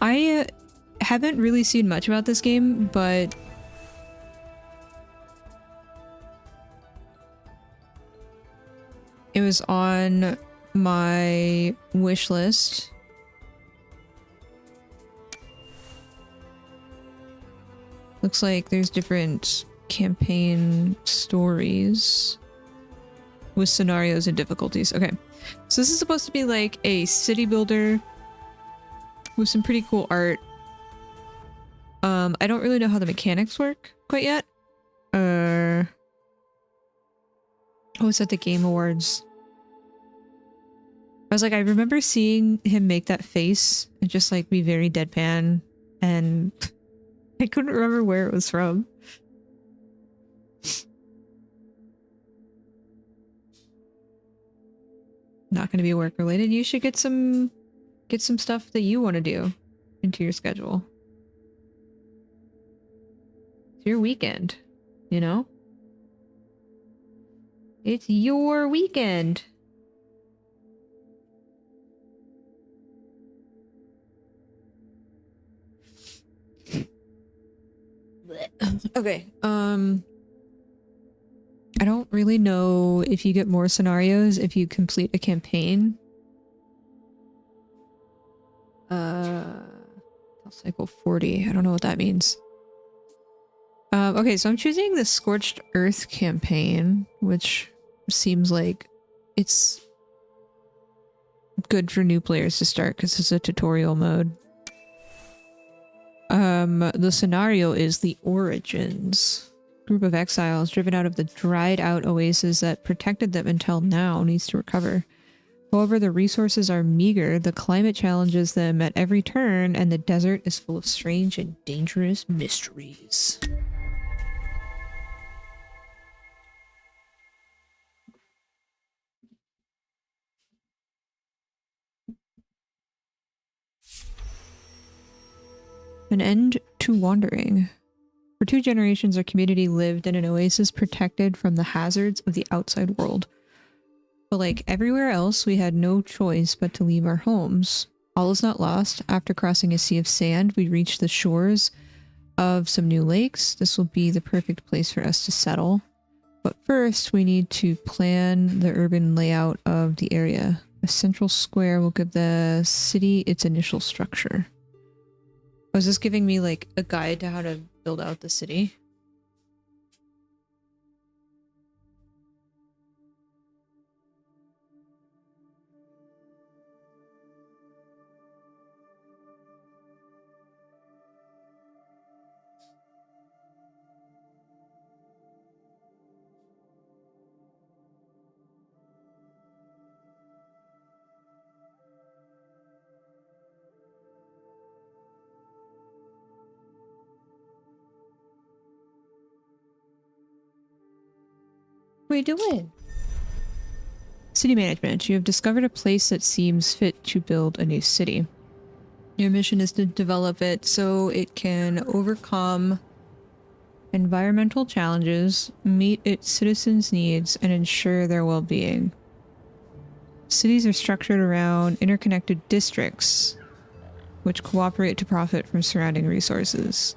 I haven't really seen much about this game, but it was on my wish list. Looks like there's different campaign stories with scenarios and difficulties. Okay, so this is supposed to be like a city builder with some pretty cool art. I don't really know how the mechanics work quite yet. Oh, it's at the Game Awards. I was like, I remember seeing him make that face and just like be very deadpan, and I couldn't remember where it was from. Not going to be work related. You should get some stuff that you want to do into your schedule. It's your weekend, you know? It's your weekend. Okay, I don't really know if you get more scenarios if you complete a campaign. Cycle 40. I don't know what that means. Okay, so I'm choosing the Scorched Earth campaign, which seems like it's good for new players to start because it's a tutorial mode. The scenario is the Origins. Group of exiles driven out of the dried out oasis that protected them until now needs to recover. However, the resources are meager, the climate challenges them at every turn, and the desert is full of strange and dangerous mysteries. An end to wandering. For 2 generations, our community lived in an oasis protected from the hazards of the outside world. But like everywhere else, we had no choice but to leave our homes. All is not lost. After crossing a sea of sand, we reached the shores of some new lakes. This will be the perfect place for us to settle. But first, we need to plan the urban layout of the area. A central square will give the city its initial structure. Was this giving me like a guide to how to build out the city? What are you doing? City management. You have discovered a place that seems fit to build a new city. Your mission is to develop it so it can overcome environmental challenges, meet its citizens' needs, and ensure their well-being. Cities are structured around interconnected districts, which cooperate to profit from surrounding resources.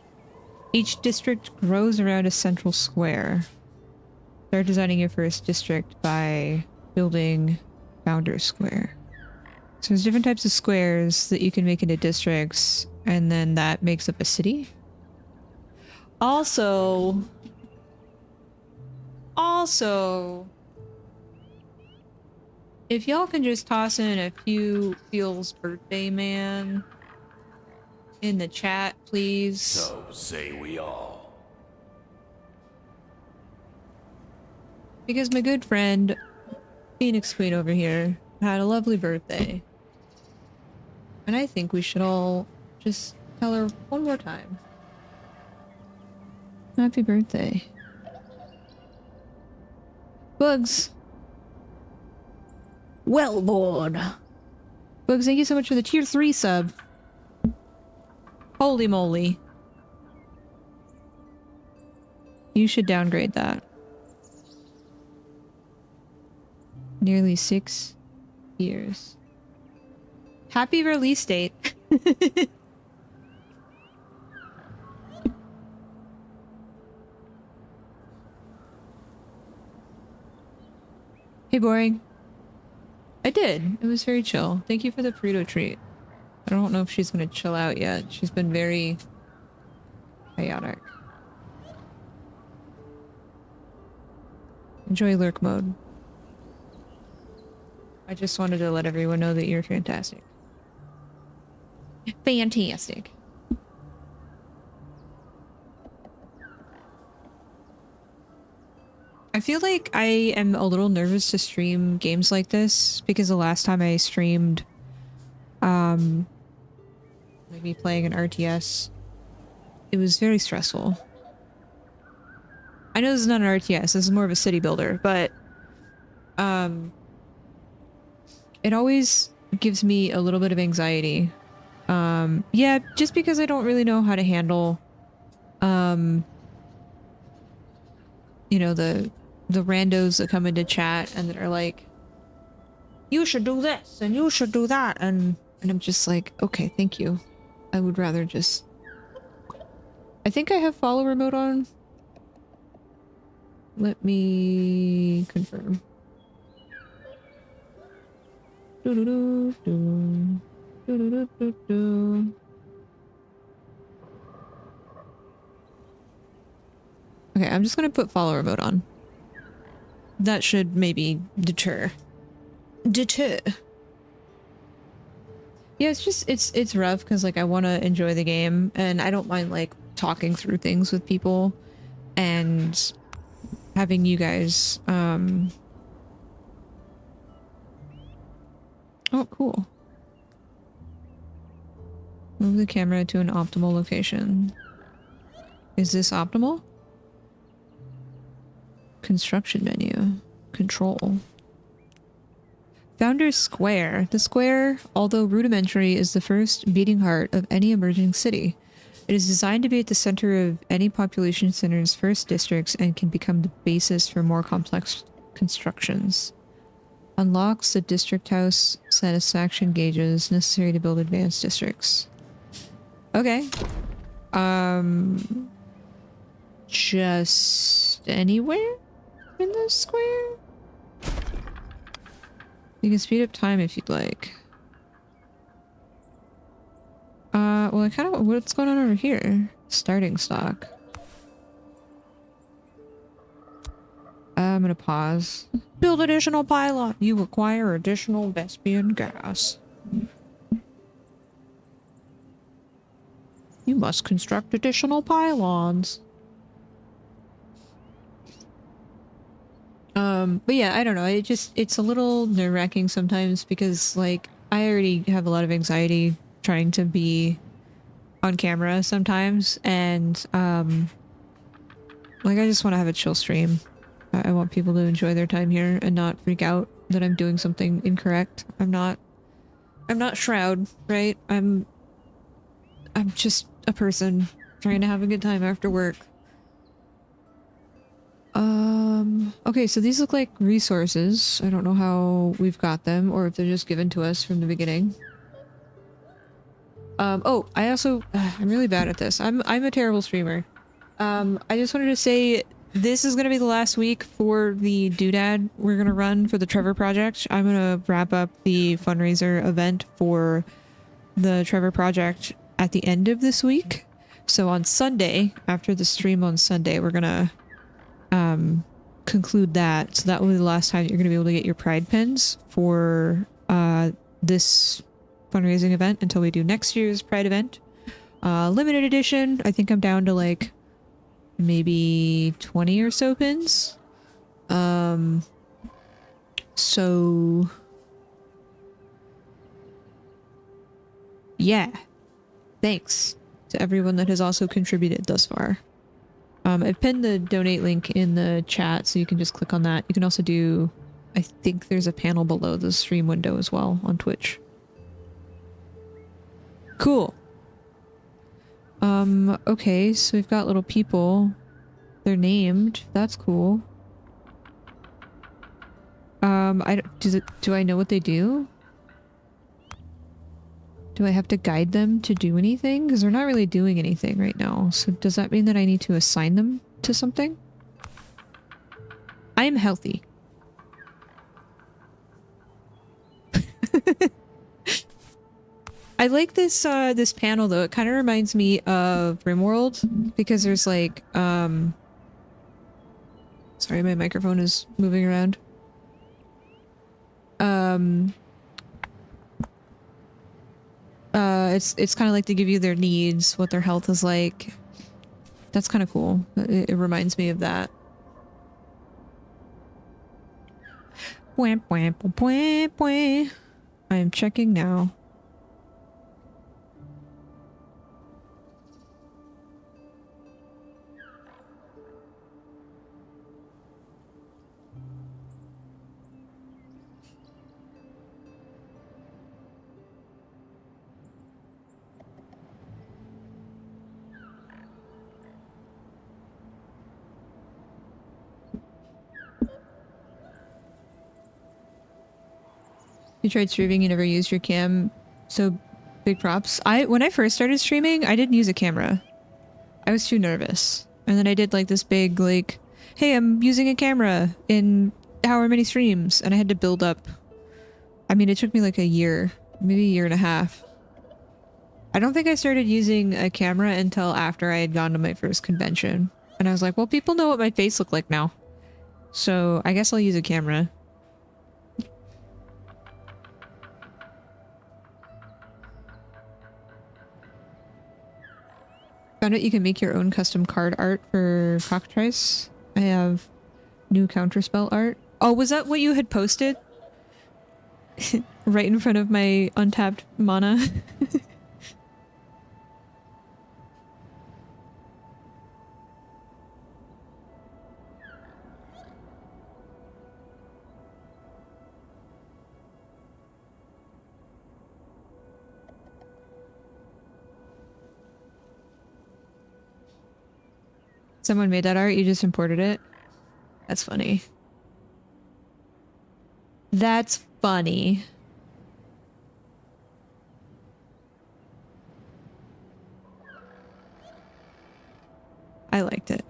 Each district grows around a central square. Start designing your first district by building Founders Square. So there's different types of squares that you can make into districts, and then that makes up a city. Also, if y'all can just toss in a few Feels Birthday Man in the chat, please. So say we all. Because my good friend, Phoenix Queen over here, had a lovely birthday. And I think we should all just tell her one more time. Happy birthday. Bugs. Well, Lord. Bugs, thank you so much for the tier 3 sub. Holy moly. You should downgrade that. Nearly 6 years. Happy release date. Hey, boring. I did. It was very chill. Thank you for the burrito treat. I don't know if she's gonna chill out yet. She's been very chaotic. Enjoy lurk mode. I just wanted to let everyone know that you're fantastic. Fantastic. I feel like I am a little nervous to stream games like this because the last time I streamed, like me playing an RTS, it was very stressful. I know this is not an RTS, this is more of a city builder, but, it always gives me a little bit of anxiety. Yeah, just because I don't really know how to handle, you know, the randos that come into chat and that are like, you should do this and you should do that, and I'm just like, okay, thank you. I would rather just... I think I have follower mode on. Let me confirm. Doo-doo-doo-doo. Doo-doo-doo-doo-doo. Okay, I'm just gonna put follower mode on. That should maybe deter. Yeah, it's just, it's rough because like I want to enjoy the game and I don't mind like talking through things with people and having you guys, oh, cool. Move the camera to an optimal location. Is this optimal? Construction menu. Control. Founders Square. The square, although rudimentary, is the first beating heart of any emerging city. It is designed to be at the center of any population center's first districts and can become the basis for more complex constructions. Unlocks the district house satisfaction gauges necessary to build advanced districts. Okay. Just anywhere in the square? You can speed up time if you'd like. Well, I kind of... What's going on over here? Starting stock. I'm gonna pause. Build additional pylon. You require additional Vespian gas. You must construct additional pylons. But yeah, I don't know. It's a little nerve-wracking sometimes because like I already have a lot of anxiety trying to be on camera sometimes, and like I just want to have a chill stream. I want people to enjoy their time here and not freak out that I'm doing something incorrect. I'm not Shroud, right? I'm just a person trying to have a good time after work. Okay, so these look like resources. I don't know how we've got them or if they're just given to us from the beginning. Oh, I also, I'm really bad at this. I'm a terrible streamer. I just wanted to say this is going to be the last week for the doodad we're going to run for the Trevor Project. I'm going to wrap up the fundraiser event for the Trevor Project at the end of this week. So on Sunday, after the stream on Sunday, we're going to conclude that. So that will be the last time that you're going to be able to get your pride pins for this fundraising event until we do next year's pride event. Limited edition, I think I'm down to like maybe 20 or so pins. So yeah, thanks to everyone that has also contributed thus far. I've pinned the donate link in the chat, so you can just click on that. You can also do, I think there's a panel below the stream window as well on Twitch. Cool. Okay, so we've got little people. They're named. That's cool. Do I know what they do? Do I have to guide them to do anything? Because they're not really doing anything right now. So does that mean that I need to assign them to something? I am healthy. I like this this panel though. It kind of reminds me of RimWorld because there's like sorry, my microphone is moving around. It's kind of like they give you their needs, what their health is like. That's kind of cool. It reminds me of that. Wamp, wamp, wamp, wamp. I am checking now. You tried streaming, you never used your cam, so big props. When I first started streaming, I didn't use a camera. I was too nervous. And then I did like this big like, hey, I'm using a camera in however many streams, and I had to build up. I mean, it took me like a year, maybe a year and a half. I don't think I started using a camera until after I had gone to my first convention. And I was like, well, people know what my face looked like now. So I guess I'll use a camera. Found out you can make your own custom card art for Cockatrice. I have new counterspell art. Oh, was that what you had posted? Right in front of my untapped mana. Someone made that art, you just imported it? That's funny. That's funny. I liked it.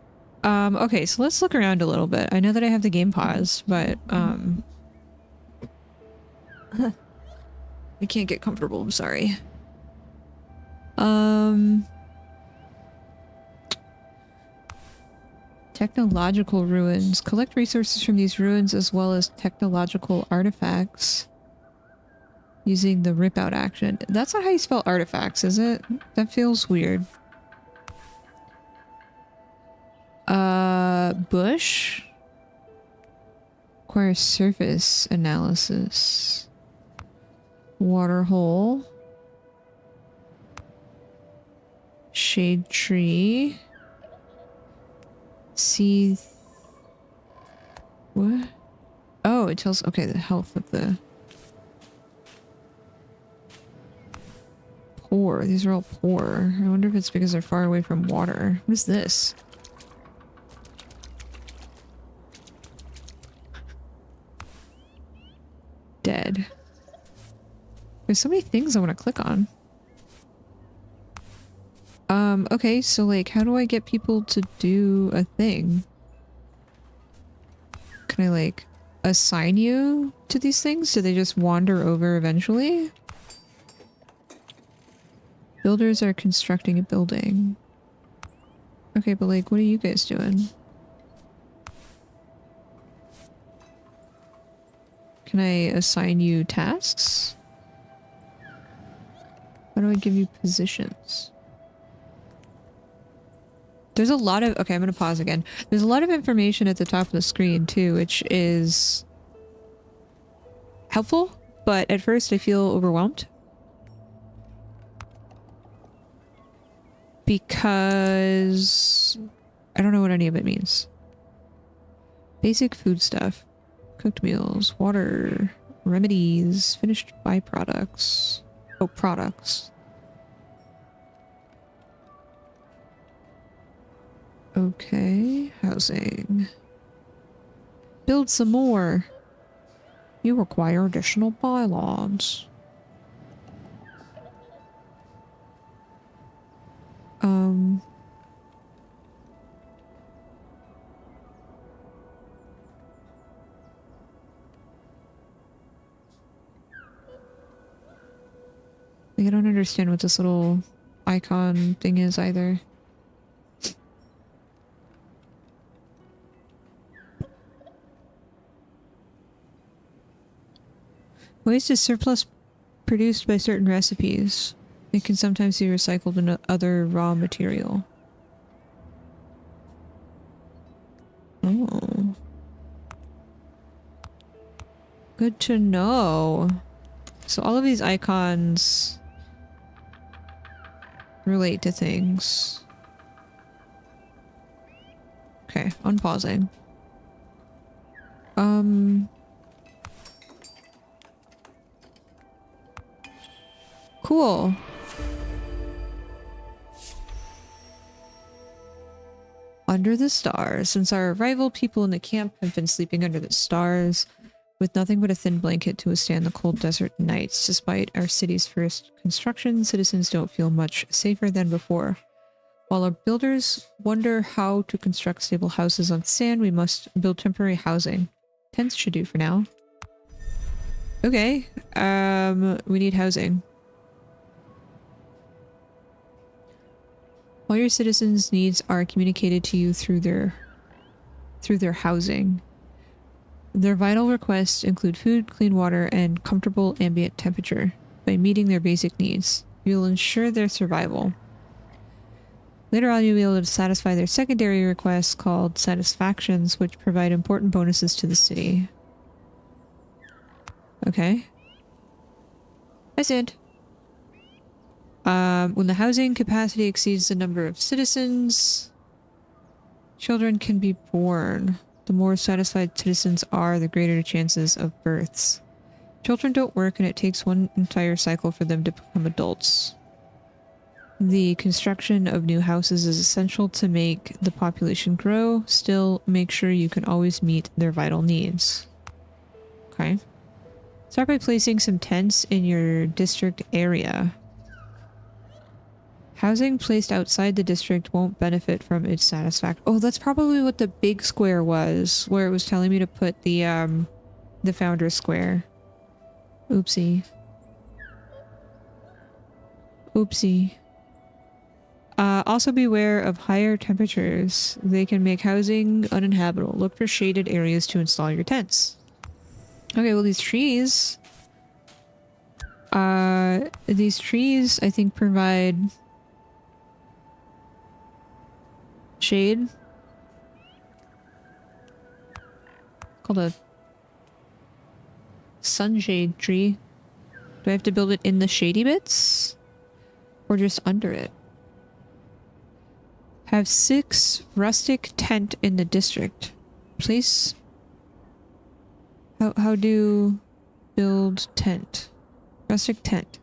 Okay, so let's look around a little bit. I know that I have the game pause, but I can't get comfortable, I'm sorry. Technological ruins. Collect resources from these ruins as well as technological artifacts using the rip out action. That's not how you spell artifacts, is it? That feels weird. Bush? Requires surface analysis. Water hole. Shade tree. See. What? Oh, it tells. Okay, the health of the. Poor. These are all poor. I wonder if it's because they're far away from water. What is this? Dead. There's so many things I want to click on. Okay, so like, how do I get people to do a thing? Can I like assign you to these things? Do they just wander over eventually? Builders are constructing a building. Okay, but like, what are you guys doing? Can I assign you tasks? How do I give you positions? There's a lot of... Okay, I'm going to pause again. There's a lot of information at the top of the screen too, which is helpful, but at first I feel overwhelmed. Because I don't know what any of it means. Basic food stuff. Cooked meals, water, remedies, finished byproducts. Oh, products. Okay, housing. Build some more. You require additional bylaws. Like, I don't understand what this little icon thing is either. Waste is surplus produced by certain recipes. It can sometimes be recycled into other raw material. Oh. Good to know. So all of these icons relate to things. Okay, unpausing. Cool. Under the stars. Since our arrival, people in the camp have been sleeping under the stars, with nothing but a thin blanket to withstand the cold desert nights. Despite our city's first construction, citizens don't feel much safer than before. While our builders wonder how to construct stable houses on sand, we must build temporary housing. Tents should do for now. Okay, we need housing. All your citizens' needs are communicated to you through their housing. Their vital requests include food, clean water, and comfortable ambient temperature. By meeting their basic needs, you will ensure their survival. Later on, you'll be able to satisfy their secondary requests called satisfactions, which provide important bonuses to the city. Okay. I said. When the housing capacity exceeds the number of citizens, children can be born. The more satisfied citizens are, the greater the chances of births. Children don't work, and it takes one entire cycle for them to become adults. The construction of new houses is essential to make the population grow. Still, make sure you can always meet their vital needs. Okay. Start by placing some tents in your district area. Housing placed outside the district won't benefit from its satisfaction. Oh, that's probably what the big square was, where it was telling me to put the Founders Square. Oopsie. Oopsie. Also beware of higher temperatures. They can make housing uninhabitable. Look for shaded areas to install your tents. Okay, well these trees, I think provide shade. Called a sunshade tree. Do I have to build it in the shady bits? Or just under it? Have 6 rustic tent in the district. Place. How do build tent? Rustic tent.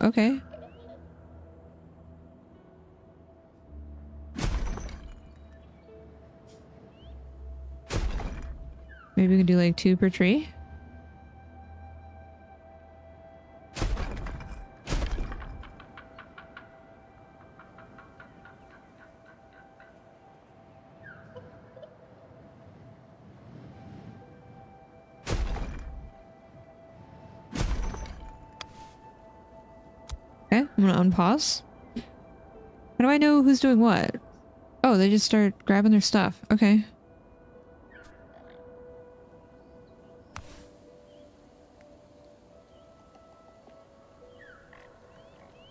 Okay. Maybe we can do like 2 per tree. Okay, I'm gonna unpause. How do I know who's doing what? Oh, they just start grabbing their stuff. Okay.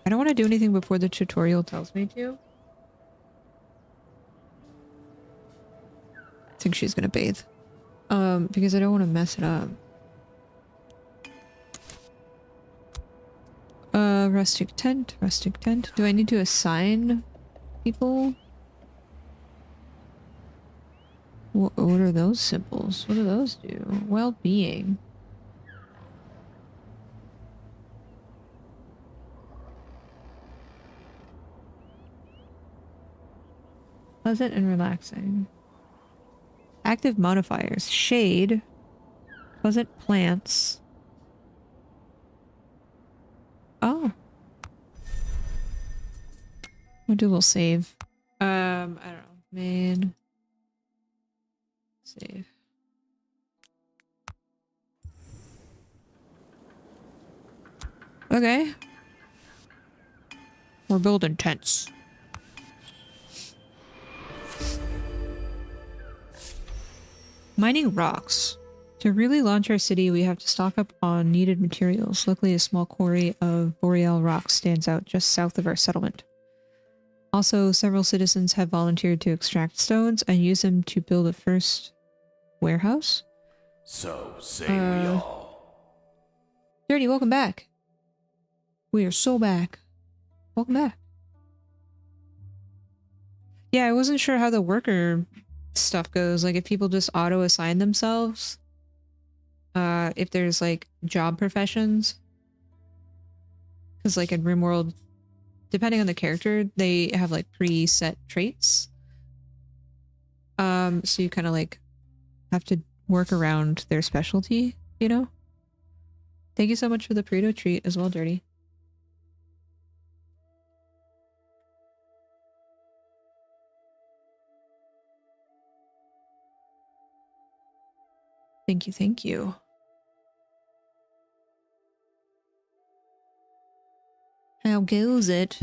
I don't want to do anything before the tutorial tells me to. I think she's gonna bathe. Because I don't want to mess it up. Rustic tent, rustic tent. Do I need to assign people? What are those symbols? What do those do? Well-being. Pleasant and relaxing. Active modifiers. Shade. Pleasant plants. Oh. We'll do a little save. I don't know. Main. Save. Okay. We're building tents. Mining rocks. To really launch our city, we have to stock up on needed materials. Luckily, a small quarry of boreal rock stands out just south of our settlement. Also, several citizens have volunteered to extract stones and use them to build a first warehouse. So say we all. Dirty, welcome back. We are so back. Welcome back. Yeah, I wasn't sure how the worker stuff goes. Like, if people just auto-assign themselves. If there's, like, job professions. Because, like, in RimWorld, depending on the character, they have, like, preset traits. So you kind of, like, have to work around their specialty, you know? Thank you so much for the burrito treat as well, Dirty. Thank you, thank you. How goes it?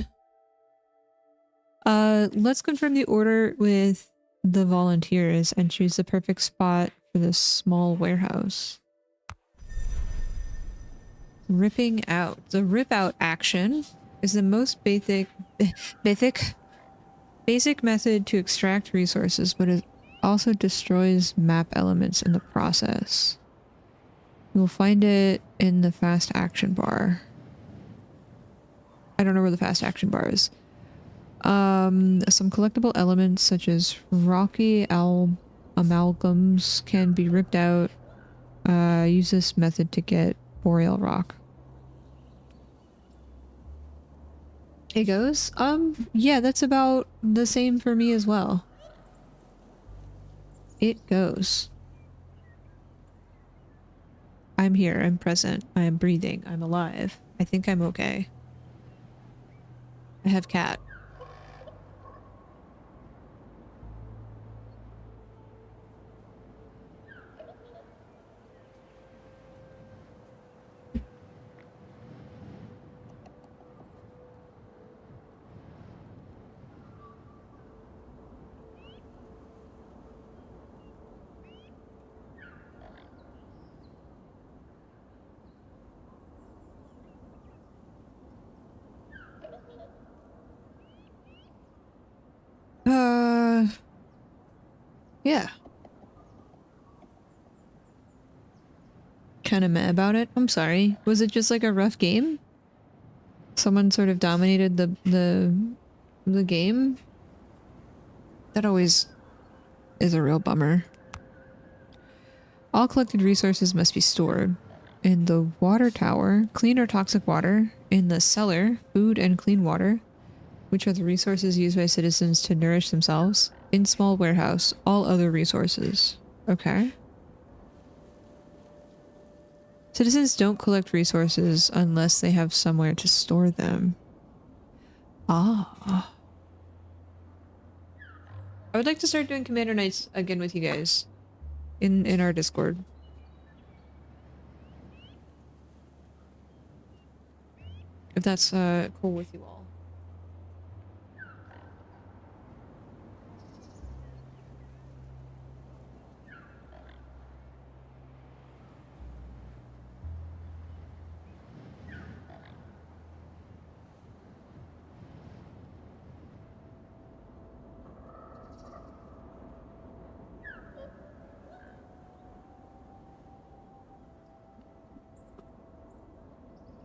Let's confirm the order with the volunteers and choose the perfect spot for this small warehouse. Ripping out. The rip out action is the most basic method to extract resources, but it also destroys map elements in the process. You will find it in the fast action bar. I don't know where the fast action bar is. Some collectible elements such as rocky amalgams can be ripped out. Use this method to get boreal rock. It goes? Yeah, that's about the same for me as well. It goes. I'm here, I'm present, I am breathing, I'm alive. I think I'm okay. I have cat. Yeah. Kinda meh about it. I'm sorry. Was it just like a rough game? Someone sort of dominated the game? That always is a real bummer. All collected resources must be stored. In the water tower, clean or toxic water. In the cellar, food and clean water, which are the resources used by citizens to nourish themselves. In small warehouse, all other resources. Okay. Citizens don't collect resources unless they have somewhere to store them. Ah. I would like to start doing Commander Nights again with you guys. In our Discord. If that's cool with you all.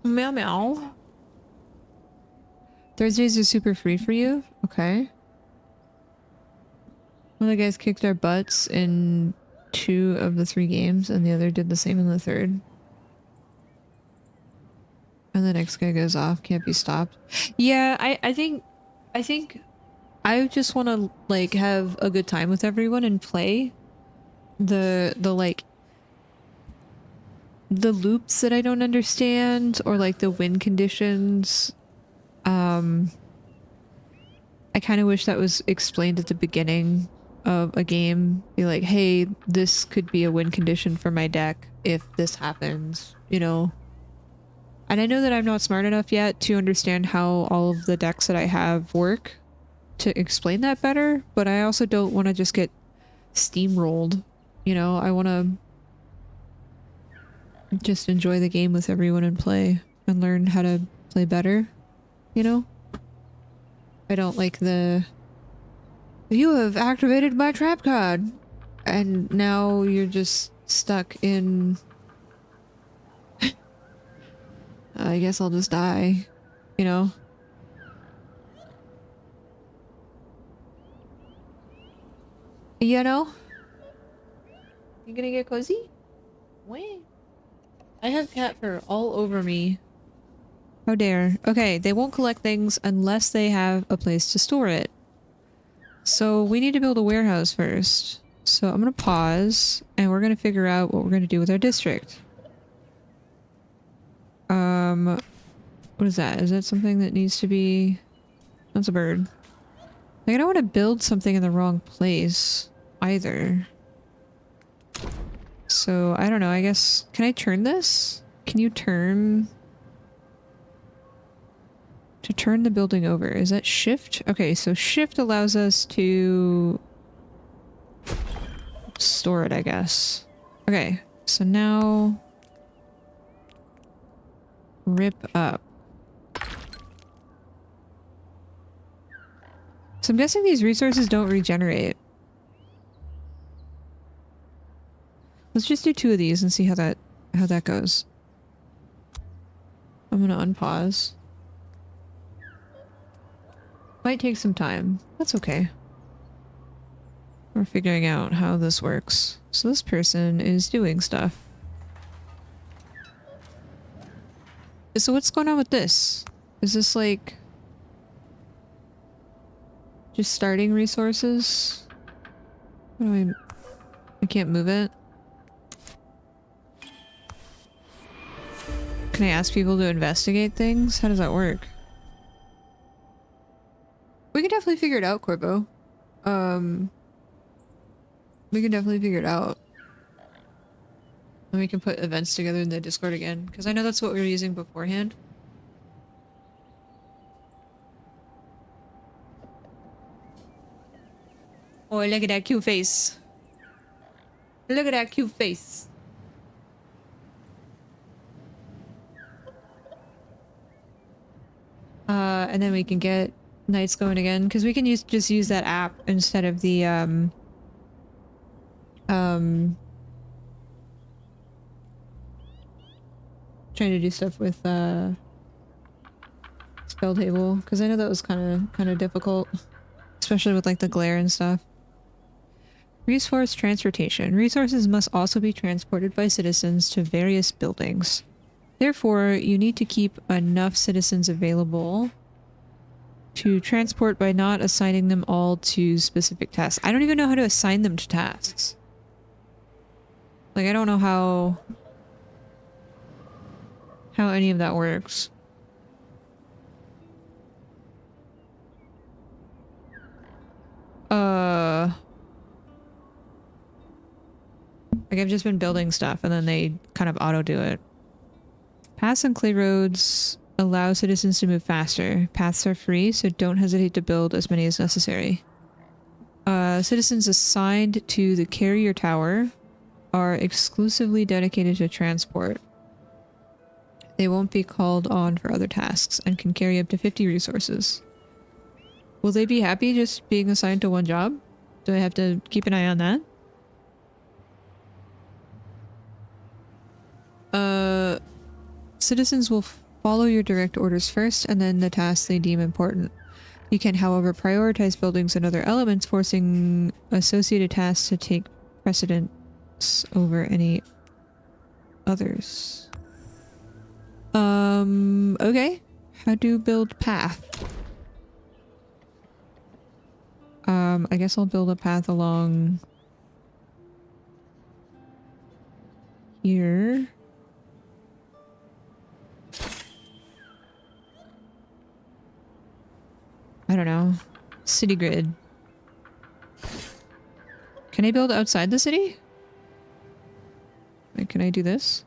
Meow meow. Thursdays are super free for you? Okay. One of the guys kicked our butts in 2 of the 3 games, and the other did the same in the 3rd. And the next guy goes off, can't be stopped. Yeah, I think I just want to like have a good time with everyone and play the like the loops that I don't understand, or like the win conditions. I kind of wish that was explained at the beginning of a game. Be like, hey, this could be a win condition for my deck if this happens, you know. And I know that I'm not smart enough yet to understand how all of the decks that I have work to explain that better, but I also don't want to just get steamrolled. You know, I want to just enjoy the game with everyone and play and learn how to play better, you know? I don't like the "you have activated my trap card" and now you're just stuck in I guess I'll just die, you know? You know? You gonna get cozy? Wait. I have cat fur all over me. How dare. Okay, they won't collect things unless they have a place to store it. So we need to build a warehouse first. So I'm gonna pause and we're gonna figure out what we're gonna do with our district. What is that? Is that something that needs to be... That's a bird. Like, I don't want to build something in the wrong place either. So, I don't know, I guess... Can I turn this? Can you turn... To turn the building over, is that shift? Okay, so shift allows us to... store it, I guess. Okay, so now... Rip up. So I'm guessing these resources don't regenerate. Let's just do 2 of these and see how that goes. I'm gonna unpause. Might take some time. That's okay. We're figuring out how this works. So this person is doing stuff. So what's going on with this? Is this like... just starting resources? What do I can't move it? Can I ask people to investigate things? How does that work? We can definitely figure it out, Corbo. We can definitely figure it out. And we can put events together in the Discord again, because I know that's what we were using beforehand. Oh, look at that cute face. Look at that cute face. And then we can get nights going again, because we can just use that app instead of the, trying to do stuff with, spell table, because I know that was kind of difficult, especially with, like, the glare and stuff. Resource transportation. Resources must also be transported by citizens to various buildings. Therefore, you need to keep enough citizens available to transport by not assigning them all to specific tasks. I don't even know how to assign them to tasks. Like, I don't know how any of that works. Like, I've just been building stuff and then they kind of auto do it. Paths and clay roads allow citizens to move faster. Paths are free, so don't hesitate to build as many as necessary. Citizens assigned to the carrier tower are exclusively dedicated to transport. They won't be called on for other tasks and can carry up to 50 resources. Will they be happy just being assigned to one job? Do I have to keep an eye on that? Citizens will follow your direct orders first and then the tasks they deem important. You can, however, prioritize buildings and other elements, forcing associated tasks to take precedence over any others. Okay. How to build path. I guess I'll build a path along here. I don't know. City grid. Can I build outside the city? Like, can I do this?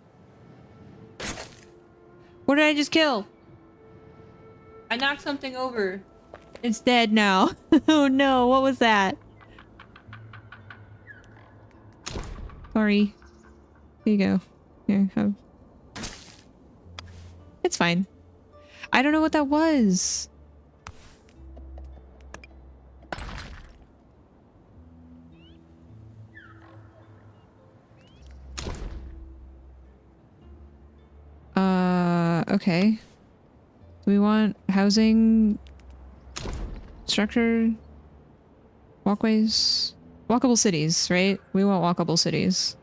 What did I just kill? I knocked something over. It's dead now. Oh no, what was that? Sorry. Here you go. Here, have. It's fine. I don't know what that was. Okay. Do we want housing, structure, walkways, walkable cities, right? We want walkable cities.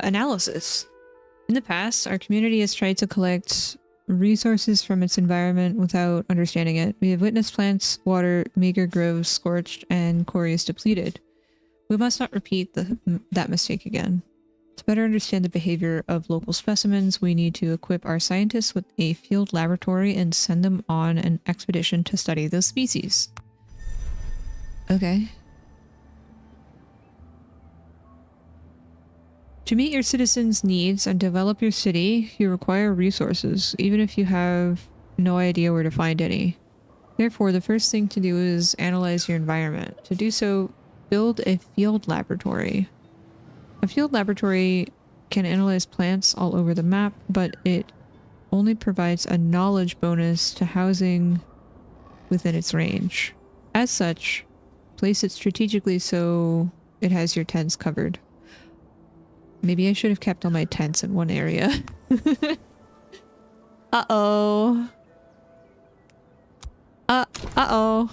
Analysis. In the past, our community has tried to collect resources from its environment without understanding it. We have witnessed plants, water, meager groves scorched, and quarries depleted. We must not repeat that mistake again. To better understand the behavior of local specimens, we need to equip our scientists with a field laboratory and send them on an expedition to study those species. Okay. To meet your citizens' needs and develop your city, you require resources, even if you have no idea where to find any. Therefore, the first thing to do is analyze your environment. To do so, build a field laboratory. A field laboratory can analyze plants all over the map, but it only provides a knowledge bonus to housing within its range. As such, place it strategically so it has your tents covered. Maybe I should have kept all my tents in one area. Uh-oh. Uh-oh.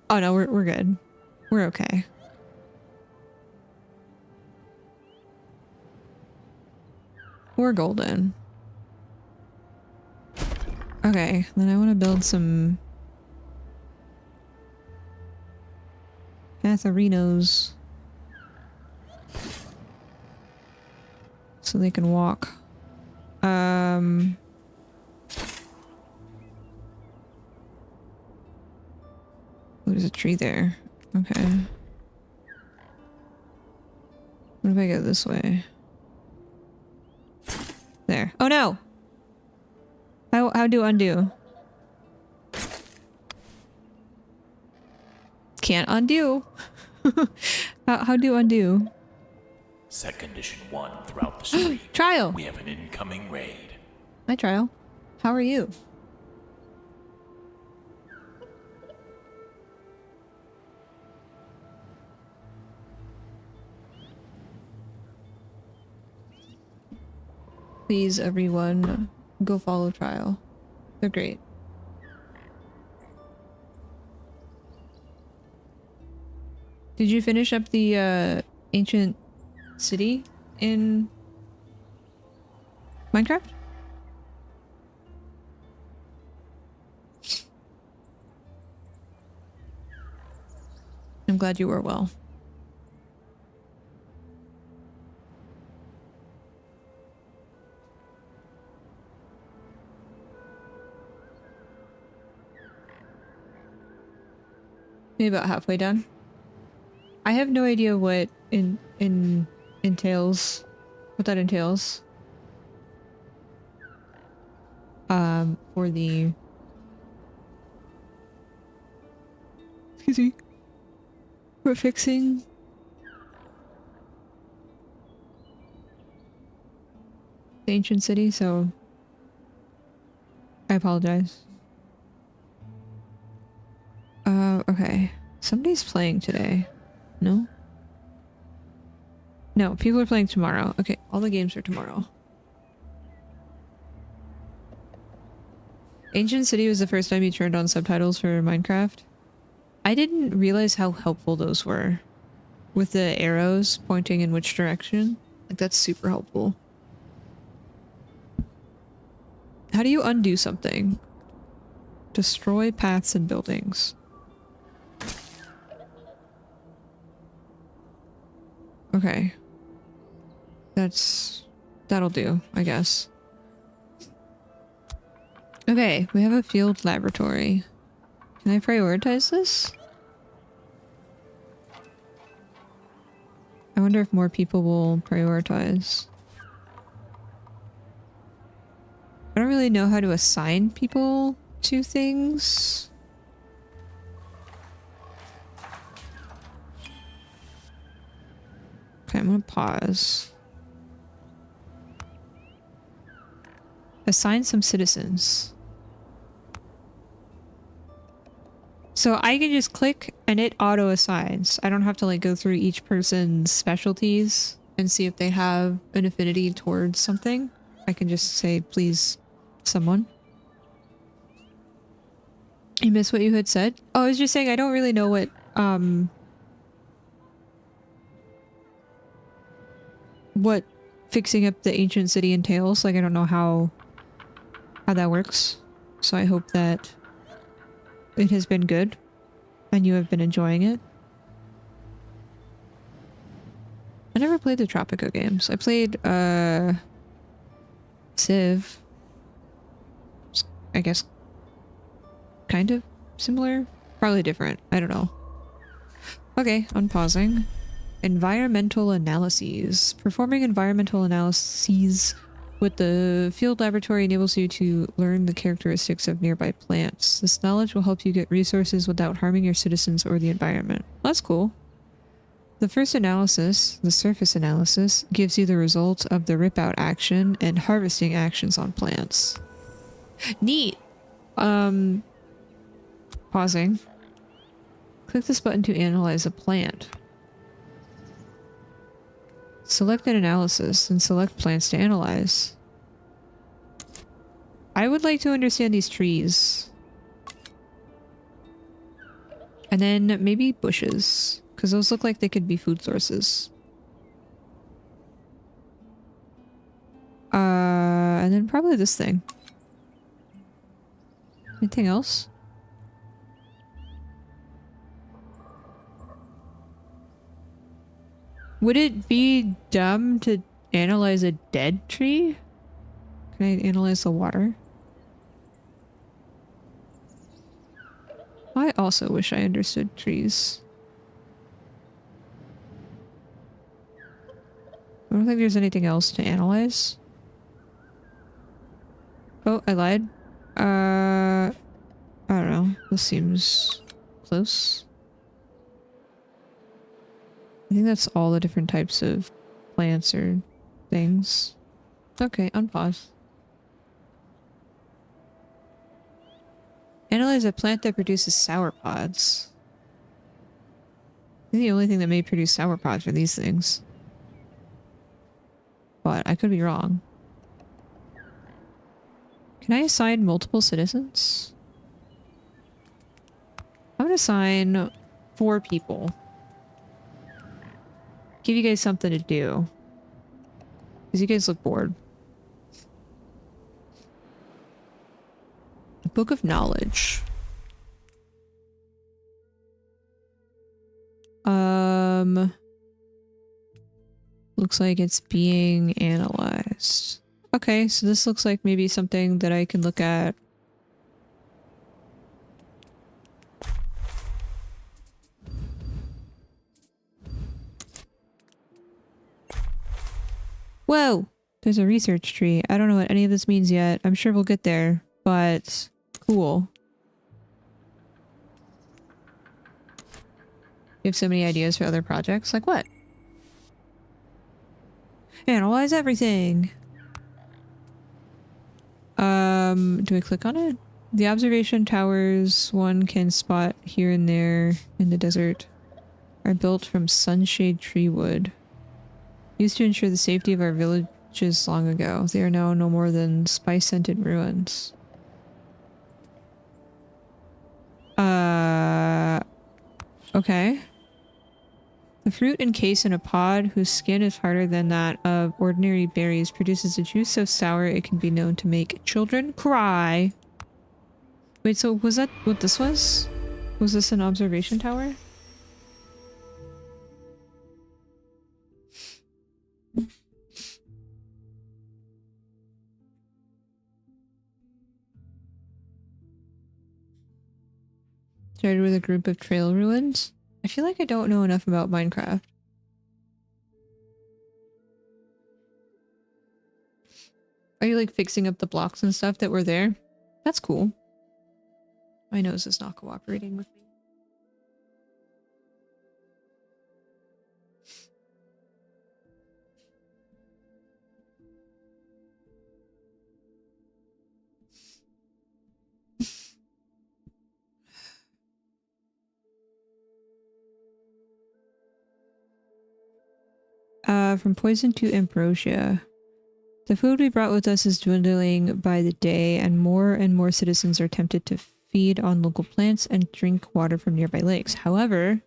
Oh no, we're good. We're okay. We're golden. Okay, then I want to build some Patharinos so they can walk. Oh, there's a tree there. Okay. What if I go this way? There. Oh no! How do undo? Can't undo. How do undo? Set condition 1 throughout the stream. Trial! We have an incoming raid. Hi, Trial. How are you? Please, everyone, go follow Trial. They're great. Did you finish up the ancient city in Minecraft? I'm glad you were well. Maybe about halfway done. I have no idea what entails, what that entails. For the, excuse me, for fixing the ancient city, so I apologize. Okay. Somebody's playing today. No? No, people are playing tomorrow. Okay, all the games are tomorrow. Ancient City was the first time you turned on subtitles for Minecraft. I didn't realize how helpful those were. With the arrows pointing in which direction. Like, that's super helpful. How do you undo something? Destroy paths and buildings. Okay. That'll do, I guess. Okay, we have a field laboratory. Can I prioritize this? I wonder if more people will prioritize. I don't really know how to assign people to things. Okay, I'm gonna pause. Assign some citizens. So I can just click and it auto assigns. I don't have to like go through each person's specialties and see if they have an affinity towards something. I can just say, please, someone. You missed what you had said? Oh, I was just saying I don't really know what fixing up the ancient city entails. Like I don't know how that works. So I hope that it has been good and you have been enjoying it. I never played the Tropico games. I played Civ. I guess kind of similar, probably different. I don't know. Okay, unpausing. Environmental analyses. Performing environmental analyses with the field laboratory enables you to learn the characteristics of nearby plants. This knowledge will help you get resources without harming your citizens or the environment. That's cool. The first analysis, the surface analysis, gives you the results of the rip-out action and harvesting actions on plants. Neat! Pausing. Click this button to analyze a plant. Select an analysis and select plants to analyze. I would like to understand these trees. And then maybe bushes, because those look like they could be food sources. And then probably this thing. Anything else? Would it be dumb to analyze a dead tree? Can I analyze the water? I also wish I understood trees. I don't think there's anything else to analyze. Oh, I lied. I don't know. This seems close. I think that's all the different types of plants or things. Okay, unpause. Analyze a plant that produces sour pods. I think the only thing that may produce sour pods are these things. But I could be wrong. Can I assign multiple citizens? I'm gonna assign 4 people. Give you guys something to do. Because you guys look bored. Book of Knowledge. Looks like it's being analyzed. Okay, so this looks like maybe something that I can look at. Whoa! There's a research tree. I don't know what any of this means yet. I'm sure we'll get there, but cool. You have so many ideas for other projects? Like what? Analyze everything! Do I click on it? The observation towers one can spot here and there in the desert are built from sunshade tree wood. Used to ensure the safety of our villages long ago. They are now no more than spice-scented ruins. Okay. The fruit encased in a pod whose skin is harder than that of ordinary berries produces a juice so sour it can be known to make children cry. Wait, so was that what this was? Was this an observation tower? Started with a group of trail ruins. I feel like I don't know enough about Minecraft. Are you like fixing up the blocks and stuff that were there? That's cool. My nose is not cooperating with me. From poison to ambrosia. The food we brought with us is dwindling by the day, and more citizens are tempted to feed on local plants and drink water from nearby lakes. However,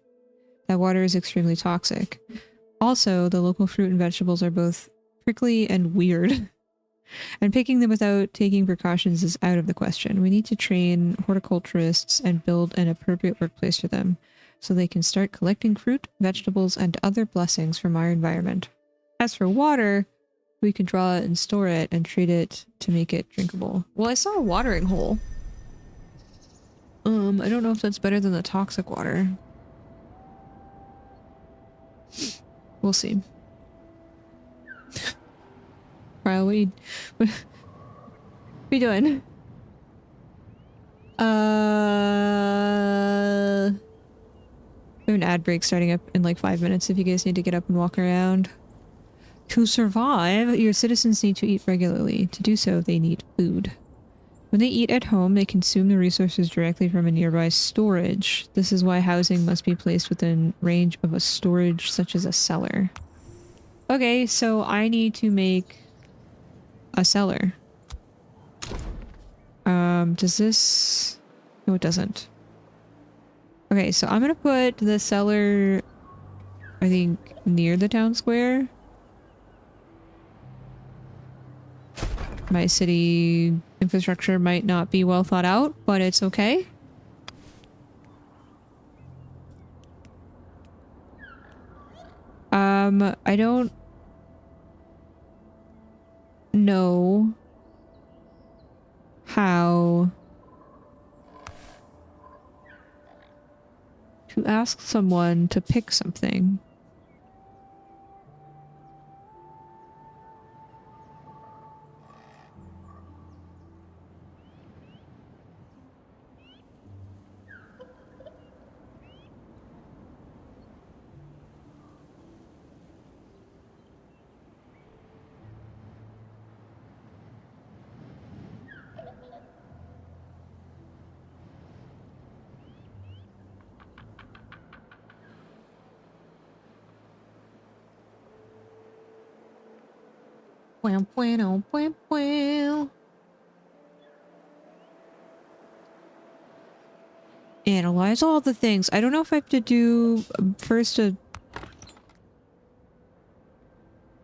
that water is extremely toxic. Also, the local fruit and vegetables are both prickly and weird, and picking them without taking precautions is out of the question. We need to train horticulturists and build an appropriate workplace for them, so they can start collecting fruit, vegetables, and other blessings from our environment. As for water, we could draw it and store it and treat it to make it drinkable. Well, I saw a watering hole. I don't know if that's better than the toxic water. We'll see. Kyle, what you doing? We have an ad break starting up in like 5 minutes if you guys need to get up and walk around. To survive, your citizens need to eat regularly. To do so, they need food. When they eat at home, they consume the resources directly from a nearby storage. This is why housing must be placed within range of a storage such as a cellar. Okay, so I need to make a cellar. Does this... No, it doesn't. Okay, so I'm gonna put the cellar, I think, near the town square. My city infrastructure might not be well thought out, but it's okay. I don't know how to ask someone to pick something. Analyze all the things. I don't know if I have to do first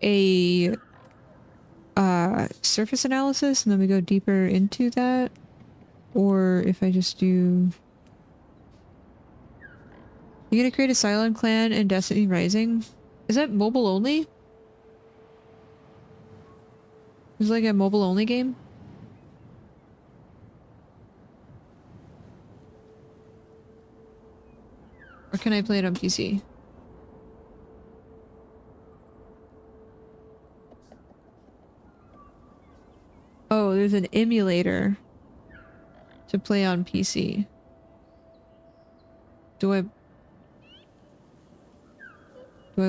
a surface analysis and then we go deeper into that, or if I just do... You gonna create a Cylon clan in Destiny Rising? Is that mobile only? Is it like a mobile only game? Or can I play it on PC? Oh, there's an emulator to play on PC. Do I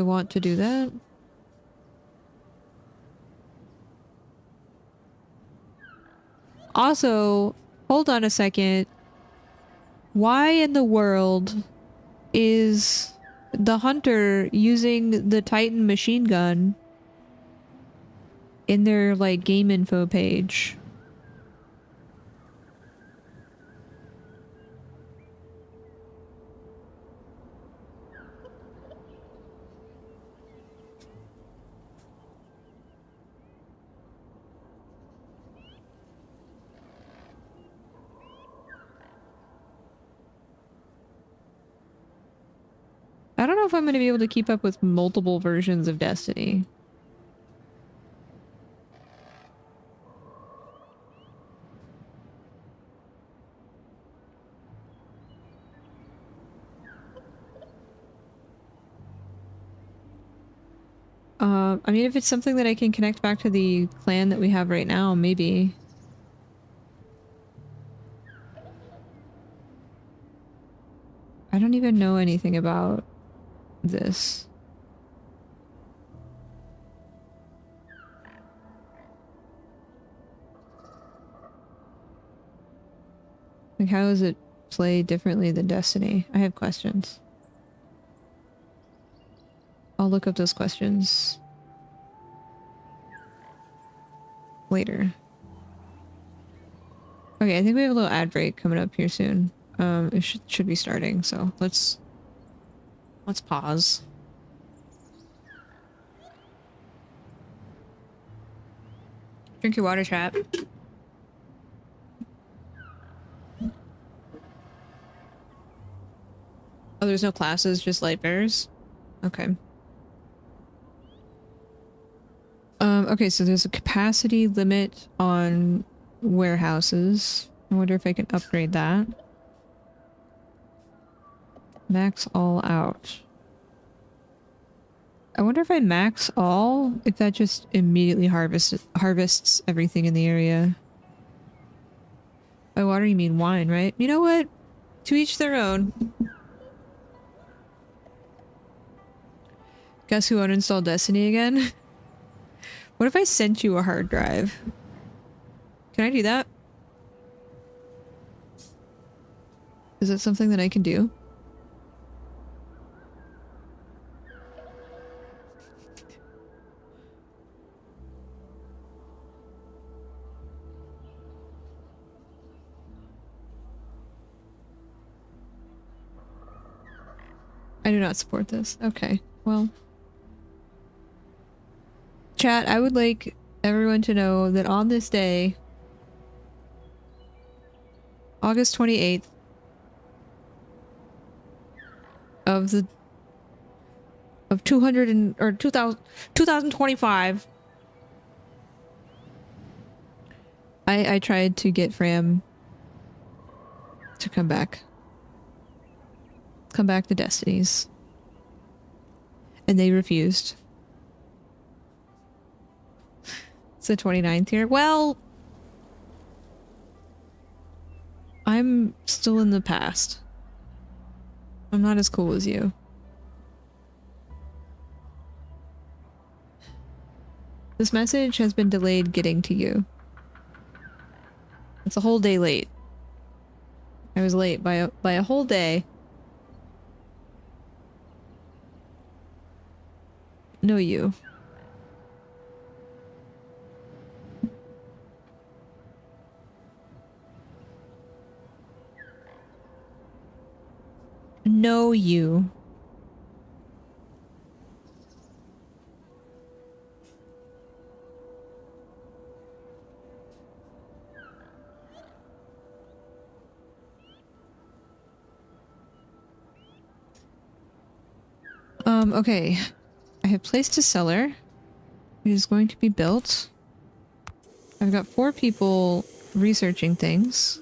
want to do that? Also, hold on a second. Why in the world is the hunter using the Titan machine gun in their, like, game info page? I don't know if I'm going to be able to keep up with multiple versions of Destiny. I mean, if it's something that I can connect back to the clan that we have right now, maybe. I don't even know anything about this. Like, how does it play differently than Destiny? I have questions. I'll look up those questions later. Okay, I think we have a little ad break coming up here soon. It should be starting, so let's pause. Drink your water, chat. Oh, there's no classes, just light bearers? Okay. Okay, so there's a capacity limit on warehouses. I wonder if I can upgrade that. Max all out. I wonder if I max all, if that just immediately harvests everything in the area. By water you mean wine, right? You know what? To each their own. Guess who uninstalled Destiny again? What if I sent you a hard drive? Can I do that? Is it something that I can do? I do not support this. Okay, well. Chat, I would like everyone to know that on this day, August 28th, of 2025, I tried to get Fram to come back. Come back to Destinies. And they refused. It's the 29th here. Well, I'm still in the past. I'm not as cool as you. This message has been delayed getting to you. It's a whole day late. I was late by a whole day. No, you. No, you. Okay. I have placed a cellar. It is going to be built. I've got 4 people researching things.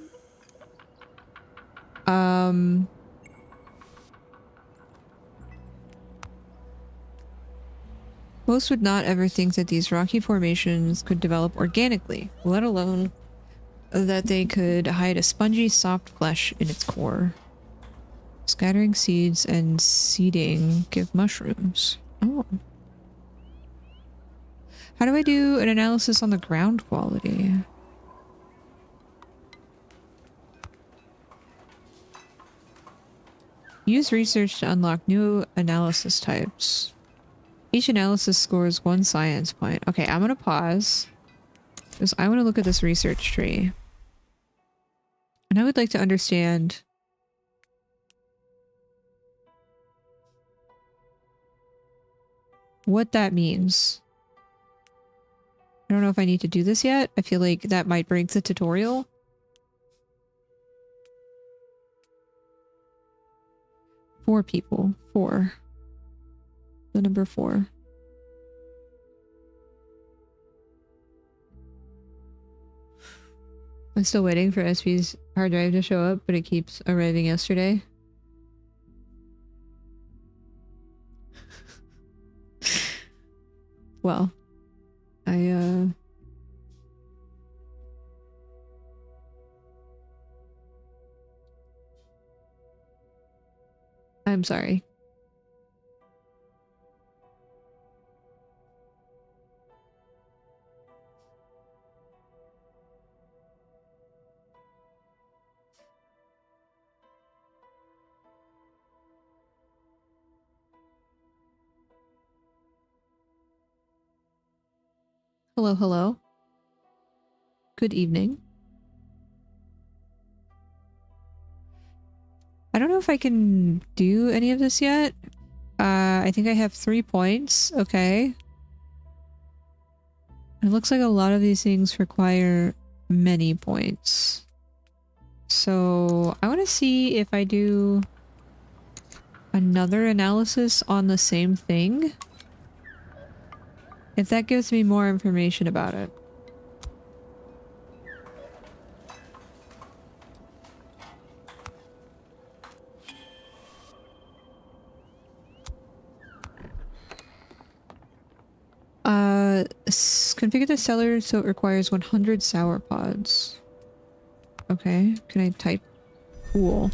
Most would not ever think that these rocky formations could develop organically, let alone that they could hide a spongy, soft flesh in its core. Scattering seeds and seeding give mushrooms. Oh. How do I do an analysis on the ground quality? Use research to unlock new analysis types. Each analysis scores 1 science point. Okay, I'm gonna pause because I want to look at this research tree. And I would like to understand what that means. I don't know if I need to do this yet. I feel like that might break the tutorial. Four people. 4. The number 4. I'm still waiting for SP's hard drive to show up, but it keeps arriving yesterday. Well, I'm sorry. Hello, hello. Good evening. I don't know if I can do any of this yet. I think I have 3 points. Okay. It looks like a lot of these things require many points. So I want to see if I do another analysis on the same thing. If that gives me more information about it. Configure the cellar so it requires 100 sour pods. Okay, can I type? Cool.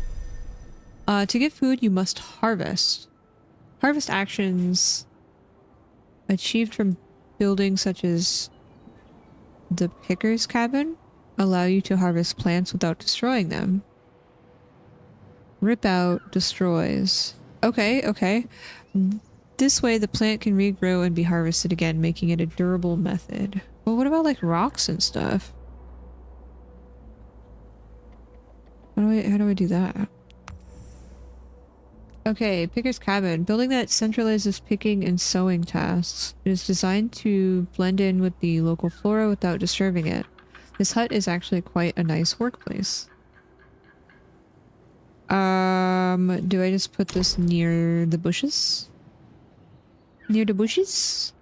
To get food, you must harvest. Harvest actions achieved from buildings such as the Picker's Cabin allow you to harvest plants without destroying them. Rip out destroys. Okay, okay. This way the plant can regrow and be harvested again, making it a durable method. Well, what about like rocks and stuff? How do I do that? Okay, Picker's Cabin. Building that centralizes picking and sewing tasks. It is designed to blend in with the local flora without disturbing it. This hut is actually quite a nice workplace. Do I just put this near the bushes? Near the bushes?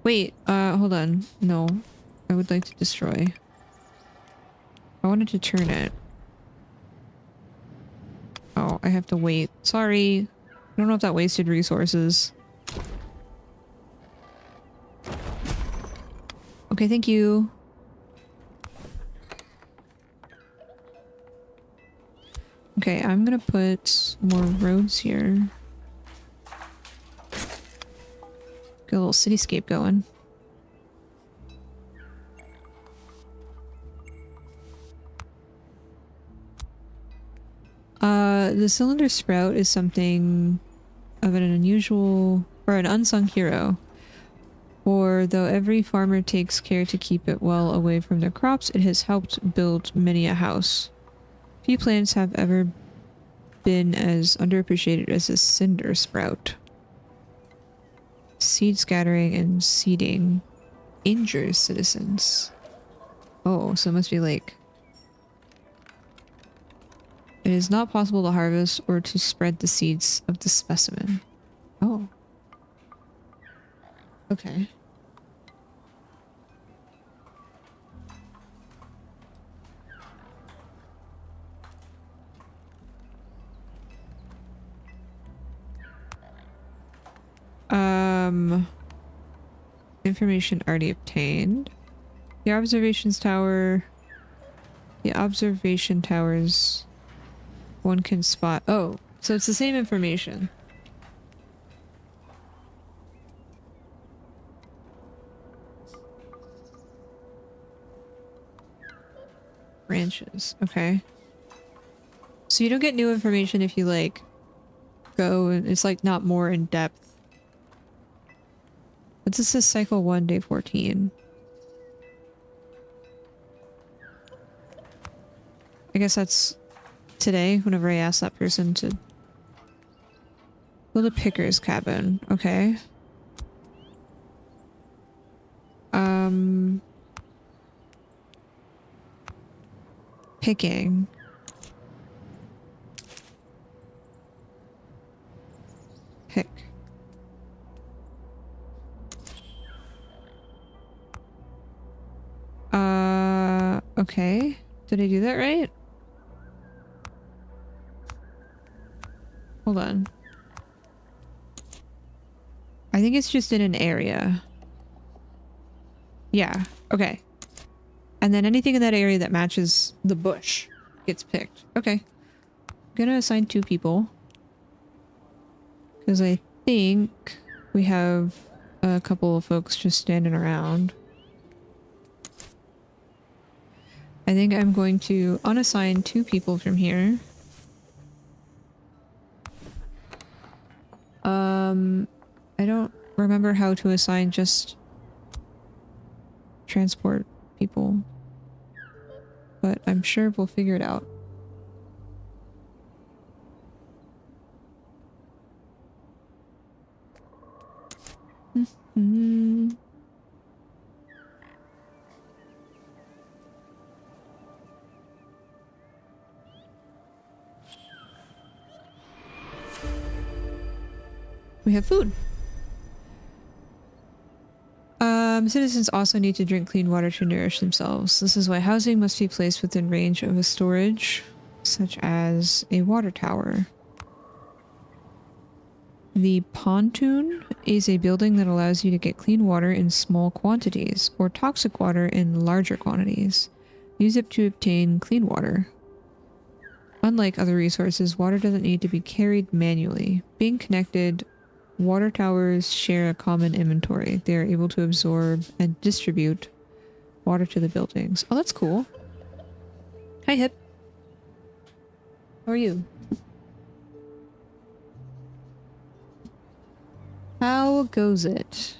Wait, hold on. No. I would like to destroy. I wanted to turn it. Oh, I have to wait. Sorry. I don't know if that wasted resources. Okay, thank you. Okay, I'm gonna put more roads here. Get a little cityscape going. The cylinder sprout is something of an unusual or an unsung hero. For though every farmer takes care to keep it well away from their crops, it has helped build many a house. Few plants have ever been as underappreciated as a cinder sprout. Seed scattering and seeding injures citizens. Oh, so it must be like... It is not possible to harvest or to spread the seeds of the specimen. Oh. Okay. Information already obtained. The observations tower... The observation towers... One can spot... Oh, so it's the same information. Branches. Okay. So you don't get new information if you, like, go and it's, like, not more in depth. But this is cycle 1, day 14. I guess that's today, whenever I asked that person to build a Picker's Cabin. Okay. Picking. Pick. Okay. Did I do that right? Hold on. I think it's just in an area. Yeah, okay. And then anything in that area that matches the bush gets picked. Okay. I'm gonna assign 2 people. Because I think we have a couple of folks just standing around. I think I'm going to unassign 2 people from here. I don't remember how to assign just transport people, but I'm sure we'll figure it out. Hmm. We have food. Citizens also need to drink clean water to nourish themselves. This is why housing must be placed within range of a storage, such as a water tower. The pontoon is a building that allows you to get clean water in small quantities, or toxic water in larger quantities. Use it to obtain clean water. Unlike other resources, water doesn't need to be carried manually. Being connected, water towers share a common inventory. They are able to absorb and distribute water to the buildings. Oh, that's cool. Hi, Hip. How are you? How goes it?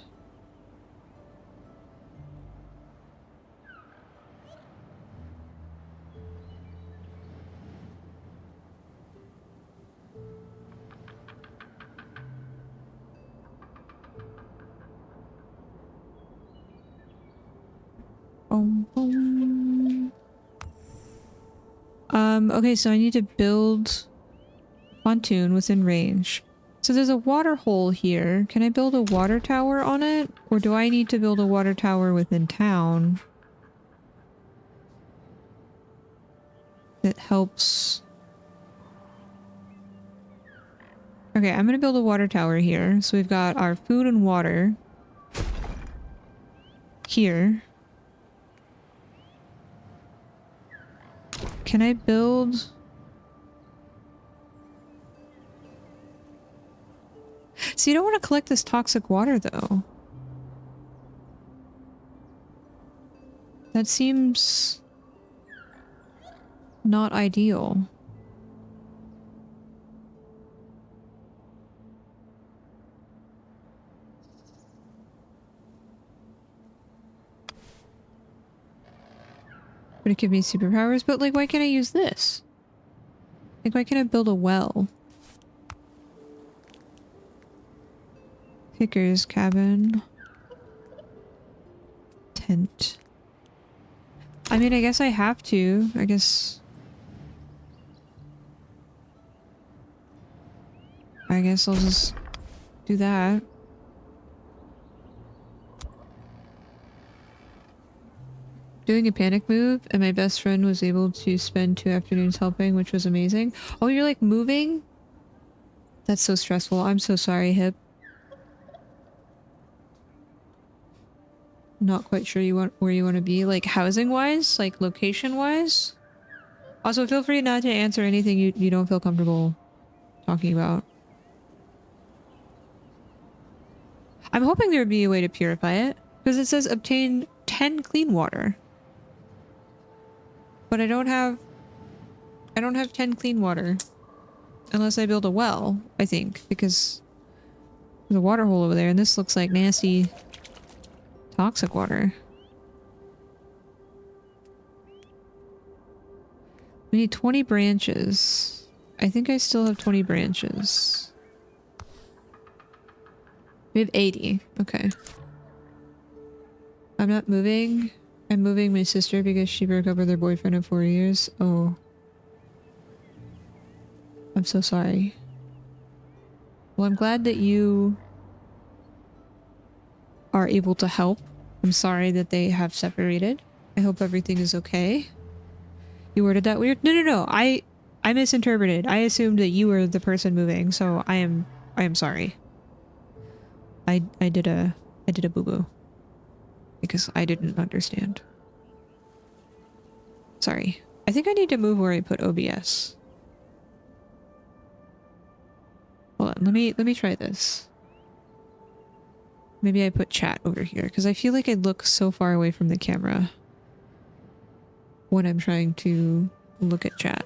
Okay, so I need to build pontoon within range. So there's a water hole here. Can I build a water tower on it? Or do I need to build a water tower within town that helps? Okay, I'm gonna build a water tower here. So we've got our food and water here. Can I build? So you don't want to collect this toxic water, though. That seems not ideal. Would it give me superpowers? But, like, why can't I use this? Like, why can't I build a well? Picker's cabin. Tent. I mean, I guess I have to. I guess I'll just do that. Doing a panic move, and my best friend was able to spend 2 afternoons helping, which was amazing. Oh, you're like moving? That's so stressful. I'm so sorry, Hip. Not quite sure where you want to be, like housing wise, like location wise. Also, feel free not to answer anything you don't feel comfortable talking about. I'm hoping there would be a way to purify it, because it says obtain 10 clean water. But I don't have 10 clean water unless I build a well, I think, because there's a water hole over there and this looks like nasty toxic water. We need 20 branches. I think I still have 20 branches. We have 80. Okay. I'm not moving. I'm moving my sister because she broke up with her boyfriend of 4 years. Oh. I'm so sorry. Well, I'm glad that you are able to help. I'm sorry that they have separated. I hope everything is okay. You worded that weird? No. I misinterpreted. I assumed that you were the person moving, so I am sorry. I did a boo-boo because I didn't understand. Sorry. I think I need to move where I put OBS. Hold on, let me try this. Maybe I put chat over here because I feel like I look so far away from the camera when I'm trying to look at chat.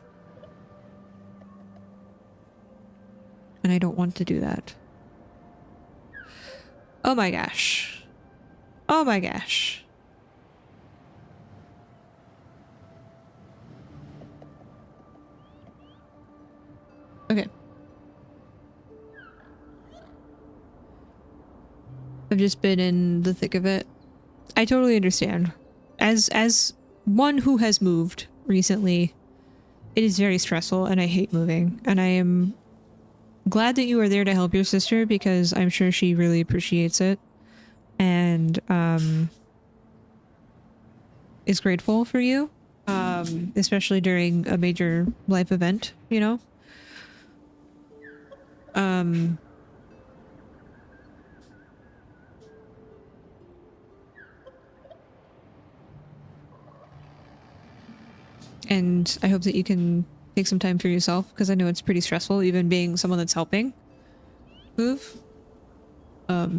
And I don't want to do that. Oh my gosh. Oh my gosh. Okay. I've just been in the thick of it. I totally understand. As one who has moved recently, it is very stressful and I hate moving. And I am glad that you are there to help your sister because I'm sure she really appreciates it. And is grateful for you. Especially during a major life event, you know? And I hope that you can take some time for yourself because I know it's pretty stressful even being someone that's helping move.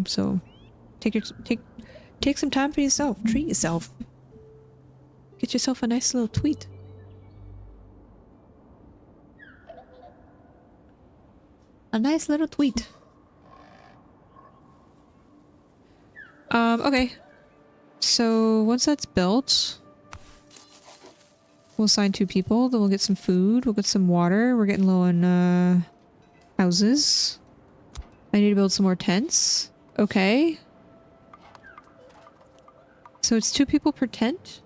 So take some time for yourself. Treat yourself. Get yourself a nice little tweet. A nice little tweet. Okay. So once that's built, we'll assign 2 people, then we'll get some food, we'll get some water. We're getting low on houses. I need to build some more tents. Okay. So it's 2 people per tent?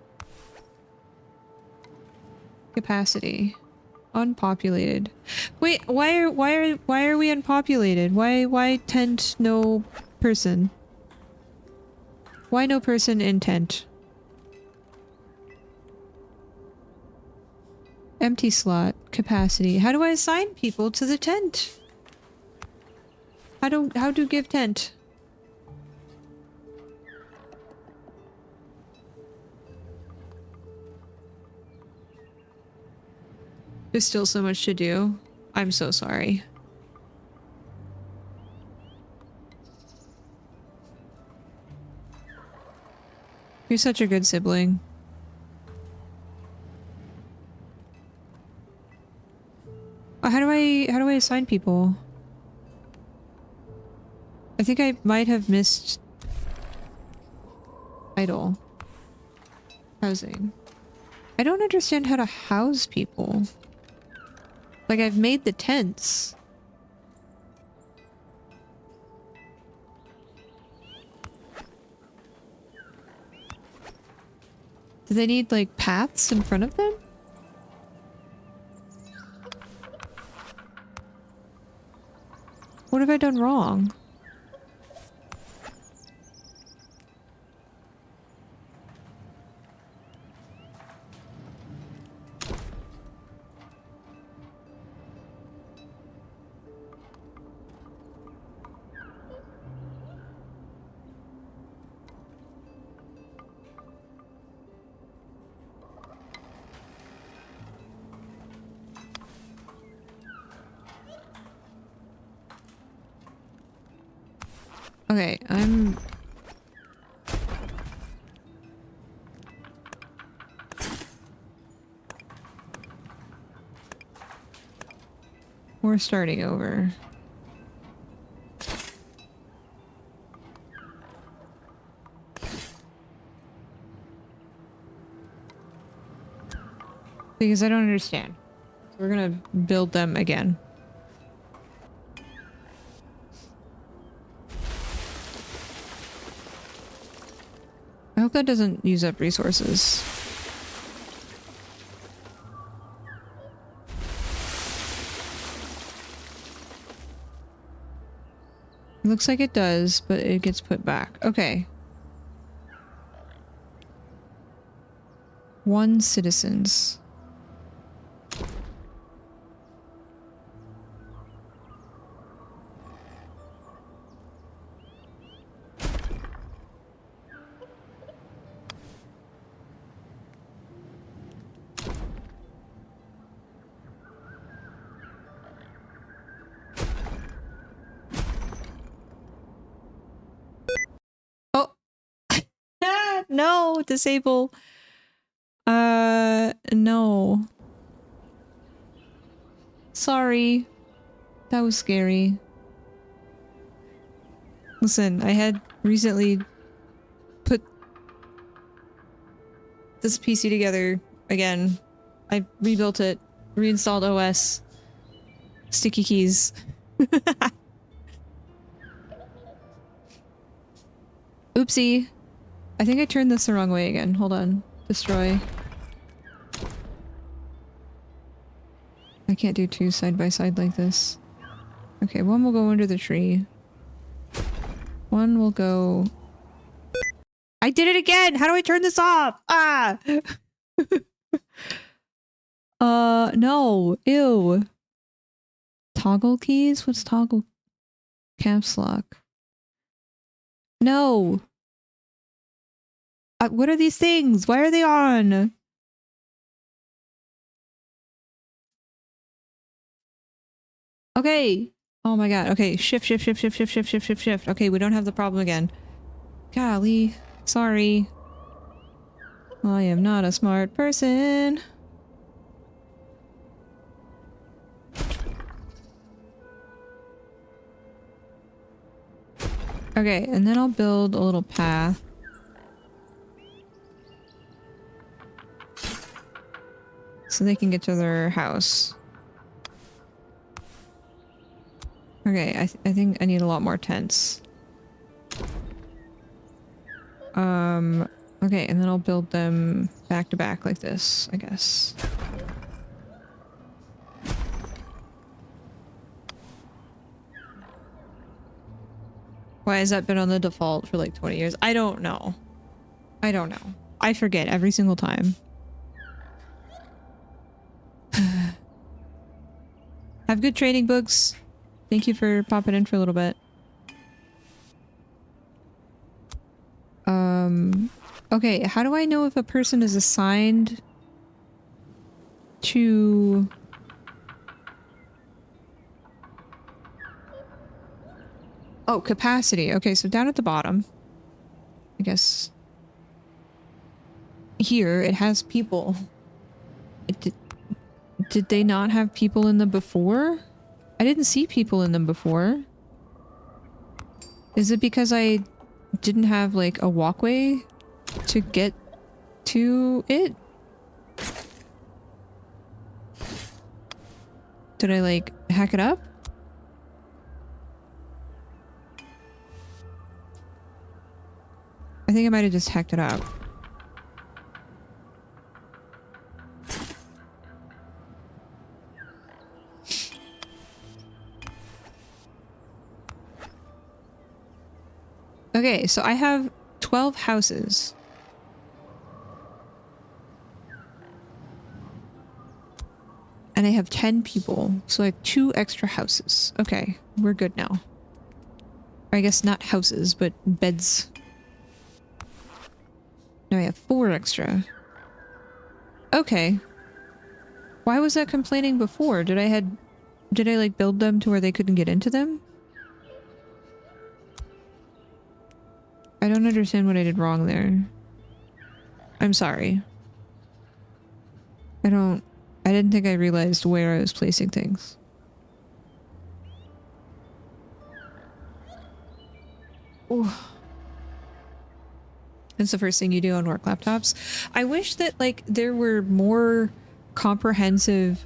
Capacity. Unpopulated. Wait, why are we unpopulated? Why tent no person? Why no person in tent? Empty slot. Capacity. How do I assign people to the tent? How do give tent? There's still so much to do. I'm so sorry. You're such a good sibling. How do I assign people? I think I might have missed idle housing. I don't understand how to house people. Like, I've made the tents. Do they need, like, paths in front of them? What have I done wrong? Okay, we're starting over. Because I don't understand. So we're gonna build them again. I hope that doesn't use up resources. It looks like it does, but it gets put back. Okay. 1 citizens. No, disable. No. Sorry. That was scary. Listen, I had recently put this PC together again. I rebuilt it, reinstalled OS, sticky keys. Oopsie. I think I turned this the wrong way again. Hold on. Destroy. I can't do two side by side like this. Okay, one will go under the tree. One will go... I did it again! How do I turn this off? Ah! No. Ew. Toggle keys? What's toggle? Caps lock. No! What are these things? Why are they on? Okay. Oh my god. Okay, shift, shift, shift, shift, shift, shift, shift, shift, shift. Okay, we don't have the problem again. Golly. Sorry. I am not a smart person. Okay, and then I'll build a little path. So they can get to their house. Okay, I think I need a lot more tents. Okay, and then I'll build them back to back like this, I guess. Why has that been on the default for like 20 years? I don't know. I don't know. I forget every single time. Have good training books. Thank you for popping in for a little bit. Okay, how do I know if a person is assigned to... Oh, capacity. Okay, so down at the bottom, I guess here it has people. Did they not have people in them before? I didn't see people in them before. Is it because I didn't have like a walkway to get to it? Did I like hack it up? I think I might have just hacked it up. Okay, so I have 12 houses. And I have 10 people, so I have 2 extra houses. Okay, we're good now. Or I guess not houses, but beds. Now I have 4 extra. Okay. Why was that complaining before? Did I like build them to where they couldn't get into them? I don't understand what I did wrong there. I'm sorry. I didn't think I realized where I was placing things. Ooh. That's the first thing you do on work laptops. I wish that like there were more comprehensive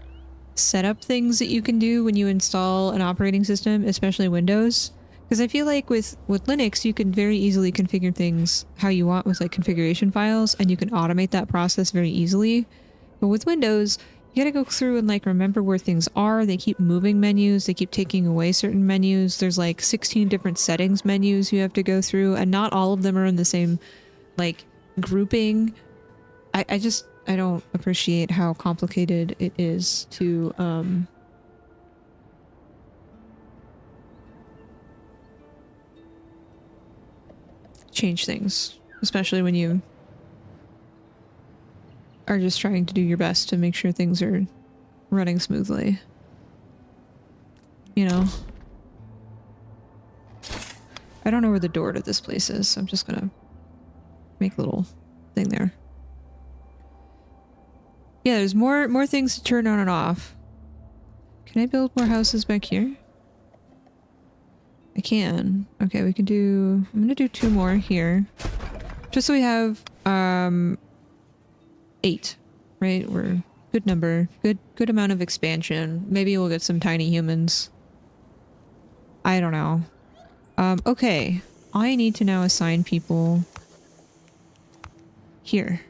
setup things that you can do when you install an operating system, especially Windows. Because I feel like with Linux, you can very easily configure things how you want with like configuration files, and you can automate that process very easily. But with Windows, you gotta go through and like remember where things are. They keep moving menus, they keep taking away certain menus. There's like 16 different settings menus you have to go through, and not all of them are in the same like grouping. I don't appreciate how complicated it is to change things, especially when you are just trying to do your best to make sure things are running smoothly. You know? I don't know where the door to this place is, so I'm just gonna make little Nothing there. Yeah, there's more things to turn on and off. Can I build more houses back here? I can. Okay, we can do... I'm gonna do 2 more here. Just so we have 8, right? We're good number. Good amount of expansion. Maybe we'll get some tiny humans. I don't know. Okay. I need to now assign people here.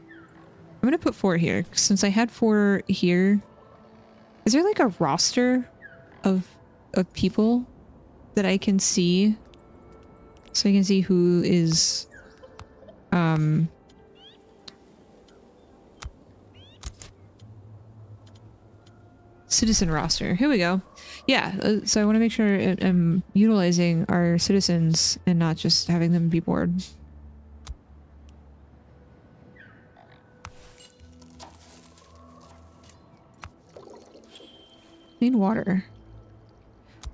I'm gonna put 4 here, since I had 4 here. Is there like a roster of people that I can see? So I can see who is citizen roster. Here we go. Yeah, so I want to make sure I'm utilizing our citizens and not just having them be bored. Clean water.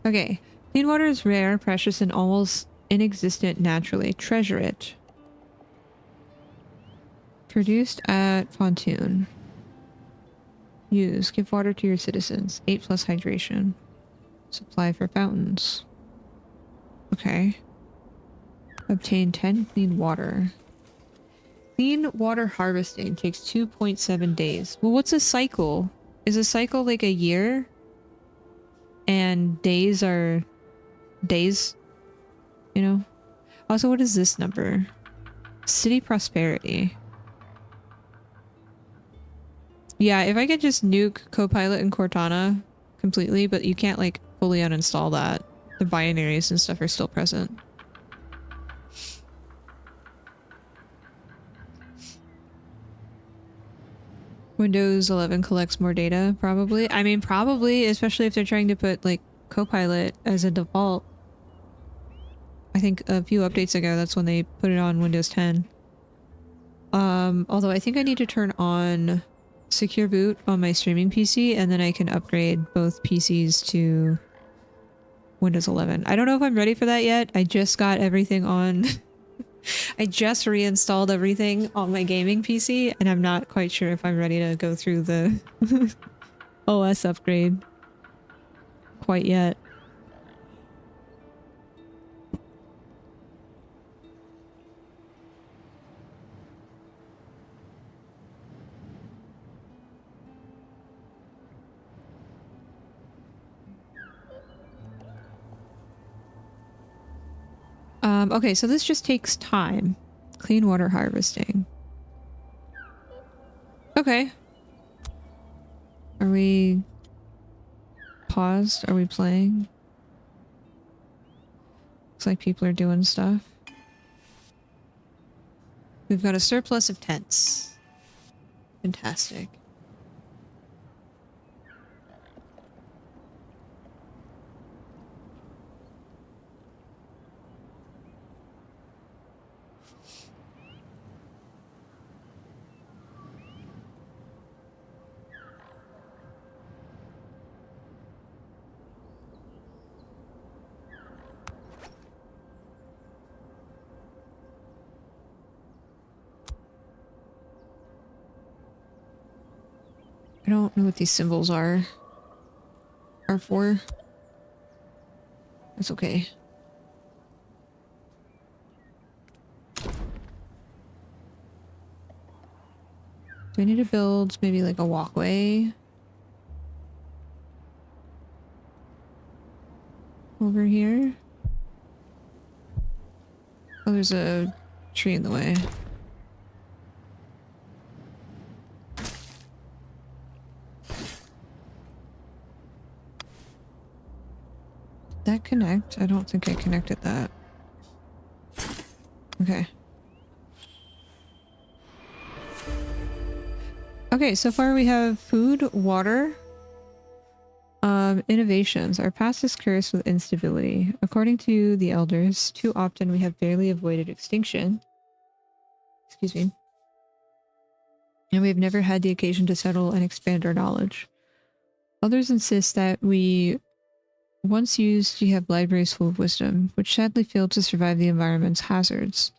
Okay. Clean water is rare, precious, and almost inexistent naturally. Treasure it. Produced at Pontoon. Use. Give water to your citizens. 8 plus hydration. Supply for fountains. Okay. Obtain 10 clean water. Clean water harvesting takes 2.7 days. Well, what's a cycle? Is a cycle like a year? And days are days, you know? Also, what is this number? City prosperity. Yeah, if I could just nuke Copilot and Cortana completely, but you can't like fully uninstall that. The binaries and stuff are still present. Windows 11 collects more data, probably. I mean, probably, especially if they're trying to put, like, Copilot as a default. I think a few updates ago, that's when they put it on Windows 10. Although I think I need to turn on Secure Boot on my streaming PC, and then I can upgrade both PCs to Windows 11. I don't know if I'm ready for that yet. I just got everything on... I just reinstalled everything on my gaming PC, and I'm not quite sure if I'm ready to go through the OS upgrade quite yet. Okay, so this just takes time. Clean water harvesting. Okay. Are we paused? Are we playing? Looks like people are doing stuff. We've got a surplus of tents. Fantastic. I don't know what these symbols are for. That's okay. Do I need to build maybe like a walkway over here? Oh, there's a tree in the way. That connect? I don't think I connected that. Okay. Okay, so far we have food, water, innovations. Our past is cursed with instability. According to the elders, too often we have barely avoided extinction. Excuse me. And we have never had the occasion to settle and expand our knowledge. Others insist that we once used to have libraries full of wisdom, which sadly failed to survive the environment's hazards.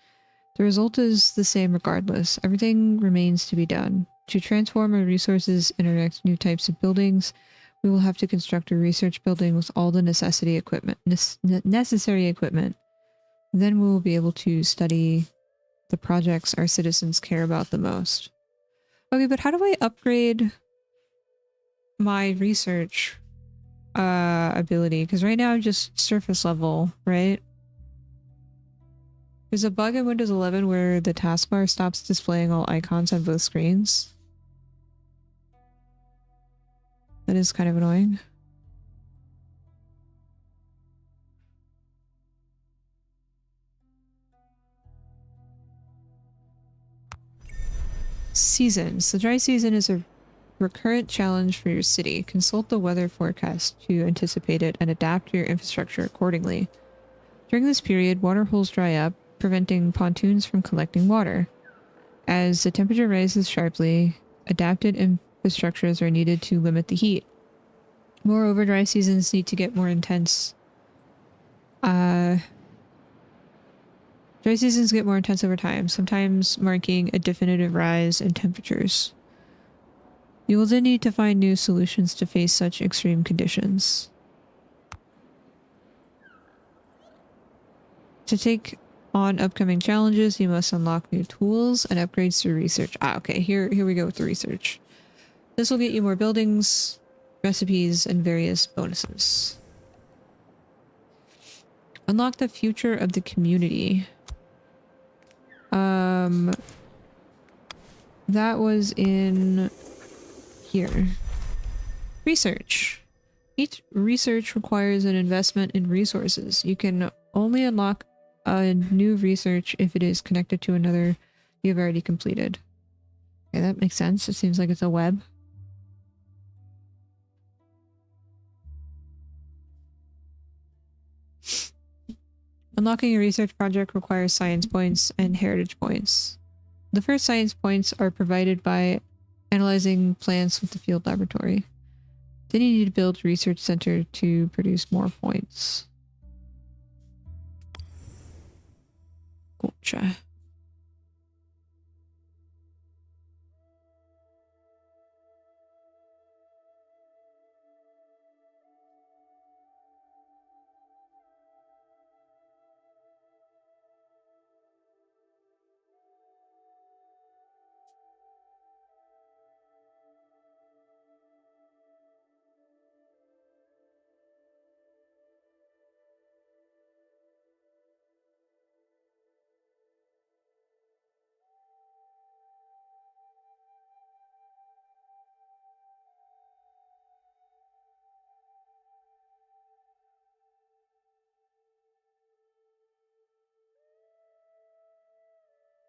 The result is the same regardless. Everything remains to be done. To transform our resources and erect new types of buildings, we will have to construct a research building with all the necessary equipment. Then we will be able to study the projects our citizens care about the most. Okay, but how do I upgrade my research ability? Because right now I'm just surface level, right? There's a bug in Windows 11 where the taskbar stops displaying all icons on both screens. That is kind of annoying. Seasons. The dry season is a recurrent challenge for your city. Consult the weather forecast to anticipate it and adapt your infrastructure accordingly. During this period, water holes dry up, preventing pontoons from collecting water. As the temperature rises sharply, adapted infrastructures are needed to limit the heat. Moreover, dry seasons need to get more intense. Dry seasons get more intense over time, sometimes marking a definitive rise in temperatures. You will then need to find new solutions to face such extreme conditions. To take on upcoming challenges, you must unlock new tools and upgrades through research. Ah, okay, here we go with the research. This will get you more buildings, recipes, and various bonuses. Unlock the future of the community. That was in here. Research. Each research requires an investment in resources. You can only unlock a new research if it is connected to another you've already completed. Okay, that makes sense. It seems like it's a web. Unlocking a research project requires science points and heritage points. The first science points are provided by analyzing plants with the field laboratory. Then you need to build a research center to produce more points. Gotcha.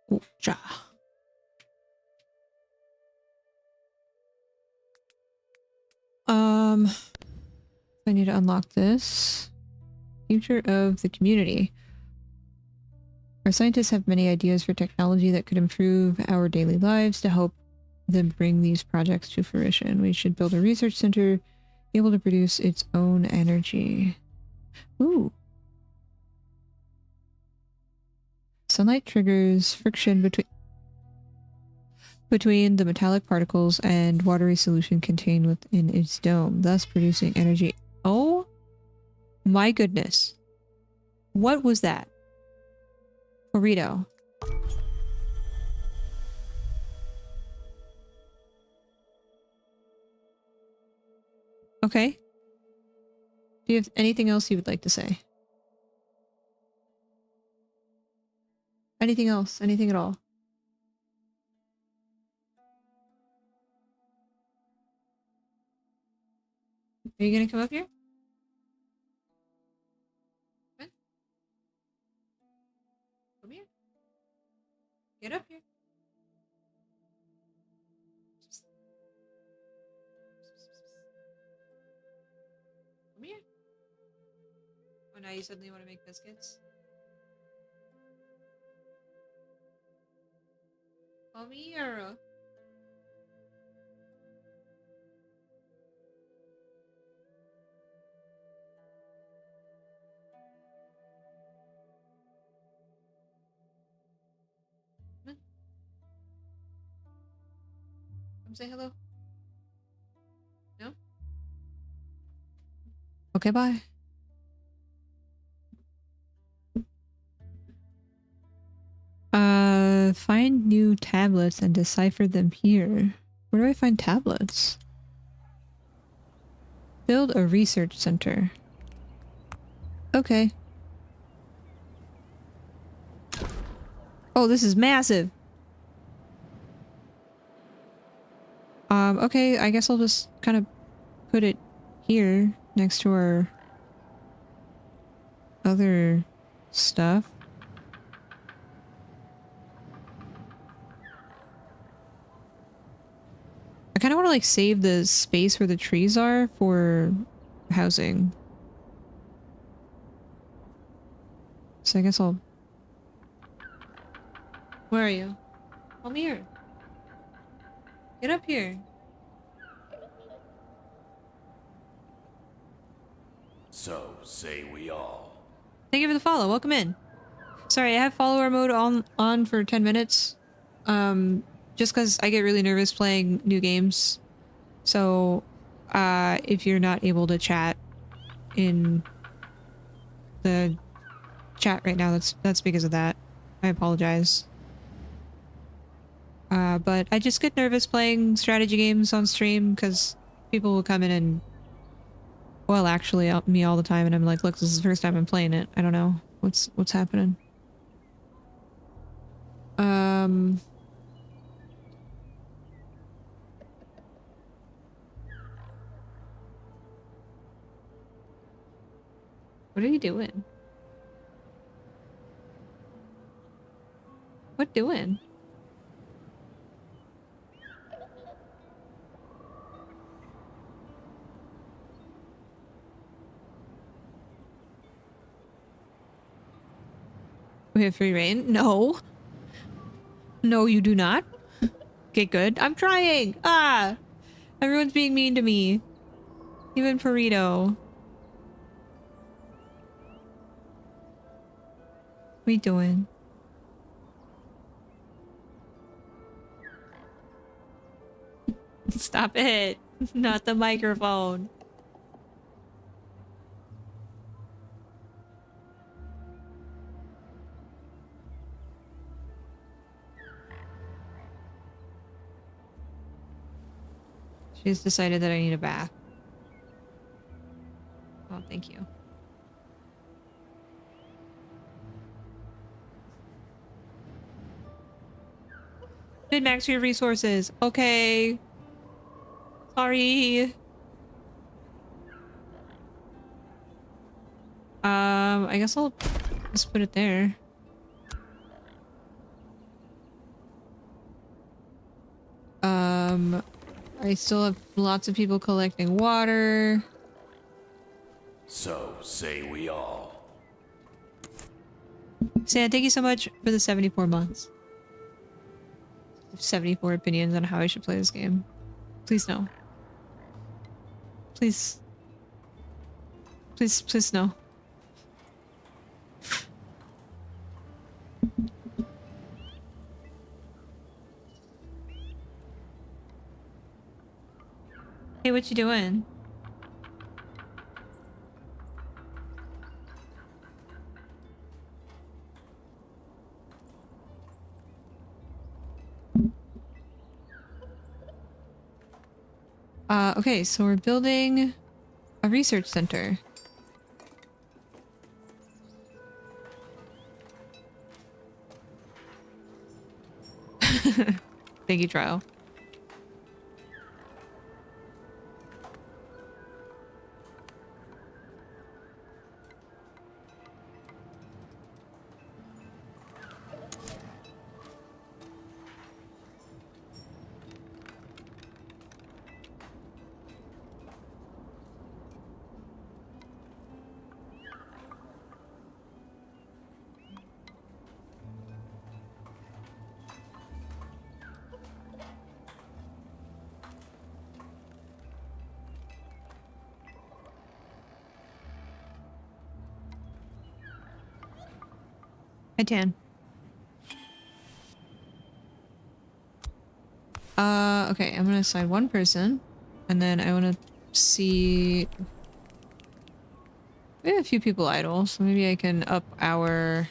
Gotcha. I need to unlock this. Future of the community. Our scientists have many ideas for technology that could improve our daily lives to help them bring these projects to fruition. We should build a research center, be able to produce its own energy. Ooh. Sunlight triggers friction between the metallic particles and watery solution contained within its dome, thus producing energy. Oh my goodness. What was that? Burrito. Okay. Do you have anything else you would like to say? Anything else? Anything at all? Are you gonna come up here? Come Come here. Get up here. Come here. Oh, now you suddenly want to make biscuits? Come here. say hello? No? Okay, bye. Find new tablets and decipher them here. Where do I find tablets? Build a research center. Okay. Oh, this is massive. Okay, I guess I'll just kind of put it here next to our other stuff. I kind of want to like save the space where the trees are for housing. So I guess I'll... Where are you? Come here. Get up here. So say we all. Thank you for the follow. Welcome in. Sorry, I have follower mode on for 10 minutes. Just because I get really nervous playing new games. So, if you're not able to chat in the chat right now, that's because of that. I apologize. But I just get nervous playing strategy games on stream because people will come in and, well, actually, me all the time, and I'm like, look, this is the first time I'm playing it. I don't know what's happening. What are you doing? What doing? We have free reign? No. No, you do not. Get good. I'm trying. Ah! Everyone's being mean to me. Even Burrito. What are you doing? Stop it. Not the microphone. She's decided that I need a bath. Oh, thank you. Min-max your resources. Okay. Sorry. I guess I'll just put it there. I still have lots of people collecting water. So say we all. Sam, thank you so much for the 74 months. 74 opinions on how I should play this game. Please no. Please. Please no. Hey, what you doing? Okay, so we're building a research center. Thank you, Trial. Hi, Tan. Okay, I'm gonna assign one person, and then I want to see. We have a few people idle, so maybe I can up our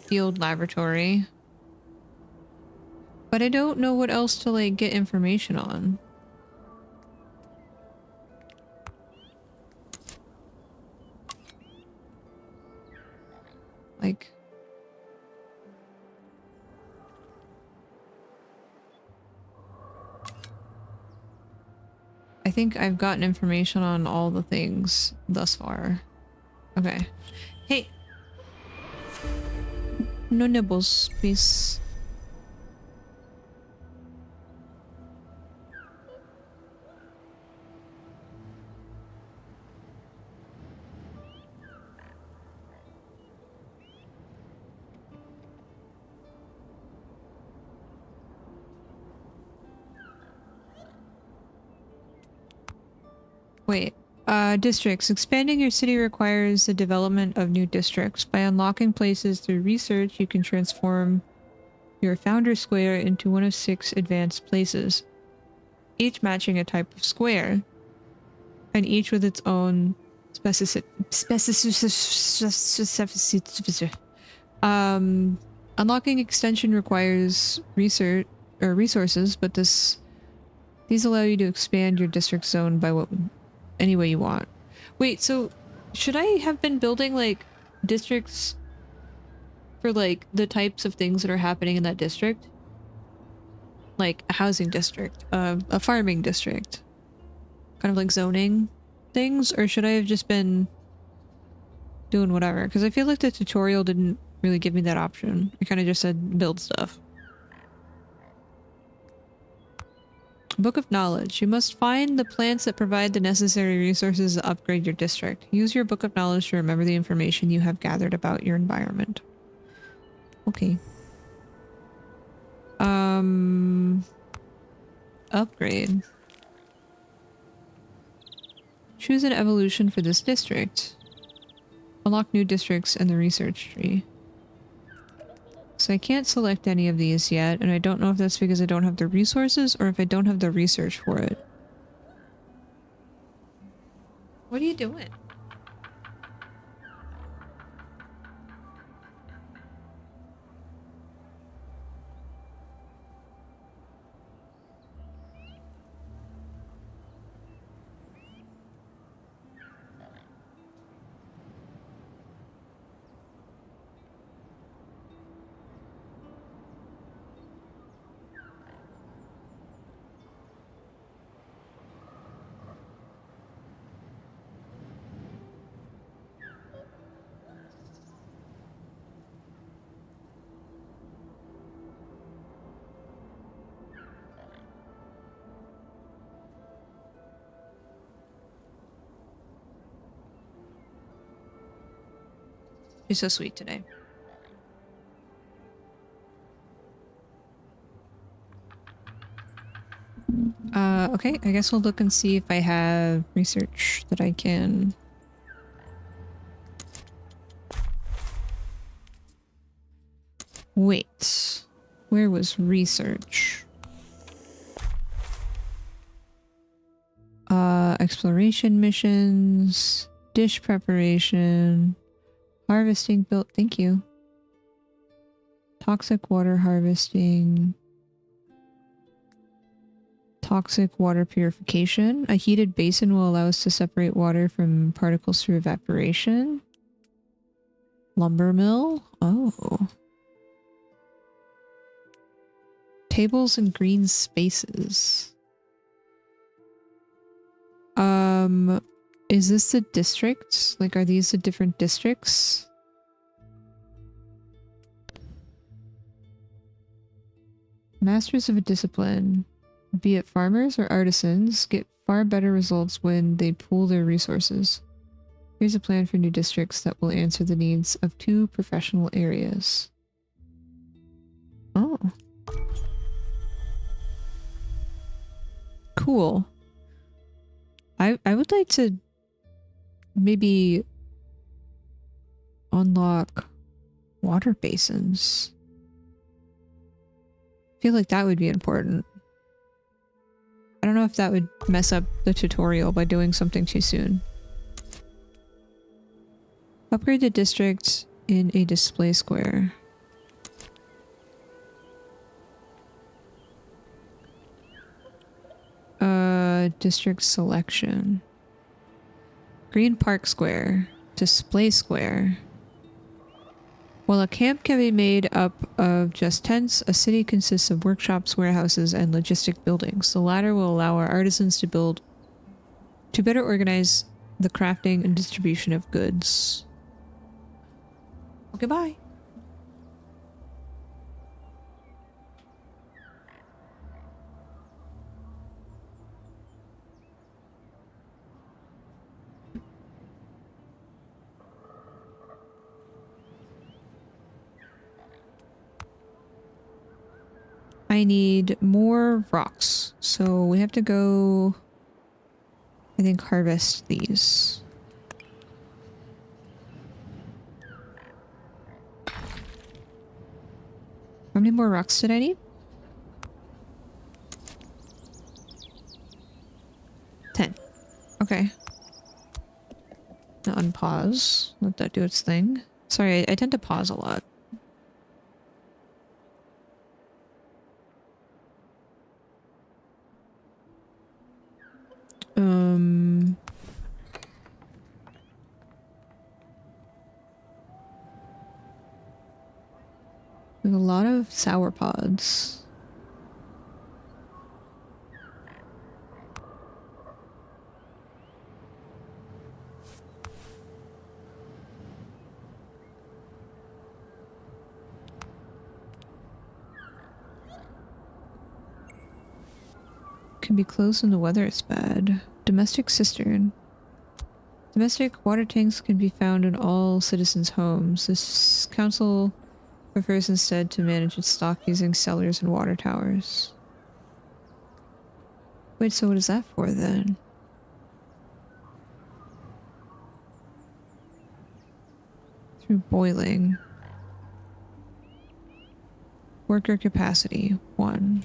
field laboratory. But I don't know what else to like get information on. Like, I think I've gotten information on all the things thus far. Okay. Hey! No nibbles, please. Wait. Districts. Expanding your city requires the development of new districts. By unlocking places through research, you can transform your founder square into one of 6 advanced places, each matching a type of square, and each with its own specificity. Unlocking extension requires research or resources, but these allow you to expand your district zone by any way you want. Wait, so should I have been building like districts for like the types of things that are happening in that district? Like a housing district, a farming district, kind of like zoning things, or should I have just been doing whatever? Because I feel like the tutorial didn't really give me that option. It kind of just said build stuff. Book of Knowledge. You must find the plants that provide the necessary resources to upgrade your district. Use your Book of Knowledge to remember the information you have gathered about your environment. Okay. Upgrade. Choose an evolution for this district. Unlock new districts and the research tree. So I can't select any of these yet, and I don't know if that's because I don't have the resources or if I don't have the research for it. What are you doing? You're so sweet today. Okay, I guess we'll look and see if I have research that I can... Wait, where was research? Exploration missions, dish preparation, harvesting built, thank you. Toxic water harvesting. Toxic water purification. A heated basin will allow us to separate water from particles through evaporation. Lumber mill. Oh. Tables and green spaces. Is this the districts? Like, are these the different districts? Masters of a discipline, be it farmers or artisans, get far better results when they pool their resources. Here's a plan for new districts that will answer the needs of 2 professional areas. Oh. Cool. I would like to maybe unlock Water basins. I feel like that would be important. I don't know if that would mess up the tutorial by doing something too soon. Upgrade the district in a display square. District selection. Green Park Square. Display square. While a camp can be made up of just tents, a city consists of workshops, warehouses, and logistic buildings. The latter will allow our artisans to better organize the crafting and distribution of goods. Okay, bye. I need more rocks, so we have to go, I think, harvest these. How many more rocks did I need? 10. Okay. Now unpause. Let that do its thing. Sorry, I tend to pause a lot. There's a lot of sour pods. Can be closed when the weather is bad. Domestic cistern. Domestic water tanks can be found in all citizens' homes. This council prefers instead to manage its stock using cellars and water towers. Wait, so what is that for then? Through boiling. Worker capacity, 1.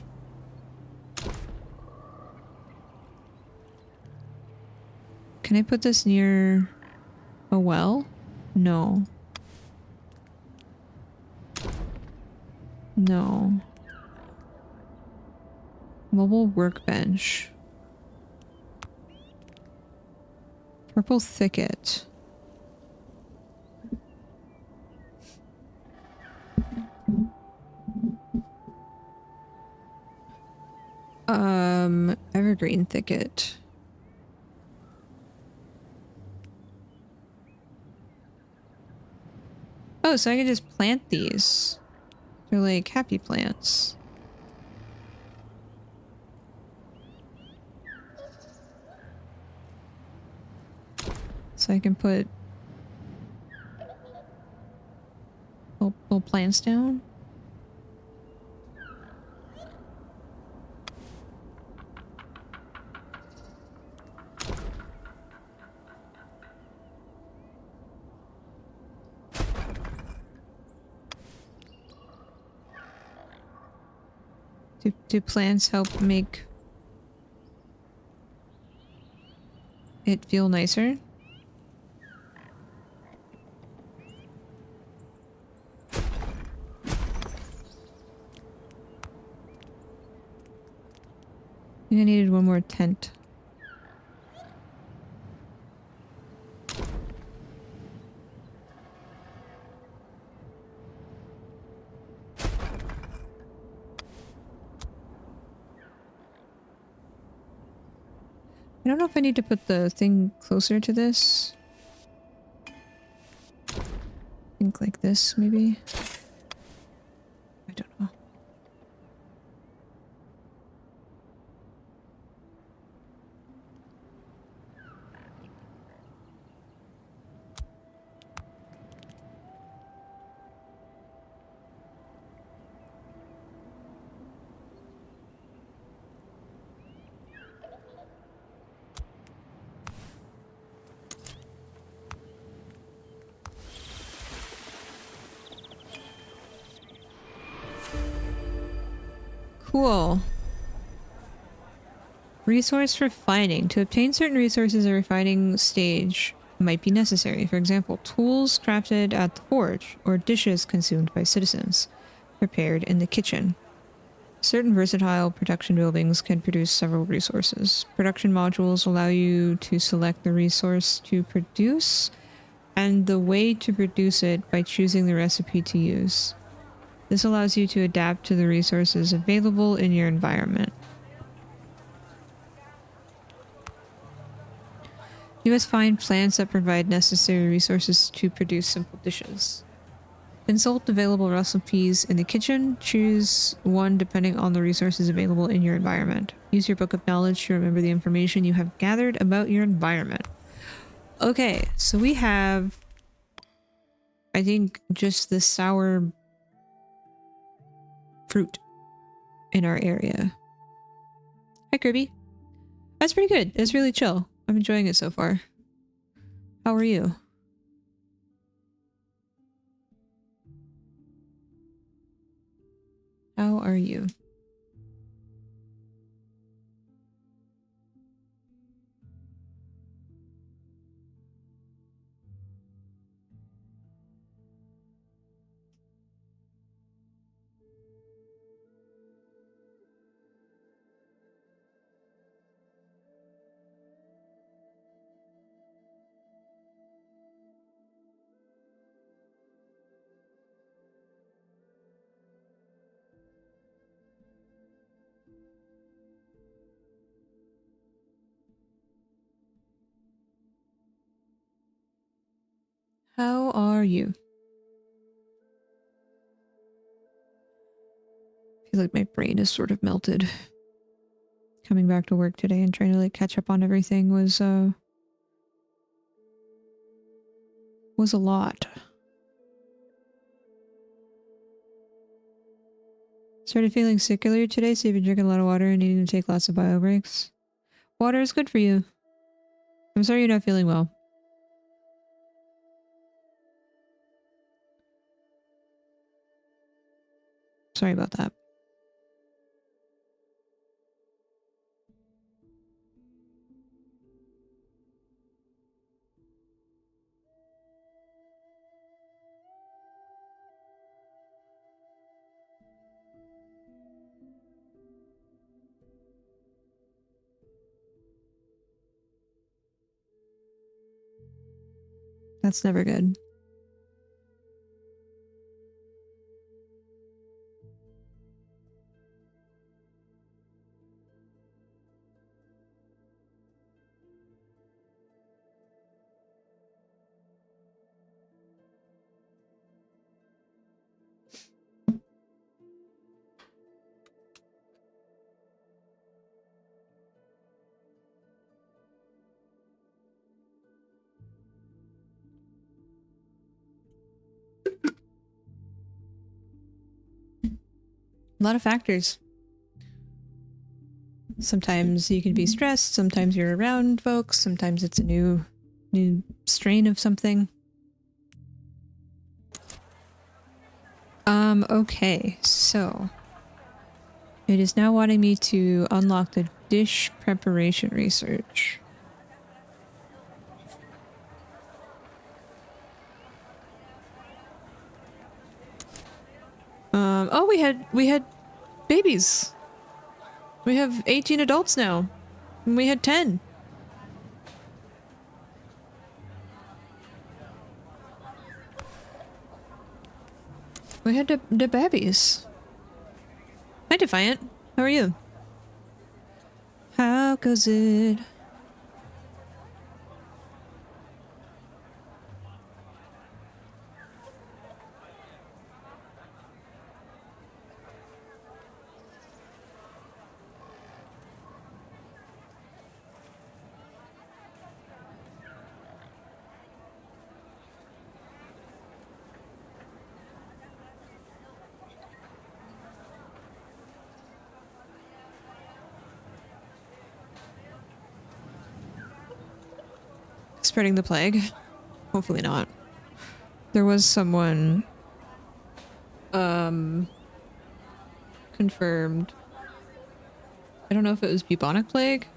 Can I put this near a well? No. No. Mobile workbench. Purple thicket. Evergreen thicket. Oh, so I can just plant these. They're like happy plants. So I can put little plants down. Do plants help make it feel nicer? I think I needed one more tent. I don't know if I need to put the thing closer to this. Think like this, maybe? I don't know. Cool. Resource refining. To obtain certain resources, a refining stage might be necessary. For example, tools crafted at the forge or dishes consumed by citizens, prepared in the kitchen. Certain versatile production buildings can produce several resources. Production modules allow you to select the resource to produce and the way to produce it by choosing the recipe to use. This allows you to adapt to the resources available in your environment. You must find plants that provide necessary resources to produce simple dishes. Consult available recipes in the kitchen. Choose one depending on the resources available in your environment. Use your book of knowledge to remember the information you have gathered about your environment. Okay, so we have, I think, just the sour fruit in our area. Hi, Kirby. That's pretty good. It's really chill. I'm enjoying it so far. How are you? How are you? How are you? I feel like my brain is sort of melted. Coming back to work today and trying to like catch up on everything was a lot. Started feeling sick earlier today, so you've been drinking a lot of water and needing to take lots of bio breaks. Water is good for you. I'm sorry you're not feeling well. Sorry about that. That's never good. A lot of factors. Sometimes you can be stressed, sometimes you're around folks, sometimes it's a new strain of something. Okay, so it is now wanting me to unlock the dish preparation research. Oh, we had babies. We have 18 adults now. And we had 10. We had the babies. Hi, Defiant. How are you? How goes it? Spreading the plague? Hopefully not. There was someone confirmed I don't know if it was bubonic plague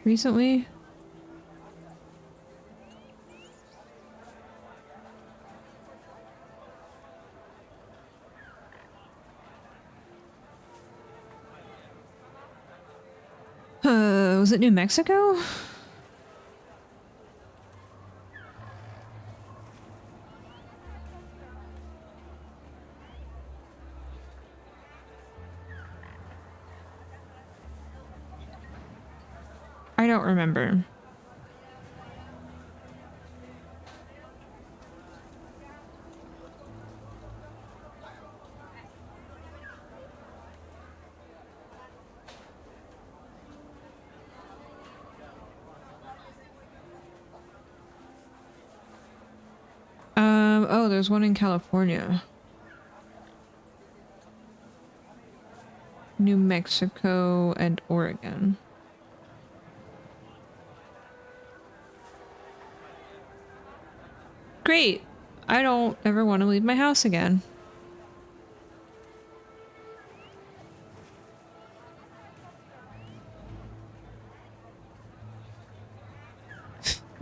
recently. Was it New Mexico? I don't remember. Oh, there's one in California. New Mexico and Oregon. Great. I don't ever want to leave my house again.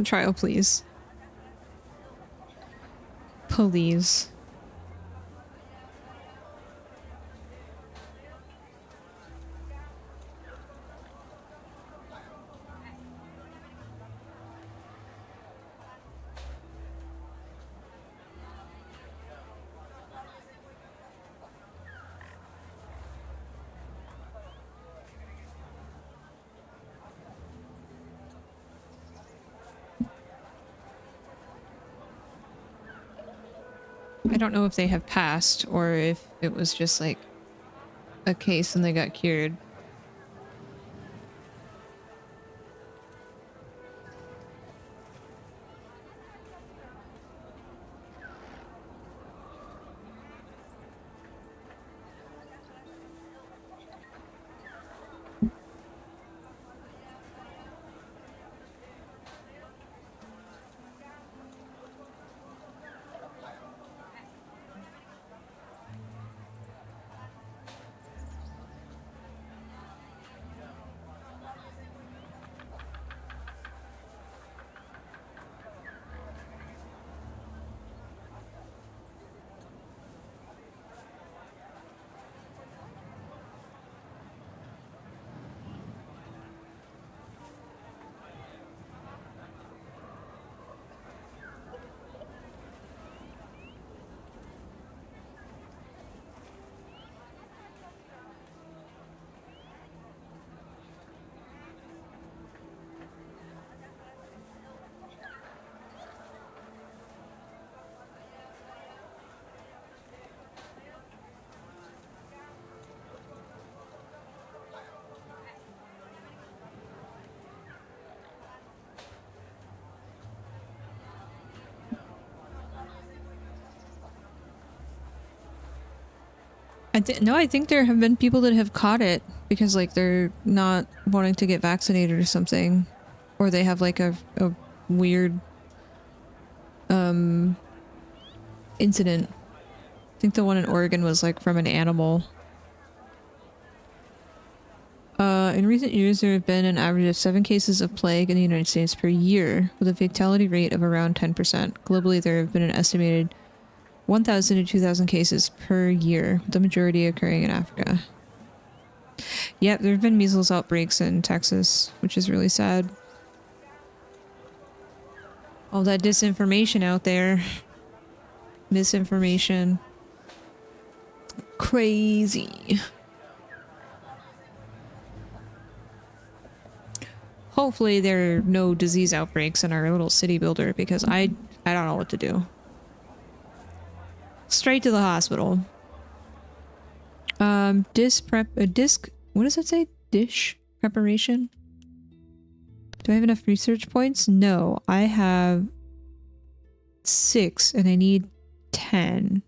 Trial, please. Please. I don't know if they have passed or if it was just like a case and they got cured. I think there have been people that have caught it because like they're not wanting to get vaccinated or something, or they have like a weird incident. I think the one in Oregon was like from an animal. In recent years, there have been an average of 7 cases of plague in the United States per year, with a fatality rate of around 10%. Globally, there have been an estimated 1,000 to 2,000 cases per year, with the majority occurring in Africa. Yep, there have been measles outbreaks in Texas, which is really sad. All that disinformation out there. Misinformation. Crazy. Hopefully there are no disease outbreaks in our little city builder because I don't know what to do. Straight to the hospital. Disc, what does it say? Dish preparation? Do I have enough research points? No, I have 6 and I need 10.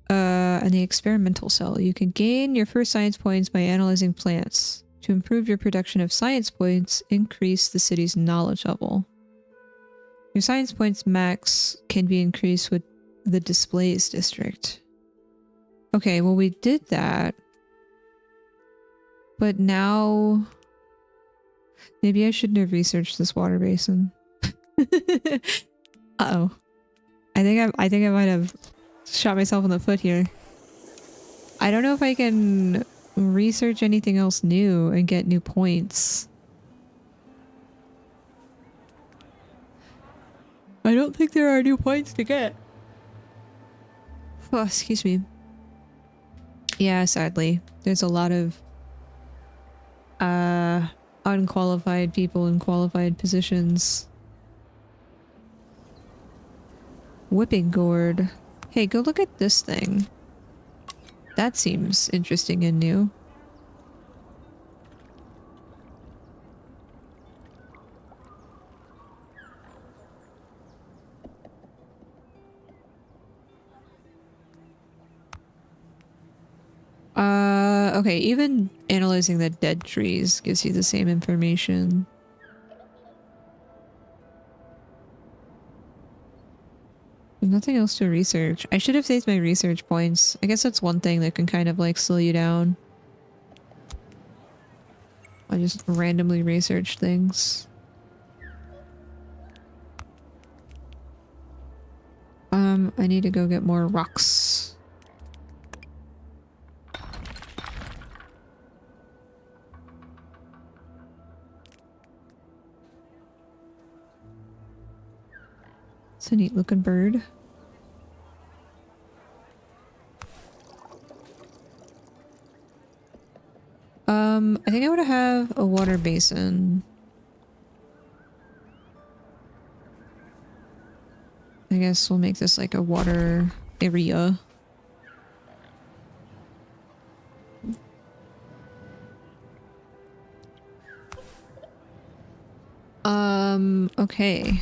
And the experimental cell. You can gain your first science points by analyzing plants. To improve your production of science points, increase the city's knowledge level. Your science points max can be increased with the displays district. Okay, well, we did that. But now... Maybe I shouldn't have researched this water basin. Uh-oh. I think I might have shot myself in the foot here. I don't know if I can research anything else new and get new points. I don't think there are new points to get. Oh, excuse me. Yeah, sadly. There's a lot of unqualified people in qualified positions. Whipping gourd. Hey, go look at this thing. That seems interesting and new. Okay, even analyzing the dead trees gives you the same information. There's nothing else to research. I should have saved my research points. I guess that's one thing that can kind of like slow you down. I just randomly research things. I need to go get more rocks. It's a neat looking bird. I think I want to have a water basin. I guess we'll make this like a water area. Okay.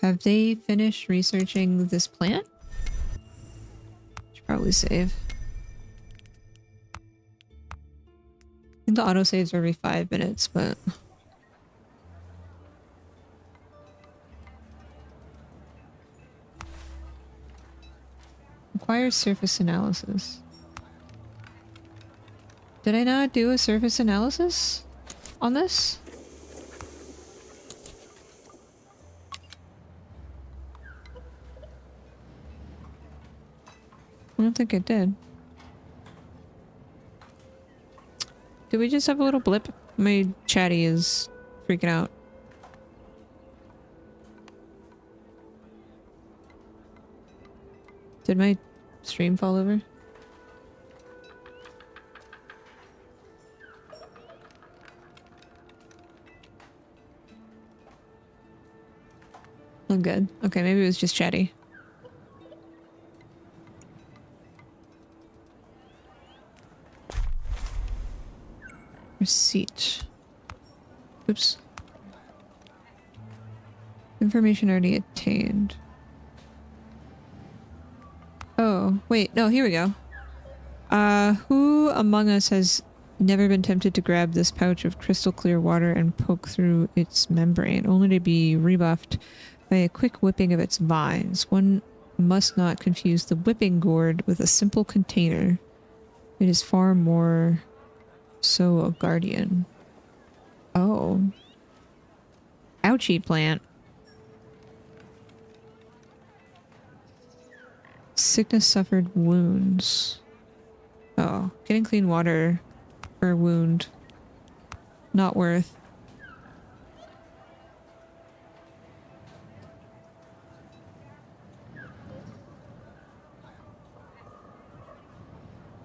Have they finished researching this plant? Should probably save. I think the autosaves are every 5 minutes, but... Requires surface analysis. Did I not do a surface analysis on this? I don't think it did. Did we just have a little blip? My chatty is freaking out. Did my stream fall over? I'm good. Okay, maybe it was just chatty. Receipt. Oops. Information already obtained. Oh, wait. No, here we go. Who among us has never been tempted to grab this pouch of crystal clear water and poke through its membrane, only to be rebuffed by a quick whipping of its vines? One must not confuse the whipping gourd with a simple container. It is far more so a guardian. Oh. Ouchie plant. Sickness suffered wounds. Oh, getting clean water for a wound. Not worth.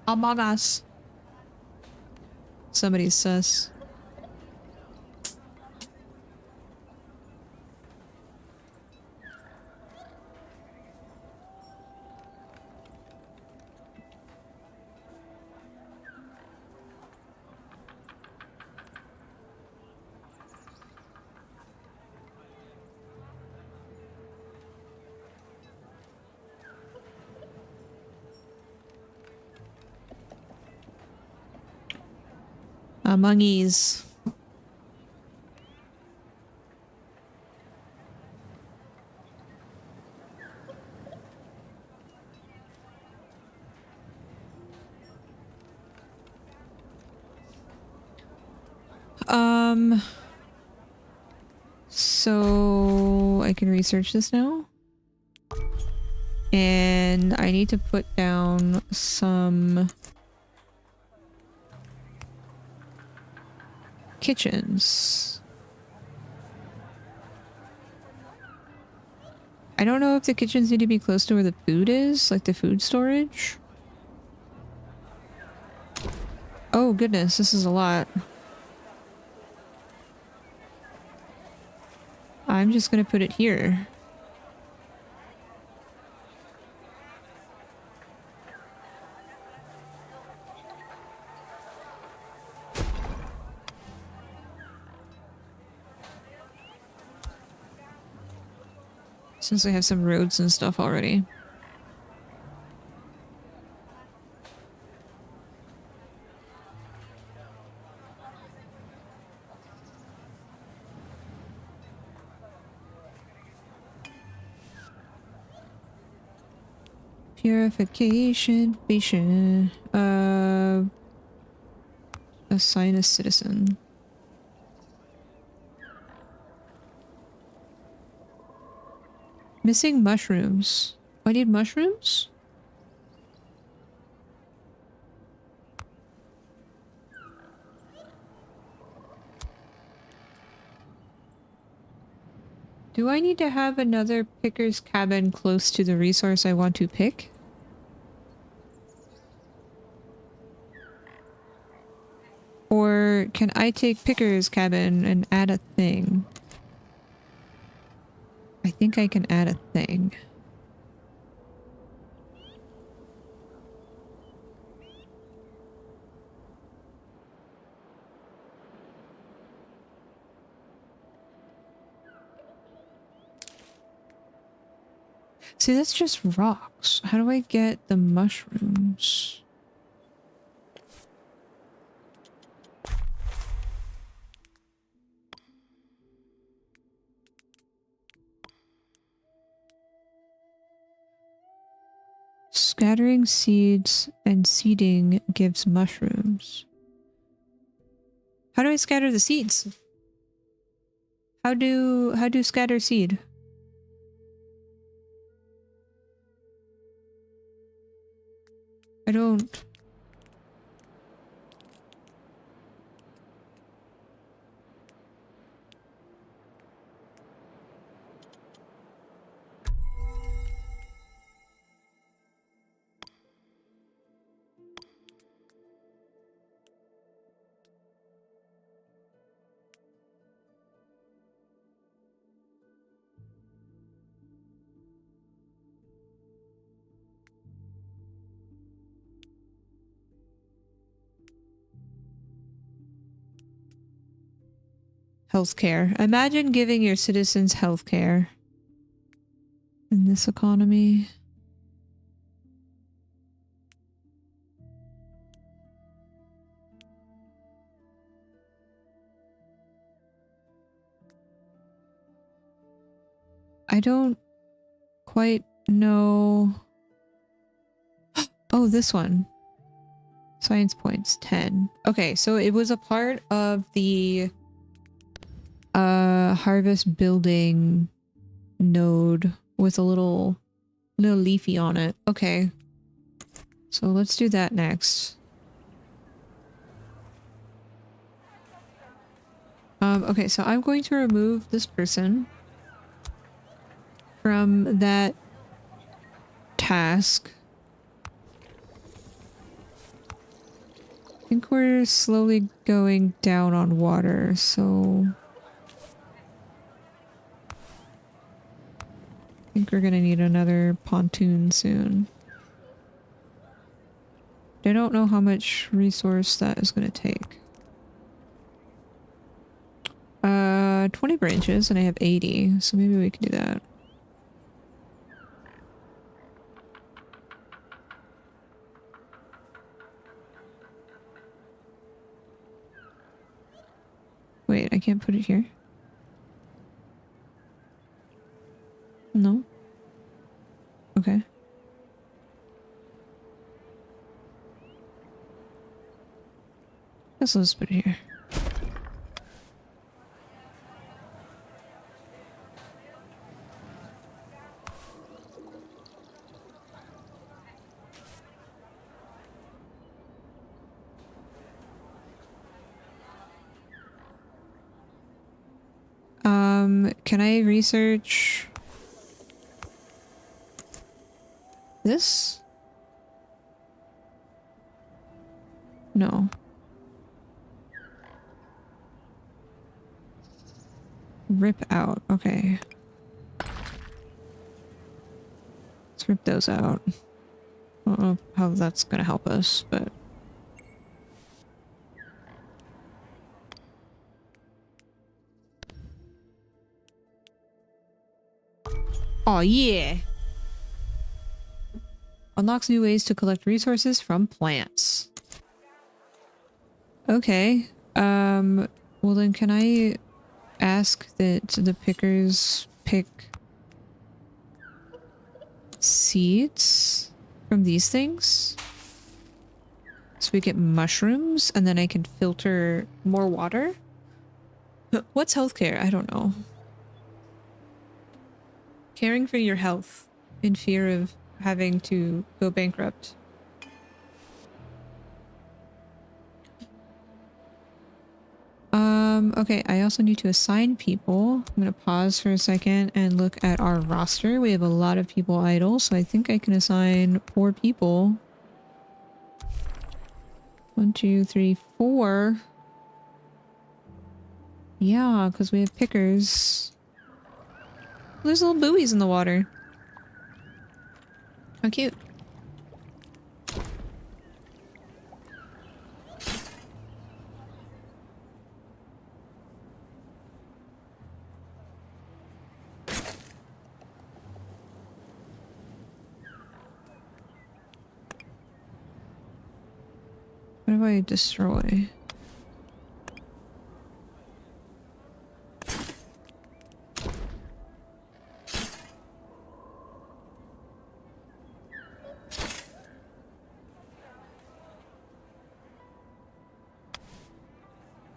Among Us. Somebody's sus. Amongies. So I can research this now. And I need to put down some kitchens. I don't know if the kitchens need to be close to where the food is, like the food storage. Oh goodness, this is a lot. I'm just gonna put it here. Since I have some roads and stuff already. Purification, patient, assign a citizen. Missing mushrooms. I need mushrooms? Do I need to have another picker's cabin close to the resource I want to pick? Or can I take picker's cabin and add a thing? I think I can add a thing. See, that's just rocks. How do I get the mushrooms? Scattering seeds and seeding gives mushrooms. How do I scatter the seeds? How do scatter seed? I don't. Healthcare. Imagine giving your citizens healthcare in this economy. I don't quite know. Oh, this one. Science points 10. Okay, so it was a part of the harvest building node with a little leafy on it. Okay. So let's do that next. Okay, so I'm going to remove this person from that task. I think we're slowly going down on water, so I think we're gonna need another pontoon soon. I don't know how much resource that is gonna take. 20 branches and I have 80, so maybe we can do that. Wait, I can't put it here? No? Okay. Guess let's put it here. Can I research this? No. Rip out. Okay. Let's rip those out. I don't know how that's gonna help us, but... Oh yeah! Unlocks new ways to collect resources from plants. Okay. Well then can I ask that the pickers pick seeds from these things? So we get mushrooms and then I can filter more water? What's healthcare? I don't know. Caring for your health in fear of having to go bankrupt. Okay, I also need to assign people. I'm gonna pause for a second and look at our roster. We have a lot of people idle, so I think I can assign 4 people. 1, 2, 3, 4. Yeah, because we have pickers. There's little buoys in the water. How cute. What do I destroy?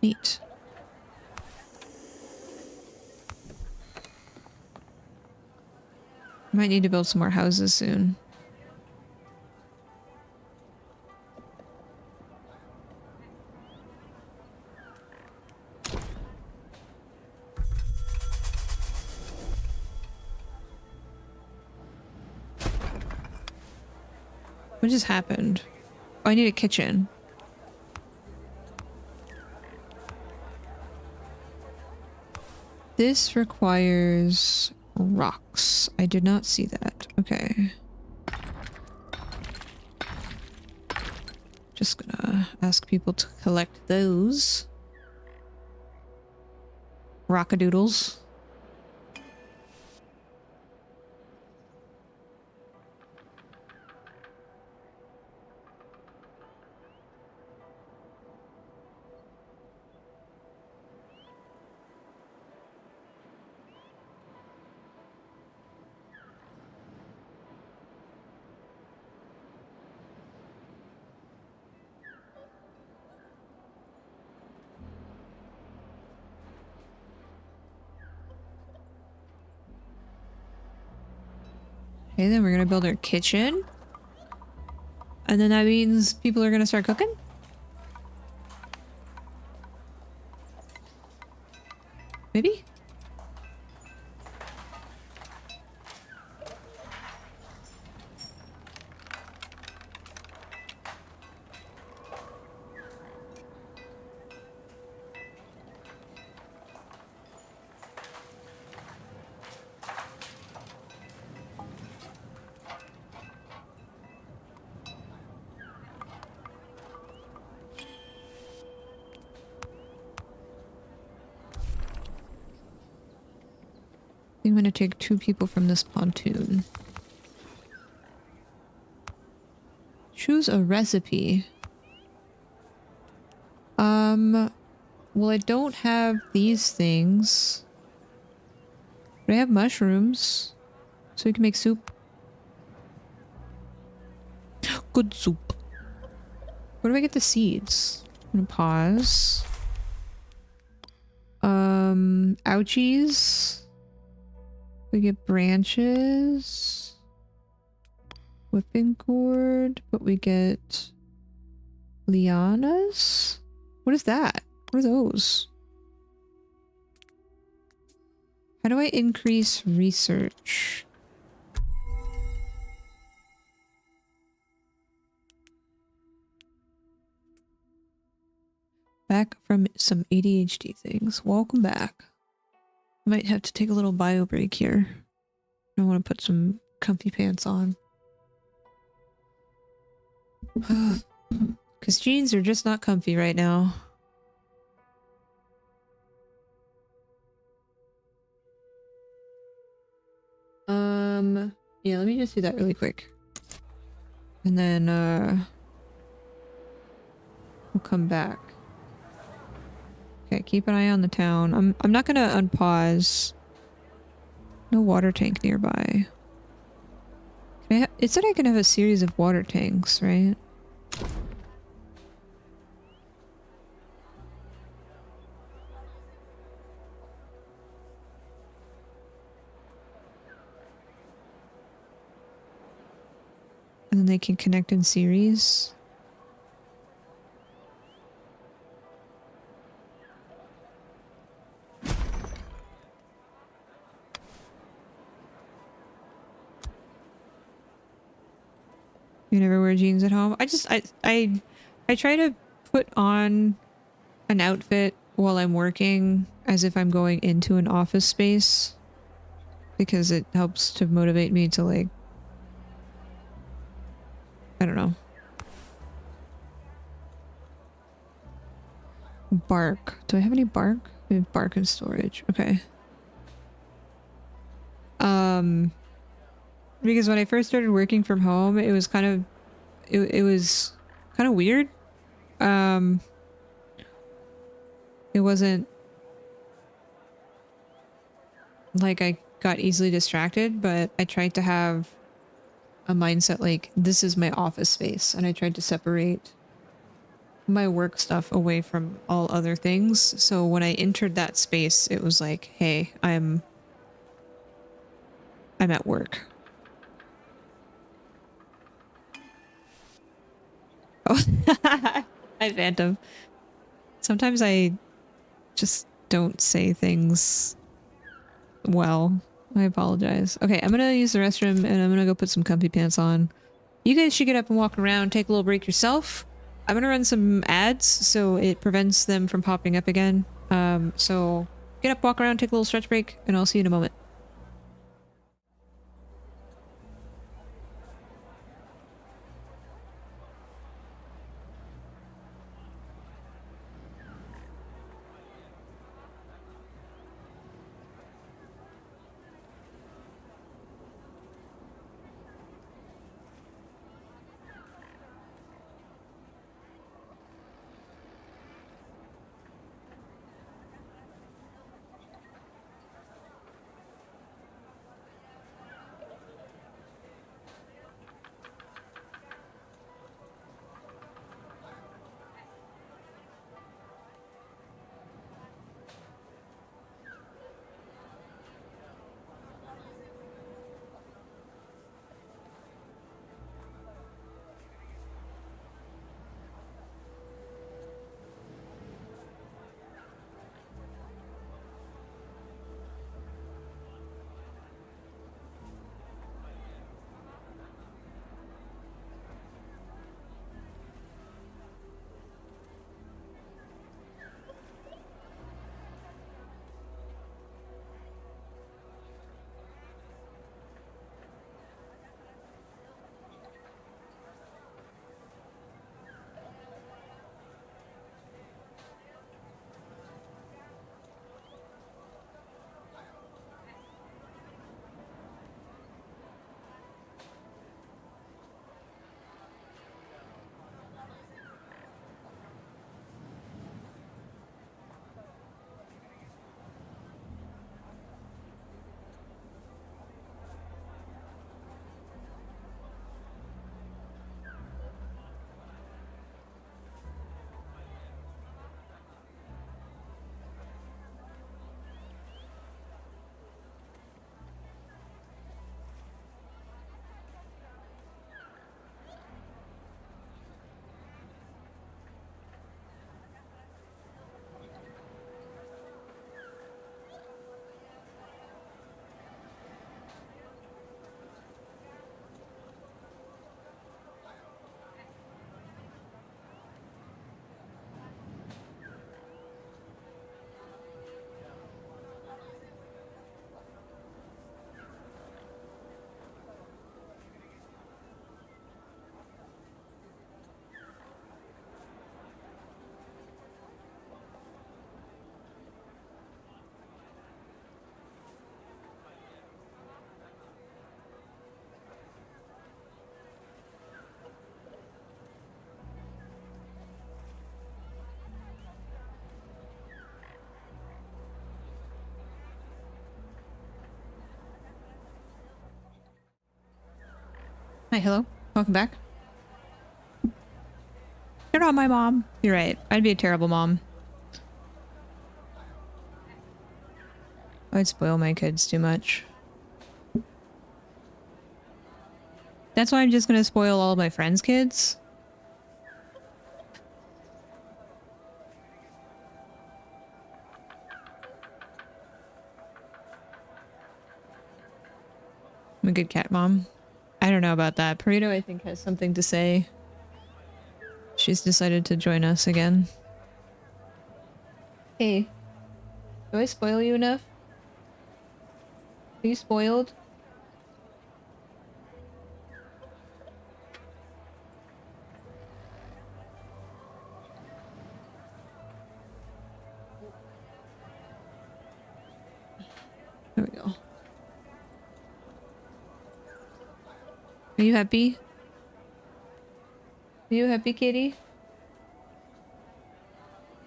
Neat. Might need to build some more houses soon. What just happened? Oh, I need a kitchen. This requires rocks. I did not see that. Okay. Just gonna ask people to collect those. Rockadoodles. Okay, then we're gonna build our kitchen. And then that means people are gonna start cooking? Maybe? I'm gonna take 2 people from this pontoon. Choose a recipe. Well, I don't have these things. But I have mushrooms. So we can make soup. Good soup. Where do I get the seeds? I'm gonna pause. Ouchies. We get branches. Whipping cord, but we get lianas? What is that? What are those? How do I increase research? Back from some ADHD things. Welcome back. Might have to take a little bio break here. I want to put some comfy pants on. Because jeans are just not comfy right now. Yeah, let me just do that really quick. And then, we'll come back. Okay, keep an eye on the town. I'm not gonna unpause. No water tank nearby. It said I can have a series of water tanks, right? And then they can connect in series. You never wear jeans at home? I try to put on an outfit while I'm working as if I'm going into an office space because it helps to motivate me to, like, I don't know. Bark. Do I have any bark? We have bark in storage. Okay. Because when I first started working from home, it was kind of it was kind of weird. It wasn't like I got easily distracted, but I tried to have a mindset like this is my office space, and I tried to separate my work stuff away from all other things. So when I entered that space, it was like, hey, I'm at work. Oh, hi Phantom. Sometimes I just don't say things well. I apologize. Okay, I'm gonna use the restroom and I'm gonna go put some comfy pants on. You guys should get up and walk around, take a little break yourself. I'm gonna run some ads so it prevents them from popping up again. So get up, walk around, take a little stretch break, and I'll see you in a moment. Hi, hello. Welcome back. You're not my mom. You're right. I'd be a terrible mom. I'd spoil my kids too much. That's why I'm just gonna spoil all of my friends' kids. I'm a good cat mom. I don't know about that. Perito, I think, has something to say. She's decided to join us again. Hey, do I spoil you enough? Are you spoiled? There we go. Are you happy? Are you happy, kitty?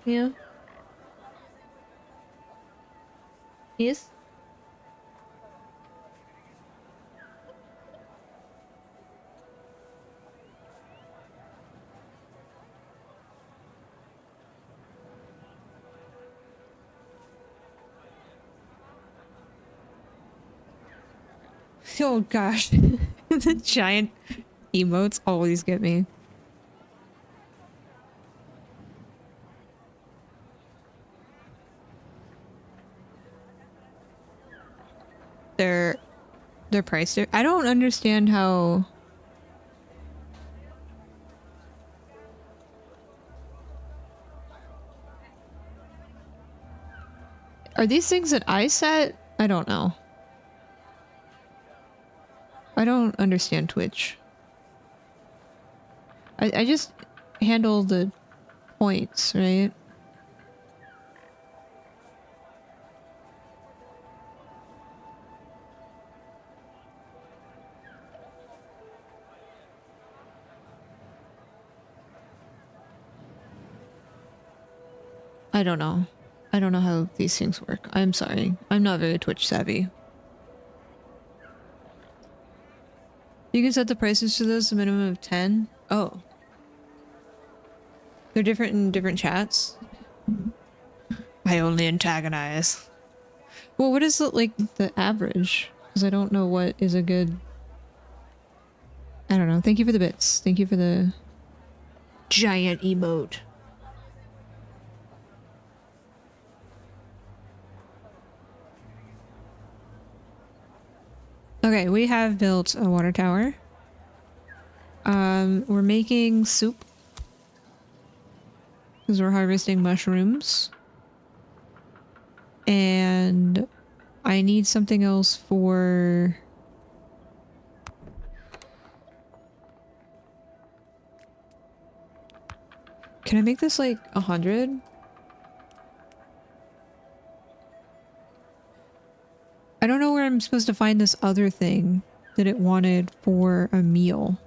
Yeah? Yes? Oh gosh. The giant emotes always get me. They're priced. I don't understand how. Are these things that I set? I don't know. I don't understand Twitch. I just handle the points, right? I don't know. I don't know how these things work. I'm sorry. I'm not very Twitch savvy. You can set the prices to those a minimum of 10. Oh. They're different in different chats. I only antagonize. Well, what is it like the average? Because I don't know what is a good... I don't know. Thank you for the bits. Thank you for the giant emote. Okay, we have built a water tower. We're making soup. Because we're harvesting mushrooms. And I need something else for... Can I make this like 100? I don't know where I'm supposed to find this other thing that it wanted for a meal.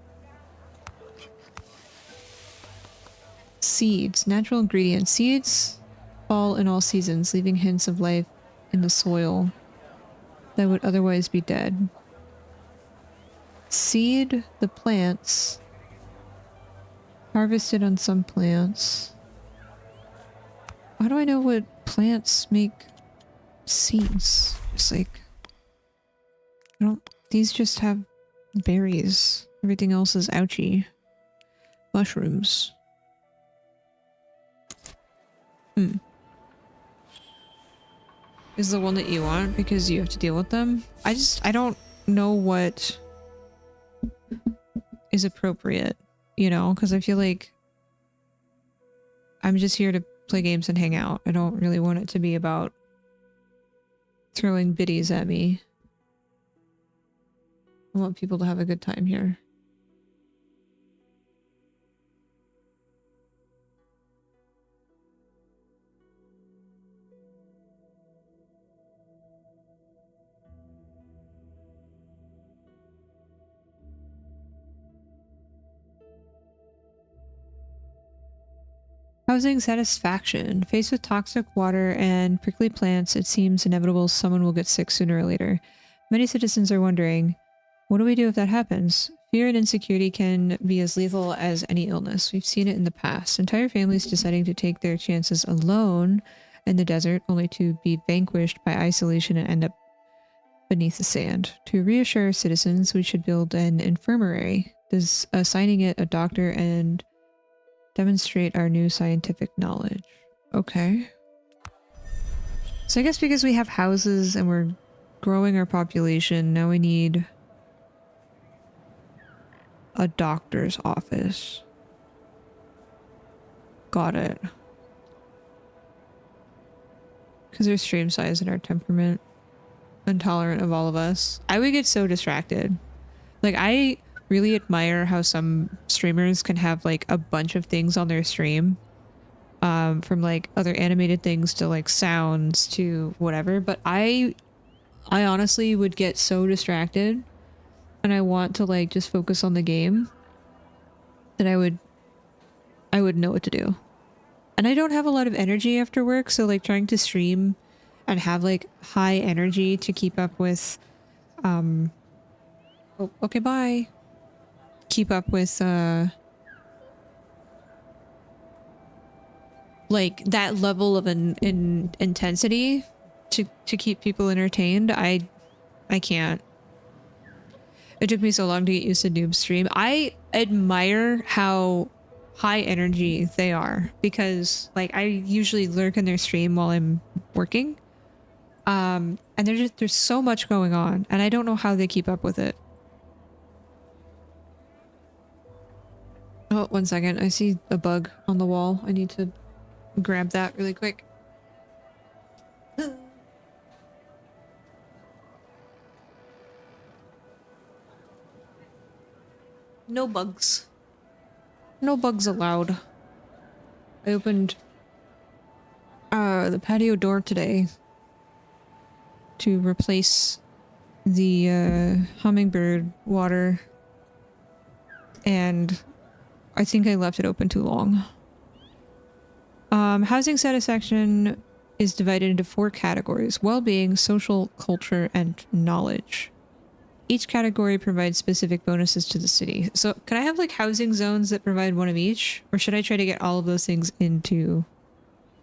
Seeds. Natural ingredients. Seeds fall in all seasons, leaving hints of life in the soil that would otherwise be dead. Seed the plants. Harvested on some plants. How do I know what plants make seeds? It's like... I don't... These just have berries. Everything else is ouchy. Mushrooms. Is the one that you want because you have to deal with them? I don't know what is appropriate, you know, because I feel like I'm just here to play games and hang out. I don't really want it to be about throwing biddies at me. I want people to have a good time here. Housing satisfaction. Faced with toxic water and prickly plants, it seems inevitable someone will get sick sooner or later. Many citizens are wondering, what do we do if that happens? Fear and insecurity can be as lethal as any illness. We've seen it in the past. Entire families deciding to take their chances alone in the desert, only to be vanquished by isolation and end up beneath the sand. To reassure citizens, we should build an infirmary, assigning it a doctor and demonstrate our new scientific knowledge. Okay. So I guess because we have houses and we're growing our population, now we need a doctor's office. Got it. Because there's stream size and our temperament. Intolerant of all of us. I would get so distracted. Like, I really admire how some streamers can have like a bunch of things on their stream. From like other animated things to like sounds to whatever. But I honestly would get so distracted. And I want to like just focus on the game, that I would know what to do. And I don't have a lot of energy after work, so like trying to stream and have like high energy to keep up with oh, okay, bye. Keep up with like that level of intensity to keep people entertained. I can't. It took me so long to get used to Noob Stream. I admire how high energy they are, because like I usually lurk in their stream while I'm working. And there's so much going on and I don't know how they keep up with it. Oh, 1 second. I see a bug on the wall. I need to grab that really quick. No bugs. No bugs allowed. I opened the patio door today to replace the hummingbird water, and I think I left it open too long. Housing satisfaction is divided into 4 categories: well-being, social, culture, and knowledge. Each category provides specific bonuses to the city. So can I have like housing zones that provide one of each? Or should I try to get all of those things into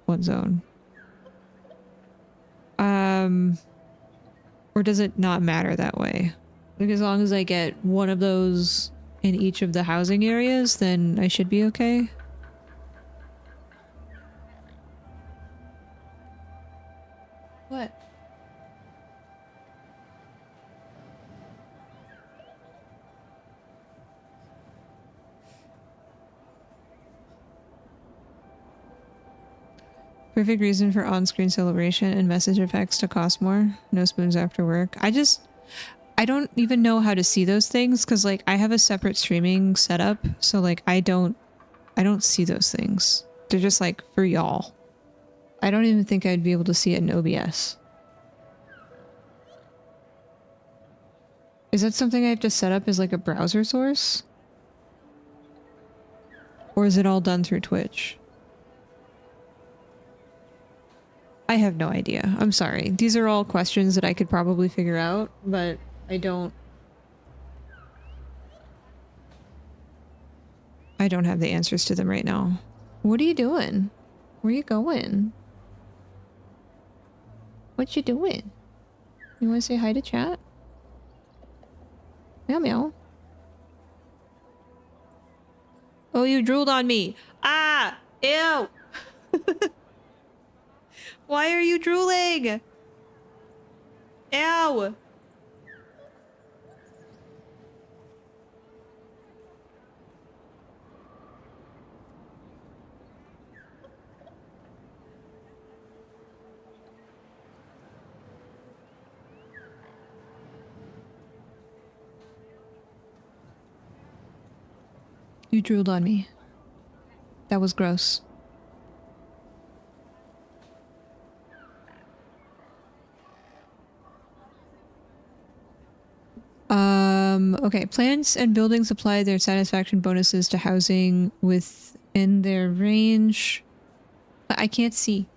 one zone? Or does it not matter that way? Like as long as I get one of those in each of the housing areas, then I should be okay. What? Perfect reason for on-screen celebration and message effects to cost more. No spoons after work. I don't even know how to see those things because like I have a separate streaming setup, so like I don't see those things. They're just like for y'all. I don't even think I'd be able to see it in OBS. Is that something I have to set up as like a browser source? Or is it all done through Twitch? I have no idea. I'm sorry. These are all questions that I could probably figure out, but I don't have the answers to them right now. What are you doing? Where you going? What you doing? You want to say hi to chat? Meow meow. Oh, you drooled on me. Ah! Ew! Why are you drooling? Ow! You drooled on me. That was gross. Okay. Plants and buildings apply their satisfaction bonuses to housing within their range. I can't see.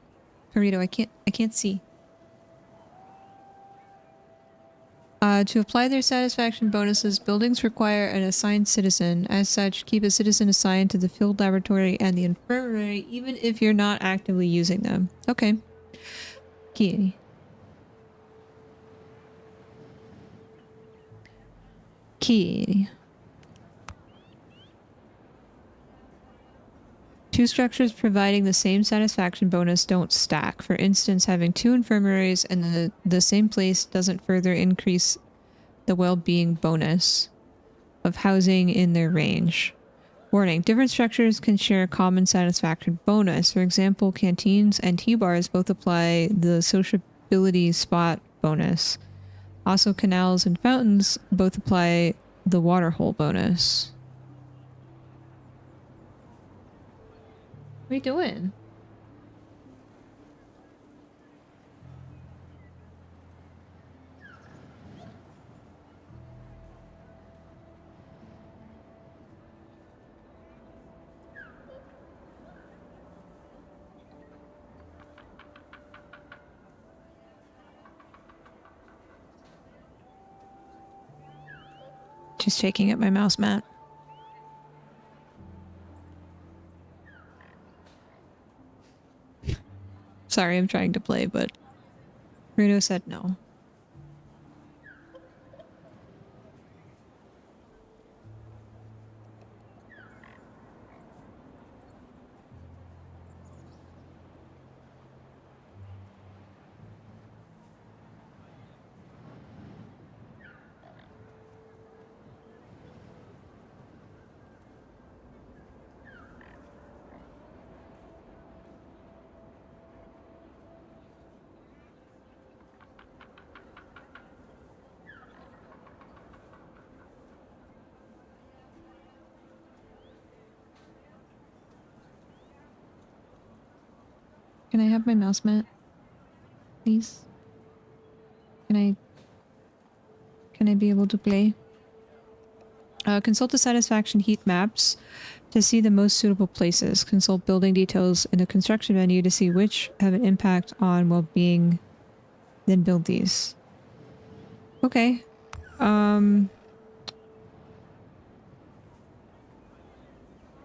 Burrito, I can't see. To apply their satisfaction bonuses, buildings require an assigned citizen. As such, keep a citizen assigned to the field laboratory and the infirmary, even if you're not actively using them. Okay. Key. Key. Two structures providing the same satisfaction bonus don't stack. For instance, having two infirmaries in the same place doesn't further increase the well-being bonus of housing in their range. Warning, different structures can share a common satisfaction bonus. For example, canteens and tea bars both apply the sociability spot bonus. Also, canals and fountains both apply the water hole bonus. What are you doing? Just taking up my mouse mat. Sorry, I'm trying to play, but Rudo said no. Can I have my mouse mat? Please? Can I be able to play? Consult the satisfaction heat maps to see the most suitable places. Consult building details in the construction menu to see which have an impact on well-being. Then build these. Okay. I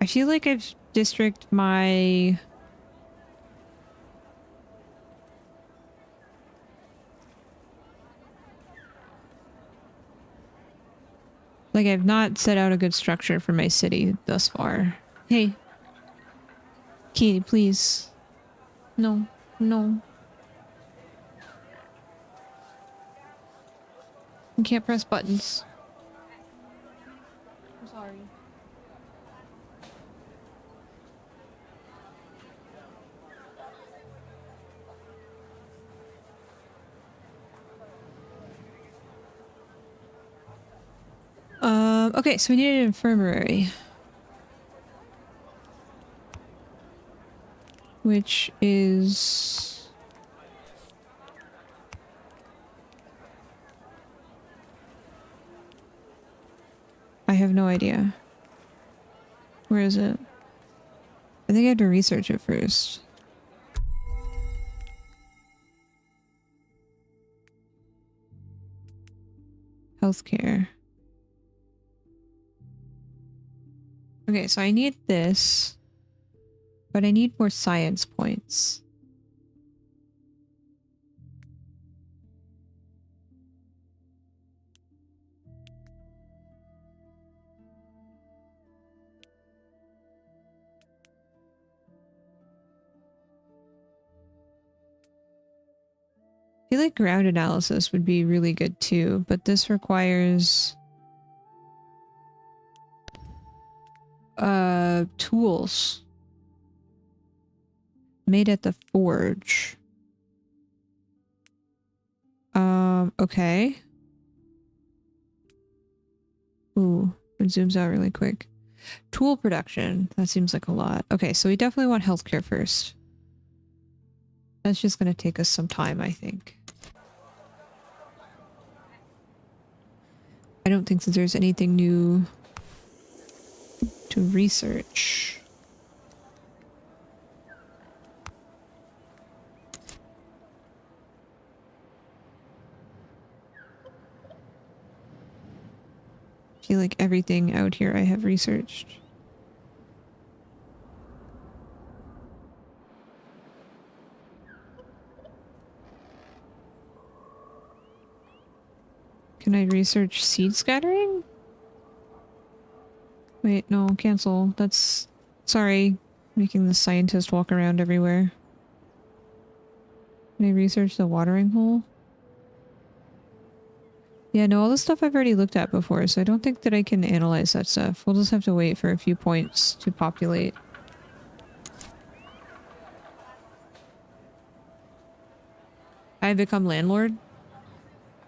feel like I've district my... Like, I've not set out a good structure for my city thus far. Hey. Katie, please. No. No. You can't press buttons. I'm sorry. Okay, so we need an infirmary. Which is... I have no idea. Where is it? I think I have to research it first. Healthcare. Okay, so I need this. But I need more science points. I feel like ground analysis would be really good too, but this requires tools made at the forge. Okay. Ooh, it zooms out really quick. Tool production. That seems like a lot. Okay, so we definitely want healthcare first. That's just gonna take us some time, I think. I don't think that there's anything new to research. feel like everything out here I have researched. Can I research seed scattering? Wait, no, cancel. That's... Sorry, making the scientist walk around everywhere. Can I research the watering hole? Yeah, no, all the stuff I've already looked at before, so I don't think that I can analyze that stuff. We'll just have to wait for a few points to populate. I become landlord?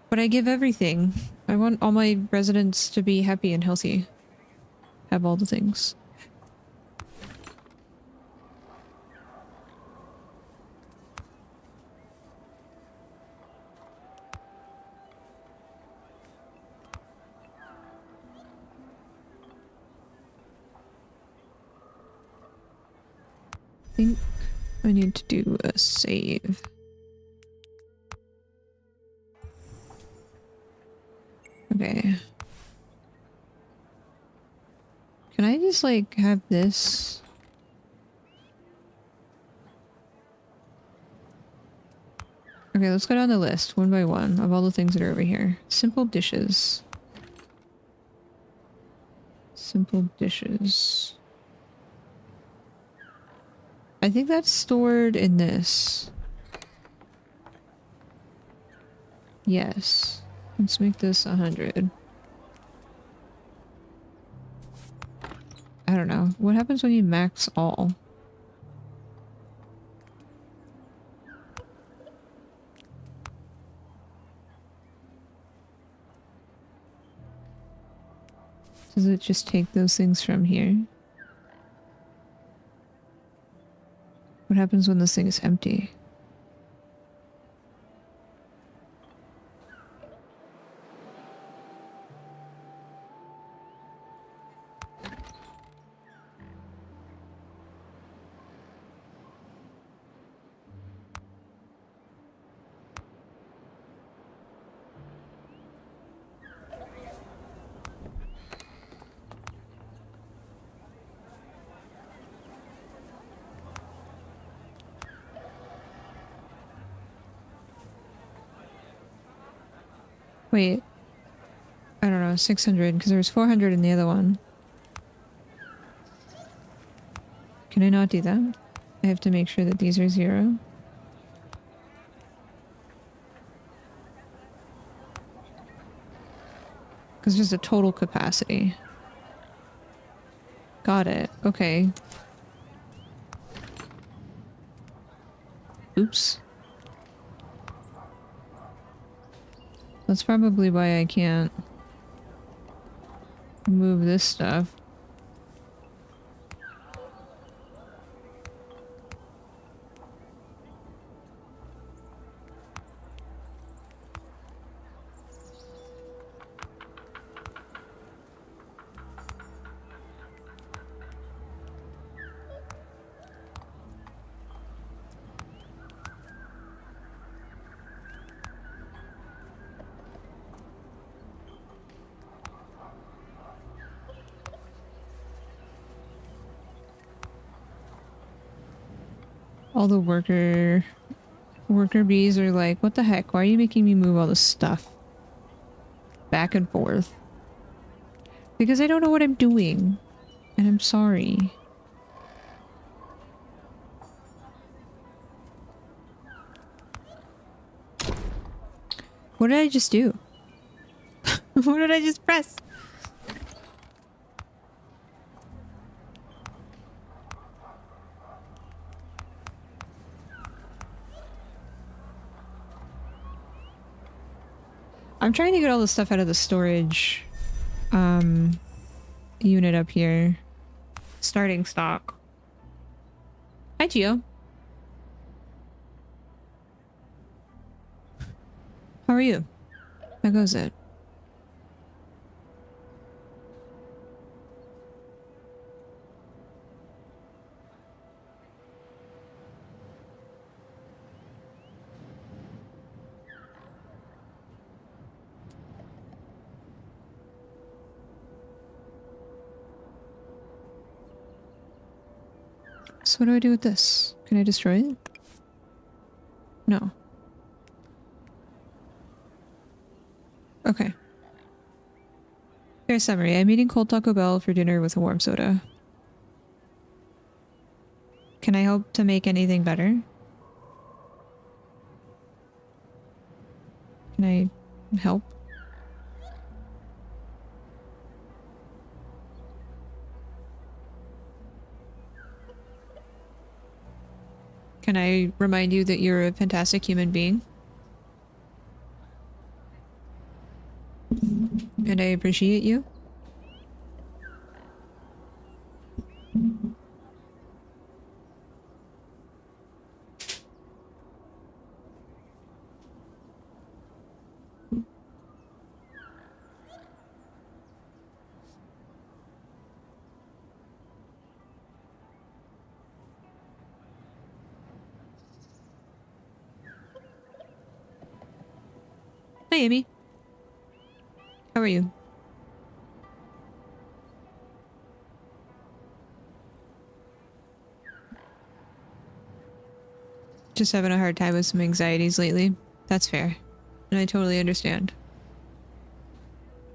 But I give everything. I want all my residents to be happy and healthy. Have all the things. I think I need to do a save. Okay. Can I just like have this? Okay, let's go down the list one by one of all the things that are over here. Simple dishes. Simple dishes. I think that's stored in this. Yes. Let's make this 100. I don't know. What happens when you max all? Does it just take those things from here? What happens when this thing is empty? Wait. I don't know, 600, because there was 400 in the other one. Can I not do that? I have to make sure that these are 0. Because there's a total capacity. Got it. Okay. Oops. That's probably why I can't move this stuff. All the worker bees are like, what the heck? Why are you making me move all this stuff? Back and forth. Because I don't know what I'm doing. And I'm sorry. What did I just do? What did I just press? I'm trying to get all the stuff out of the storage unit up here. Starting stock. Hi, Gio. How are you? How goes it? So what do I do with this? Can I destroy it? No. Okay. Fair summary. I'm eating cold Taco Bell for dinner with a warm soda. Can I help to make anything better? Can I help? Can I remind you that you're a fantastic human being? And I appreciate you? Hi, Amy. How are you? Just having a hard time with some anxieties lately. That's fair. And I totally understand.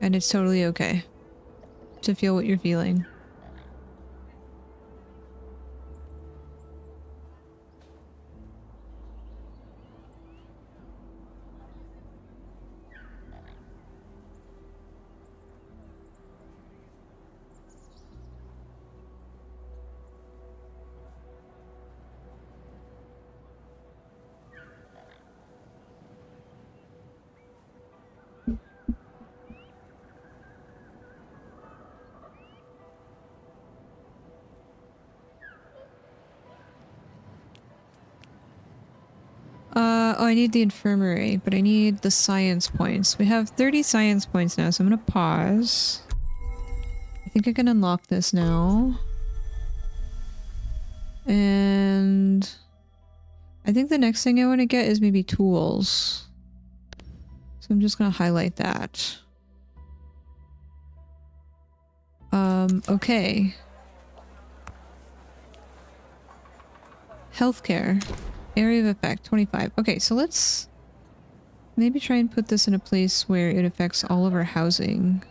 And it's totally okay to feel what you're feeling. Oh, I need the infirmary, but I need the science points. We have 30 science points now, so I'm gonna pause. I think I can unlock this now. And I think the next thing I want to get is maybe tools. So I'm just gonna highlight that. Okay. Healthcare. Area of effect, 25. Okay, so let's maybe try and put this in a place where it affects all of our housing.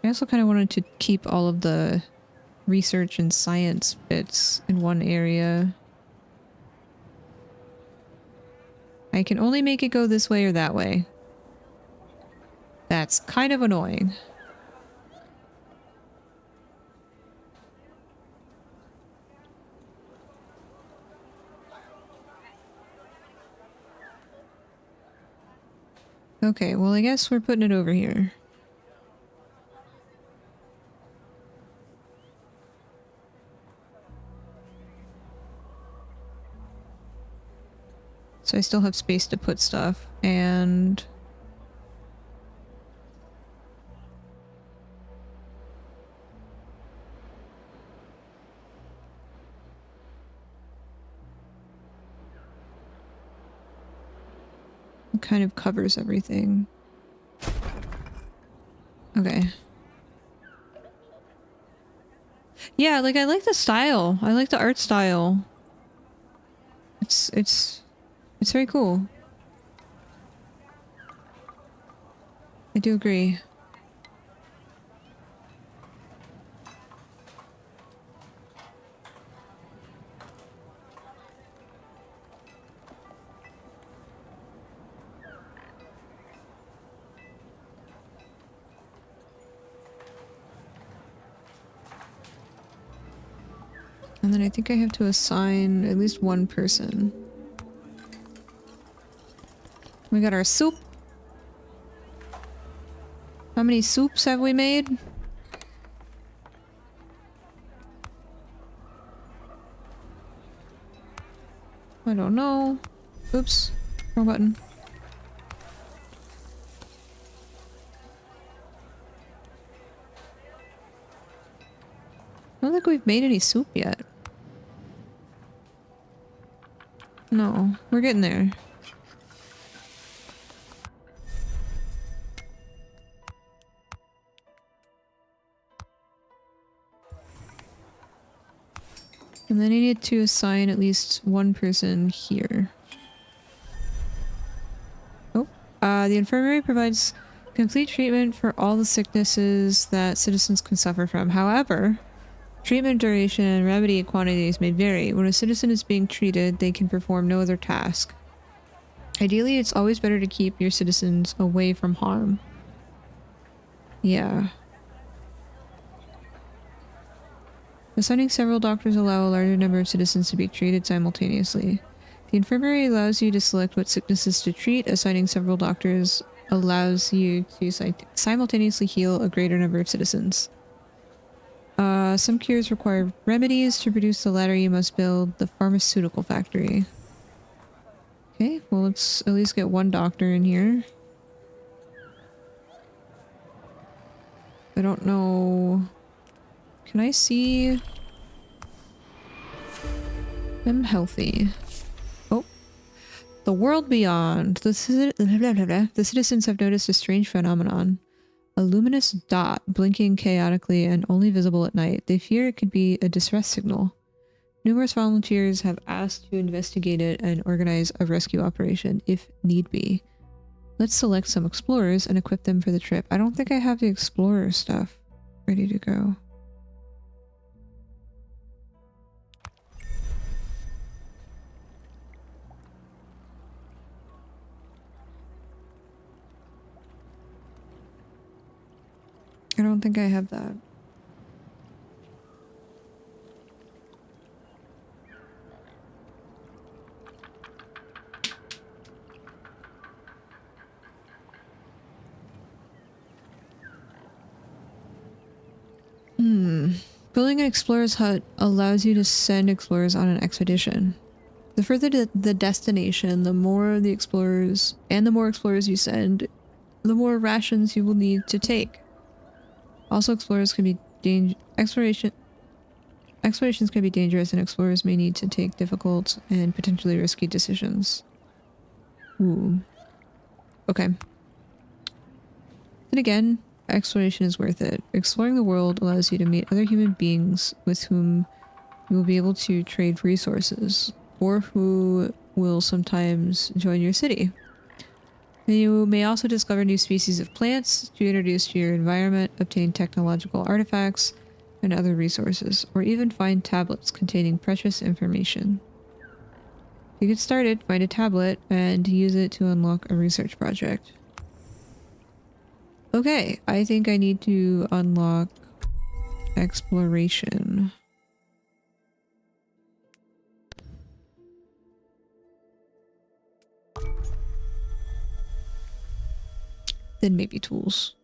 I also kind of wanted to keep all of the research and science bits in one area. I can only make it go this way or that way. That's kind of annoying. Okay, well I guess we're putting it over here. So I still have space to put stuff, and it kind of covers everything. Okay. Yeah, like I like the style. I like the art style. It's very cool. I do agree. And then I think I have to assign at least one person. We got our soup. How many soups have we made? I don't know. Oops. Wrong button. I don't think we've made any soup yet. No, we're getting there. And then I need to assign at least one person here. Oh, the infirmary provides complete treatment for all the sicknesses that citizens can suffer from. However, treatment duration and remedy quantities may vary. When a citizen is being treated, they can perform no other task. Ideally, it's always better to keep your citizens away from harm. Yeah. Assigning several doctors allow a larger number of citizens to be treated simultaneously. The infirmary allows you to select what sicknesses to treat. Assigning several doctors allows you to simultaneously heal a greater number of citizens. Some cures require remedies. To produce the latter, you must build the pharmaceutical factory. Okay, well, let's at least get one doctor in here. I don't know. Can I see them healthy? Oh, the world beyond. The citizens have noticed a strange phenomenon. A luminous dot blinking chaotically and only visible at night. They fear it could be a distress signal. Numerous volunteers have asked to investigate it and organize a rescue operation if need be. Let's select some explorers and equip them for the trip. I don't think I have the explorer stuff ready to go. I don't think I have that. Building an explorer's hut allows you to send explorers on an expedition. The further the destination, the more the explorers you send, the more rations you will need to take. Also, explorations can be dangerous, and explorers may need to take difficult and potentially risky decisions. Ooh. Okay. Then again, exploration is worth it. Exploring the world allows you to meet other human beings with whom you will be able to trade resources, or who will sometimes join your city. You may also discover new species of plants to introduce to your environment, obtain technological artifacts and other resources, or even find tablets containing precious information. To get started, find a tablet and use it to unlock a research project. Okay, I think I need to unlock exploration. Then maybe tools.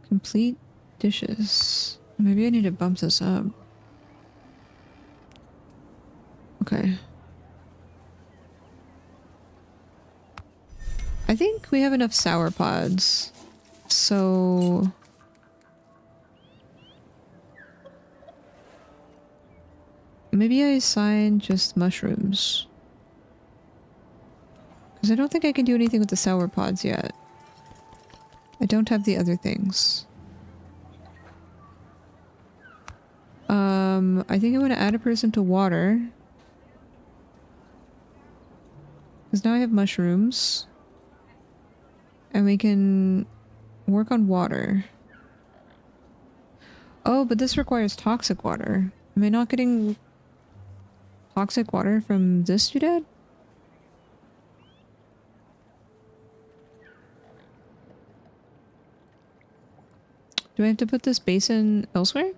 Complete dishes. Maybe I need to bump this up. Okay. I think we have enough sour pods. So maybe I assign just mushrooms. Because I don't think I can do anything with the sour pods yet. I don't have the other things. I think I'm going to add a person to water. Because now I have mushrooms. And we can work on water. Oh, but this requires toxic water. Am I not getting toxic water from this doodad? Do I have to put this basin elsewhere?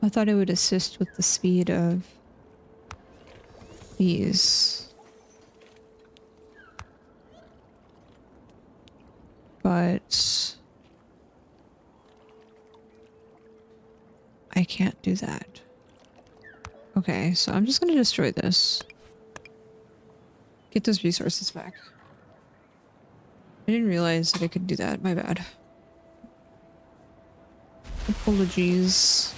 I thought it would assist with the speed of these. But I can't do that. Okay, so I'm just gonna destroy this. Get those resources back. I didn't realize that I could do that. My bad. Apologies.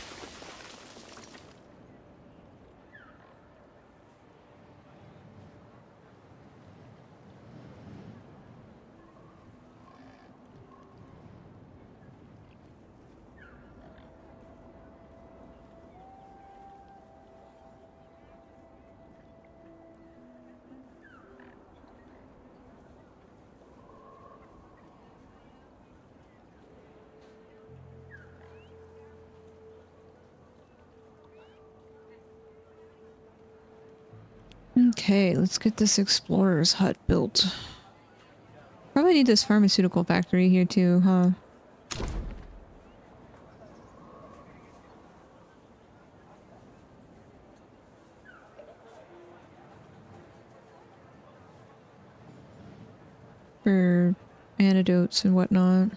Okay, let's get this explorer's hut built. Probably need this pharmaceutical factory here too, huh? For antidotes and whatnot.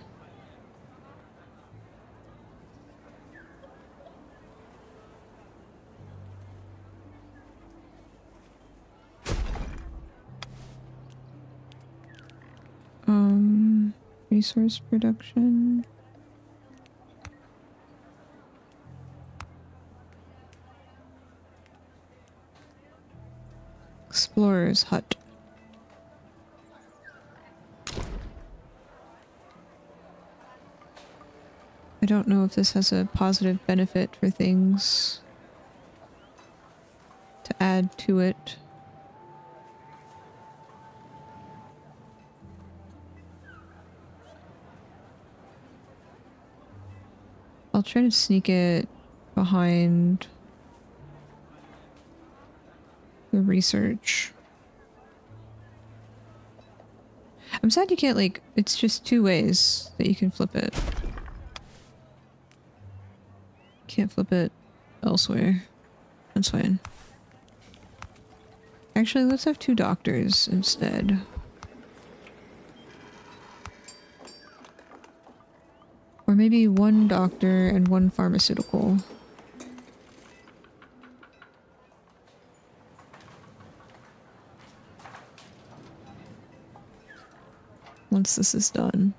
Resource production. Explorer's hut. I don't know if this has a positive benefit for things to add to it. I'll try to sneak it behind the research. I'm sad you can't, like, it's just two ways that you can flip it. Can't flip it elsewhere. That's fine. Actually, let's have two doctors instead. Or maybe one doctor and one pharmaceutical. Once this is done.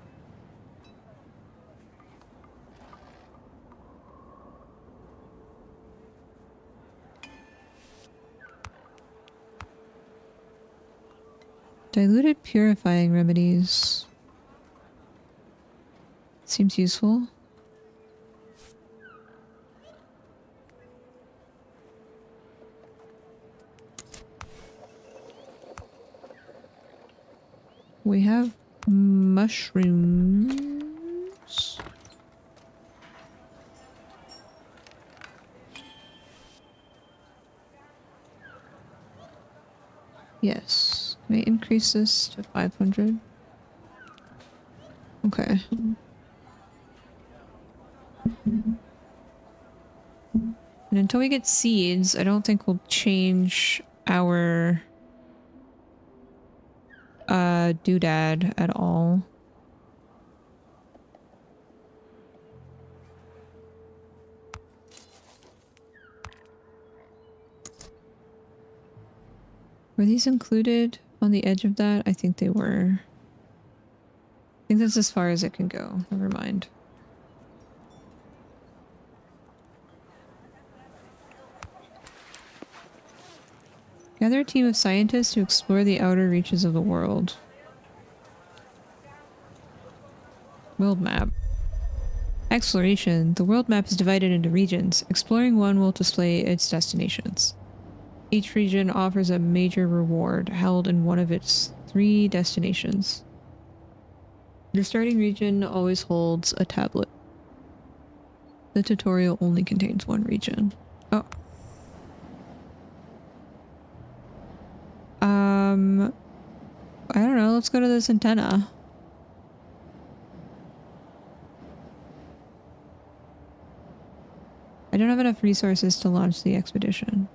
Diluted purifying remedies. Seems useful. We have mushrooms. Yes. Can I increase this to 500? Okay. And until we get seeds, I don't think we'll change our doodad at all. Were these included on the edge of that? I think they were. I think that's as far as it can go. Never mind. Gather a team of scientists to explore the outer reaches of the world. World map. Exploration. The world map is divided into regions. Exploring one will display its destinations. Each region offers a major reward held in one of its 3 destinations. The starting region always holds a tablet. The tutorial only contains 1 region. Oh. I don't know. Let's go to this antenna. I don't have enough resources to launch the expedition.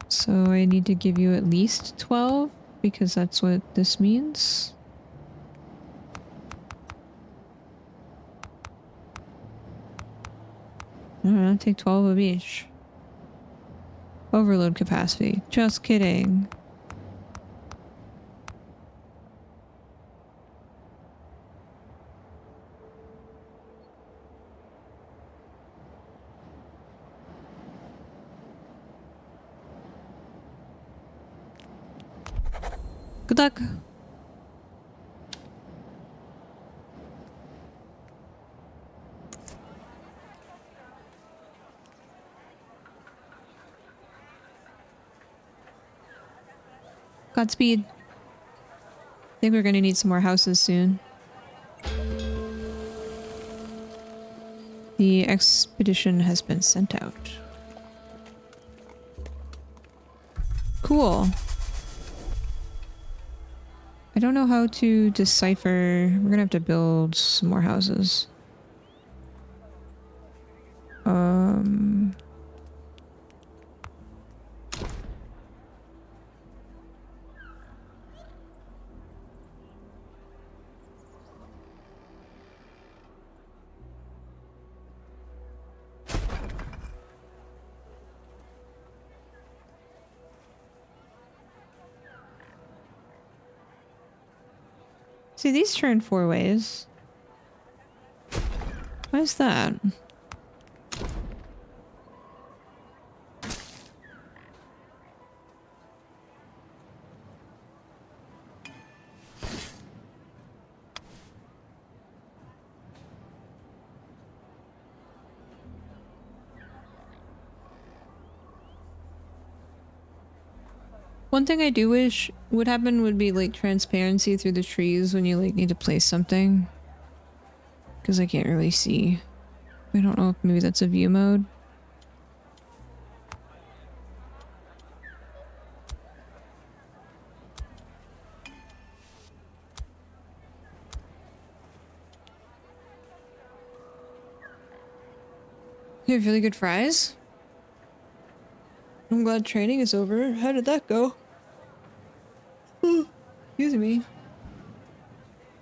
So I need to give you at least 12 because that's what this means. don't know, take 12 of each. Overload capacity. Just kidding. Good luck. Godspeed. I think we're gonna need some more houses soon. The expedition has been sent out. Cool. I don't know how to decipher. We're gonna have to build some more houses. See, these turn 4 ways. Why is that? One thing I do wish would happen would be like transparency through the trees when you like need to place something. Because I can't really see. I don't know if maybe that's a view mode. You have really good fries? I'm glad training is over. How did that go? Excuse me.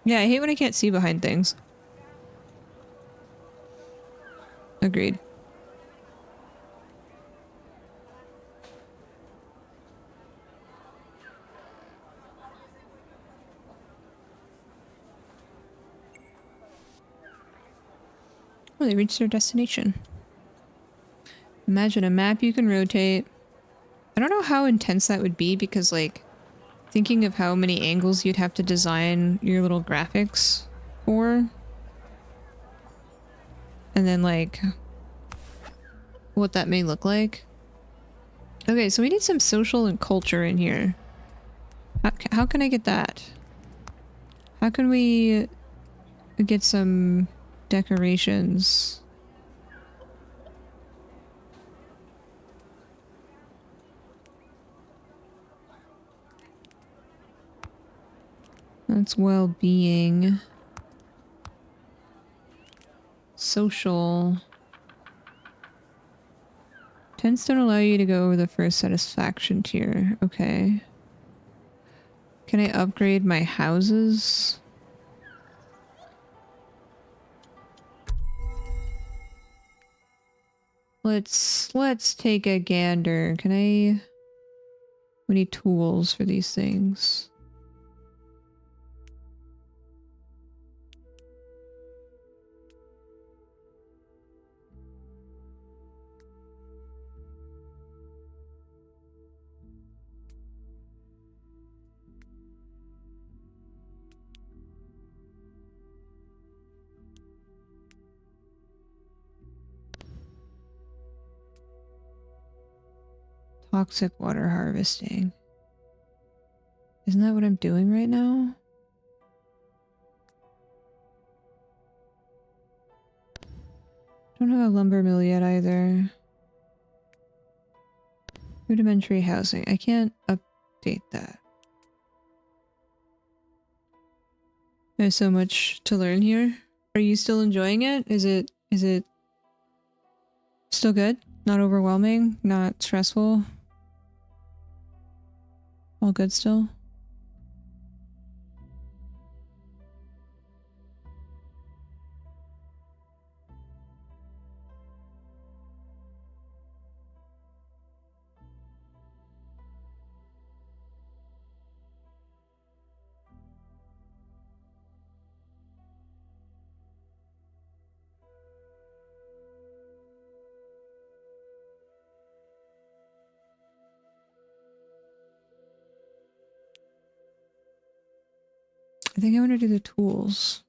Yeah, I hate when I can't see behind things. Agreed. Oh, they reached their destination. Imagine a map you can rotate. I don't know how intense that would be because, like, thinking of how many angles you'd have to design your little graphics for. And then, like, what that may look like. Okay, so we need some social and culture in here. How can I get that? How can we get some decorations? That's well-being. Social. Tends don't allow you to go over the first satisfaction tier. Okay. Can I upgrade my houses? Let's take a gander. Can I... We need tools for these things. Toxic water harvesting. Isn't that what I'm doing right now? Don't have a lumber mill yet either. Rudimentary housing. I can't update that. There's so much to learn here. Are you still enjoying it? Is it still good? Not overwhelming? Not stressful? All good still? I think I want to do the tools.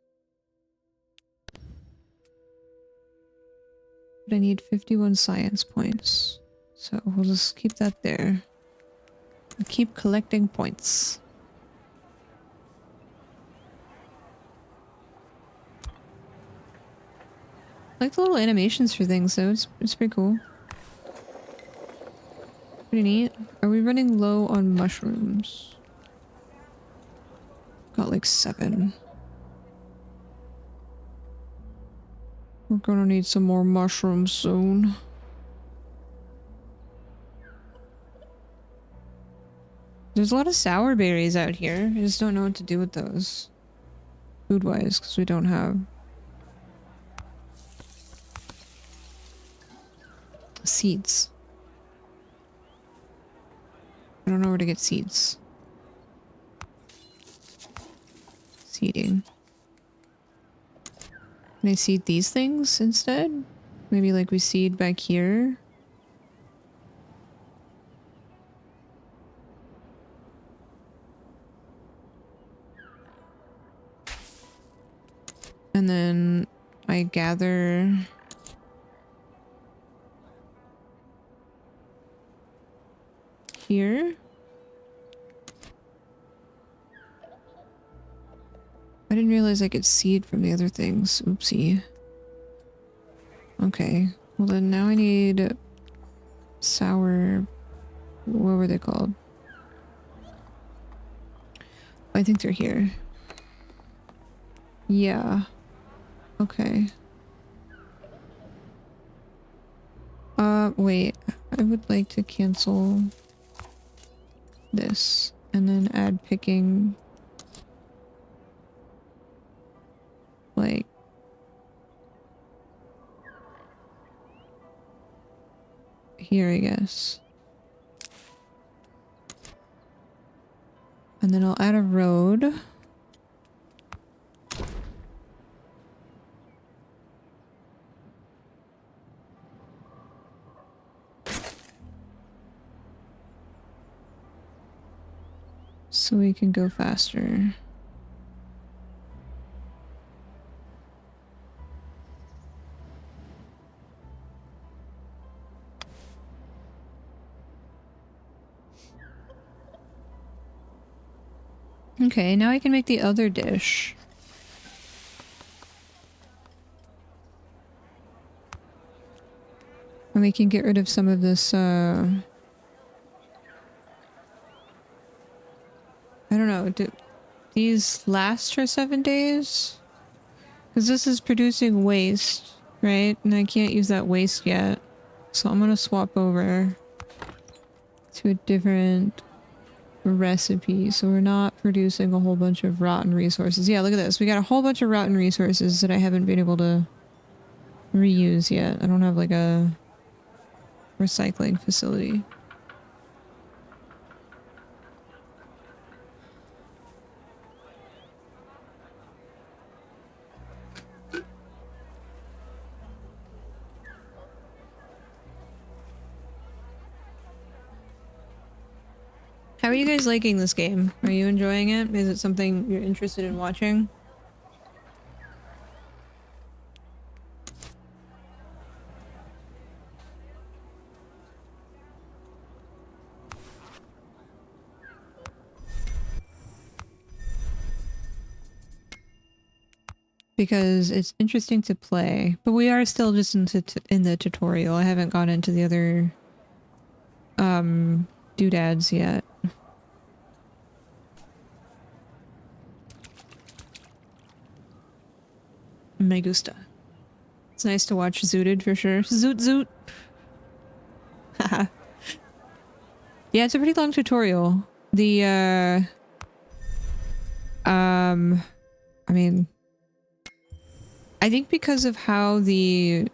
But I need 51 science points. So we'll just keep that there. And keep collecting points. I like the little animations for things though, it's pretty cool. Pretty neat. Are we running low on mushrooms? Got like 7. We're gonna need some more mushrooms soon. There's a lot of sour berries out here. I just don't know what to do with those. Food-wise, because we don't have seeds. I don't know where to get seeds. Seeding. Can I seed these things instead? Maybe like we seed back here? And then I gather here. I didn't realize I could seed from the other things. Oopsie. Okay. Well then now I need sour... What were they called? I think they're here. Yeah. Okay. Wait. I would like to cancel this and then add picking like here, I guess. And then I'll add a road. So we can go faster. Okay, now I can make the other dish. And we can get rid of some of this, I don't know, do these last for 7 days? Because this is producing waste, right? And I can't use that waste yet. So I'm gonna swap over to a different recipe, so we're not producing a whole bunch of rotten resources. Yeah, look at this. We got a whole bunch of rotten resources that I haven't been able to reuse yet. I don't have like a recycling facility. How are you guys liking this game? Are you enjoying it? Is it something you're interested in watching? Because it's interesting to play, but we are still just in the tutorial. I haven't gone into the other doodads yet. Me gusta. It's nice to watch Zooted for sure. Zoot zoot! Haha. Yeah, it's a pretty long tutorial. The, I mean... I think because of how the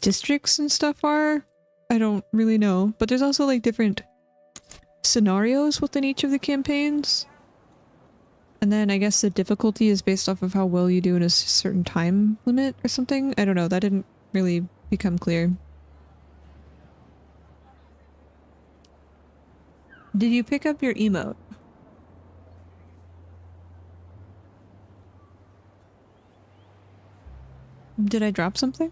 districts and stuff are, I don't really know. But there's also like different scenarios within each of the campaigns. And then I guess the difficulty is based off of how well you do in a certain time limit or something. I don't know. That didn't really become clear. Did you pick up your emote? Did I drop something?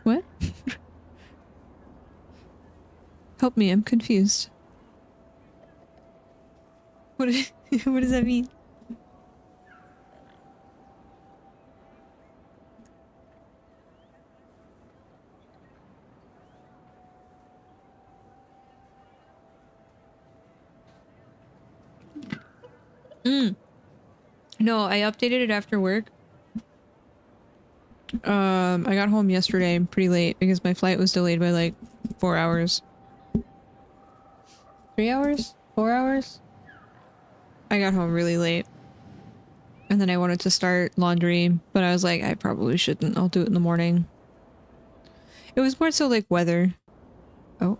What? Help me, I'm confused. What, what does that mean? No, I updated it after work. I got home yesterday pretty late because my flight was delayed by like 4 hours. 3 hours? 4 hours? I got home really late. And then I wanted to start laundry, but I was like, I probably shouldn't. I'll do it in the morning. It was more so like weather. Oh.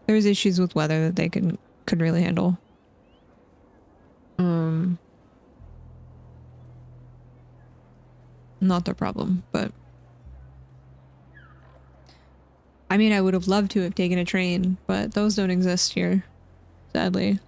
There was issues with weather that they couldn't really handle. Not their problem, but I mean, I would have loved to have taken a train, but those don't exist here, sadly.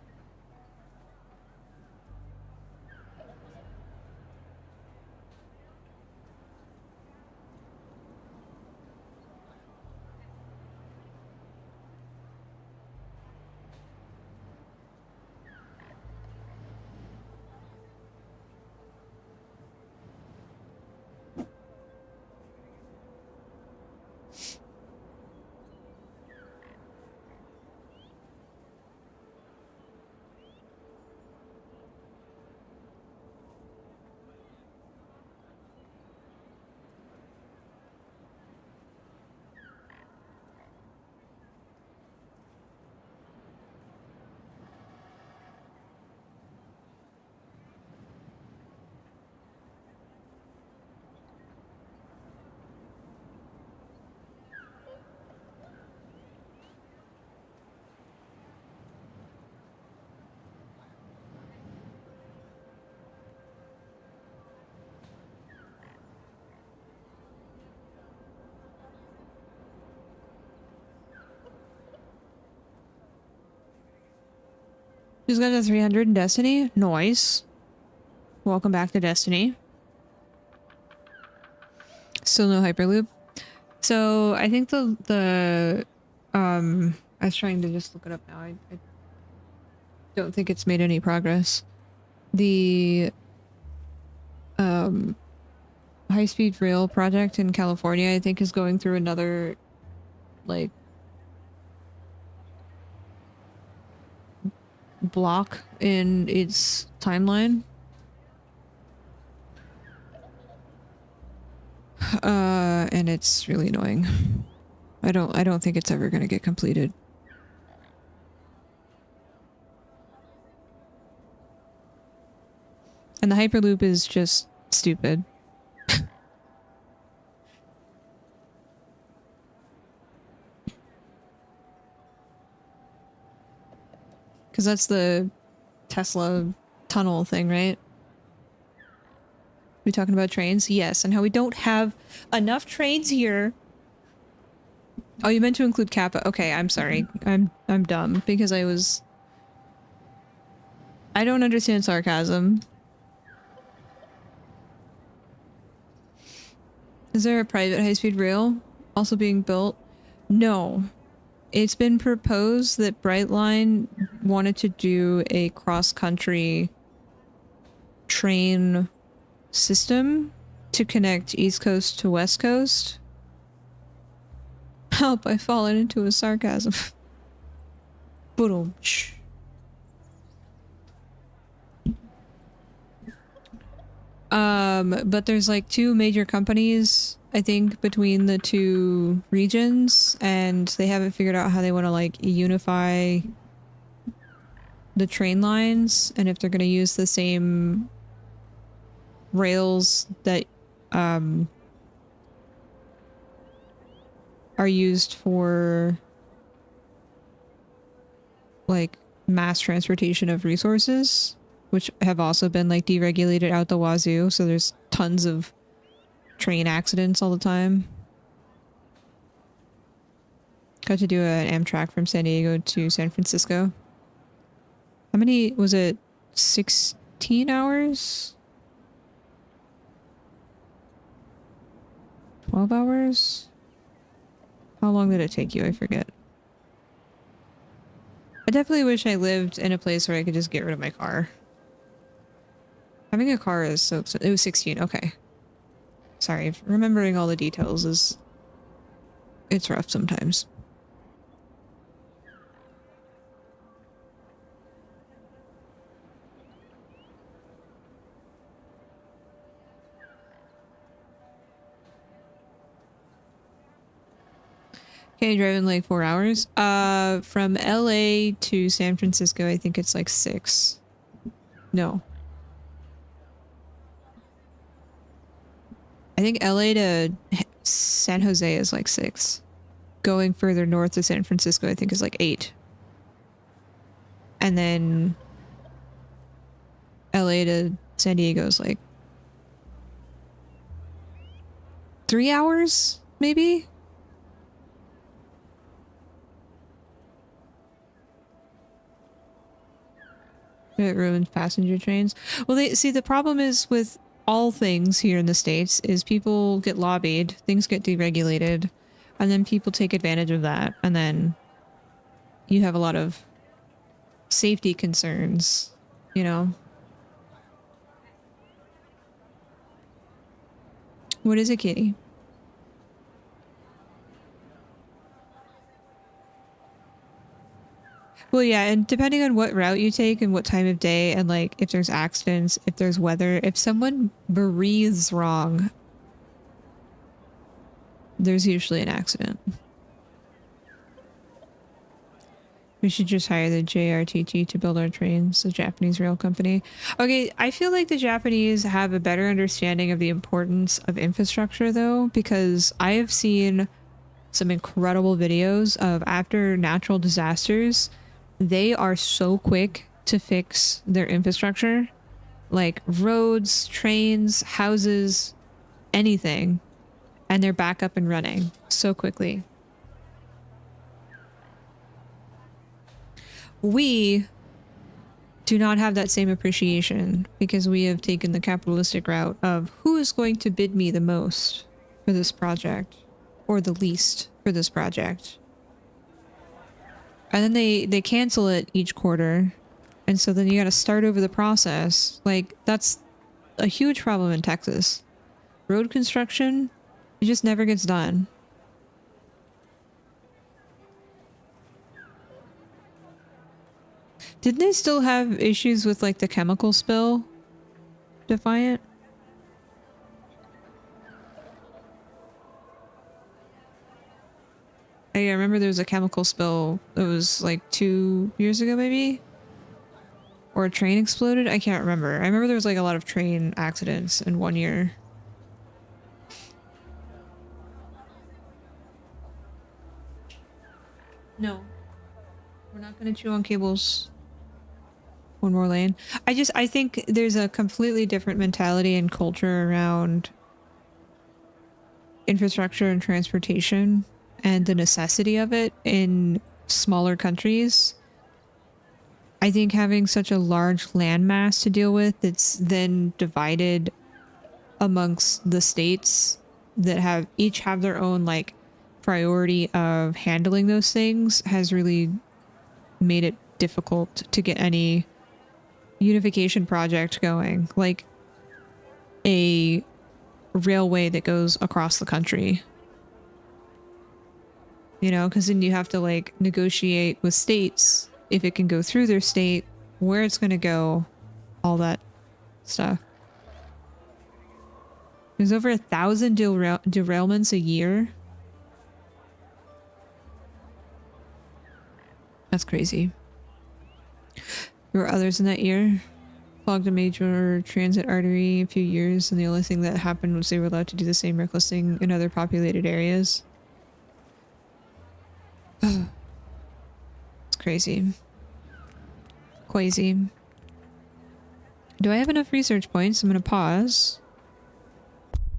Just got to 300 in Destiny. Nice. Welcome back to Destiny. Still no Hyperloop. So I think I was trying to just look it up now. I don't think it's made any progress. The high-speed rail project in California, I think, is going through another like block in its timeline. And it's really annoying. I don't think it's ever gonna get completed. And the Hyperloop is just stupid. Because that's the Tesla tunnel thing, right? We talking about trains? Yes, and how we don't have enough trains here. Oh, you meant to include Kappa. Okay, I'm sorry. I'm dumb because I don't understand sarcasm. Is there a private high-speed rail also being built? No. It's been proposed that Brightline wanted to do a cross-country train system to connect East Coast to West Coast. Help, I've fallen into a sarcasm. Boom. But there's like two major companies, I think, between the two regions, and they haven't figured out how they want to like unify the train lines and if they're going to use the same rails that are used for like mass transportation of resources, which have also been like deregulated out the wazoo, so there's tons of train accidents all the time. Got to do an Amtrak from San Diego to San Francisco. How many was it? 16 hours? 12 hours? How long did it take you? I forget. I definitely wish I lived in a place where I could just get rid of my car. Having a car is so expensive. It was 16. Okay. Sorry. Remembering all the details is... it's rough sometimes. Okay, driving like 4 hours. From LA to San Francisco, I think it's like 6. No. I think LA to San Jose is like 6. Going further north to San Francisco, I think is like 8. And then LA to San Diego is like 3 hours, maybe? It ruins passenger trains. Well, they see the problem is with all things here in the States is people get lobbied, things get deregulated, and then people take advantage of that, and then you have a lot of safety concerns, you know? What is it, Kitty? Well, yeah, and depending on what route you take and what time of day, and like if there's accidents, if there's weather, if someone breathes wrong, there's usually an accident. We should just hire the JRTT to build our trains, the Japanese rail company. Okay, I feel like the Japanese have a better understanding of the importance of infrastructure, though, because I have seen some incredible videos of after natural disasters, they are so quick to fix their infrastructure, like roads, trains, houses, anything, and they're back up and running so quickly. We do not have that same appreciation because we have taken the capitalistic route of who is going to bid me the most for this project or the least for this project. And then they cancel it each quarter. And so then you got to start over the process. Like, that's a huge problem in Texas. Road construction, it just never gets done. Didn't they still have issues with like the chemical spill? Defiant? I remember there was a chemical spill that was like 2 years ago maybe? Or a train exploded? I can't remember. I remember there was like a lot of train accidents in 1 year. No. We're not gonna chew on cables. One more lane. I think there's a completely different mentality and culture around infrastructure and transportation and the necessity of it in smaller countries. I think having such a large landmass to deal with that's then divided amongst the states that have each have their own like priority of handling those things has really made it difficult to get any unification project going, like a railway that goes across the country, you know, because then you have to like negotiate with states if it can go through their state, where it's going to go, all that stuff. There's over 1,000 derailments a year. That's crazy. There were others in that year. Clogged a major transit artery a few years, and the only thing that happened was they were allowed to do the same reckless thing in other populated areas. It's crazy. Crazy. Do I have enough research points? I'm gonna pause.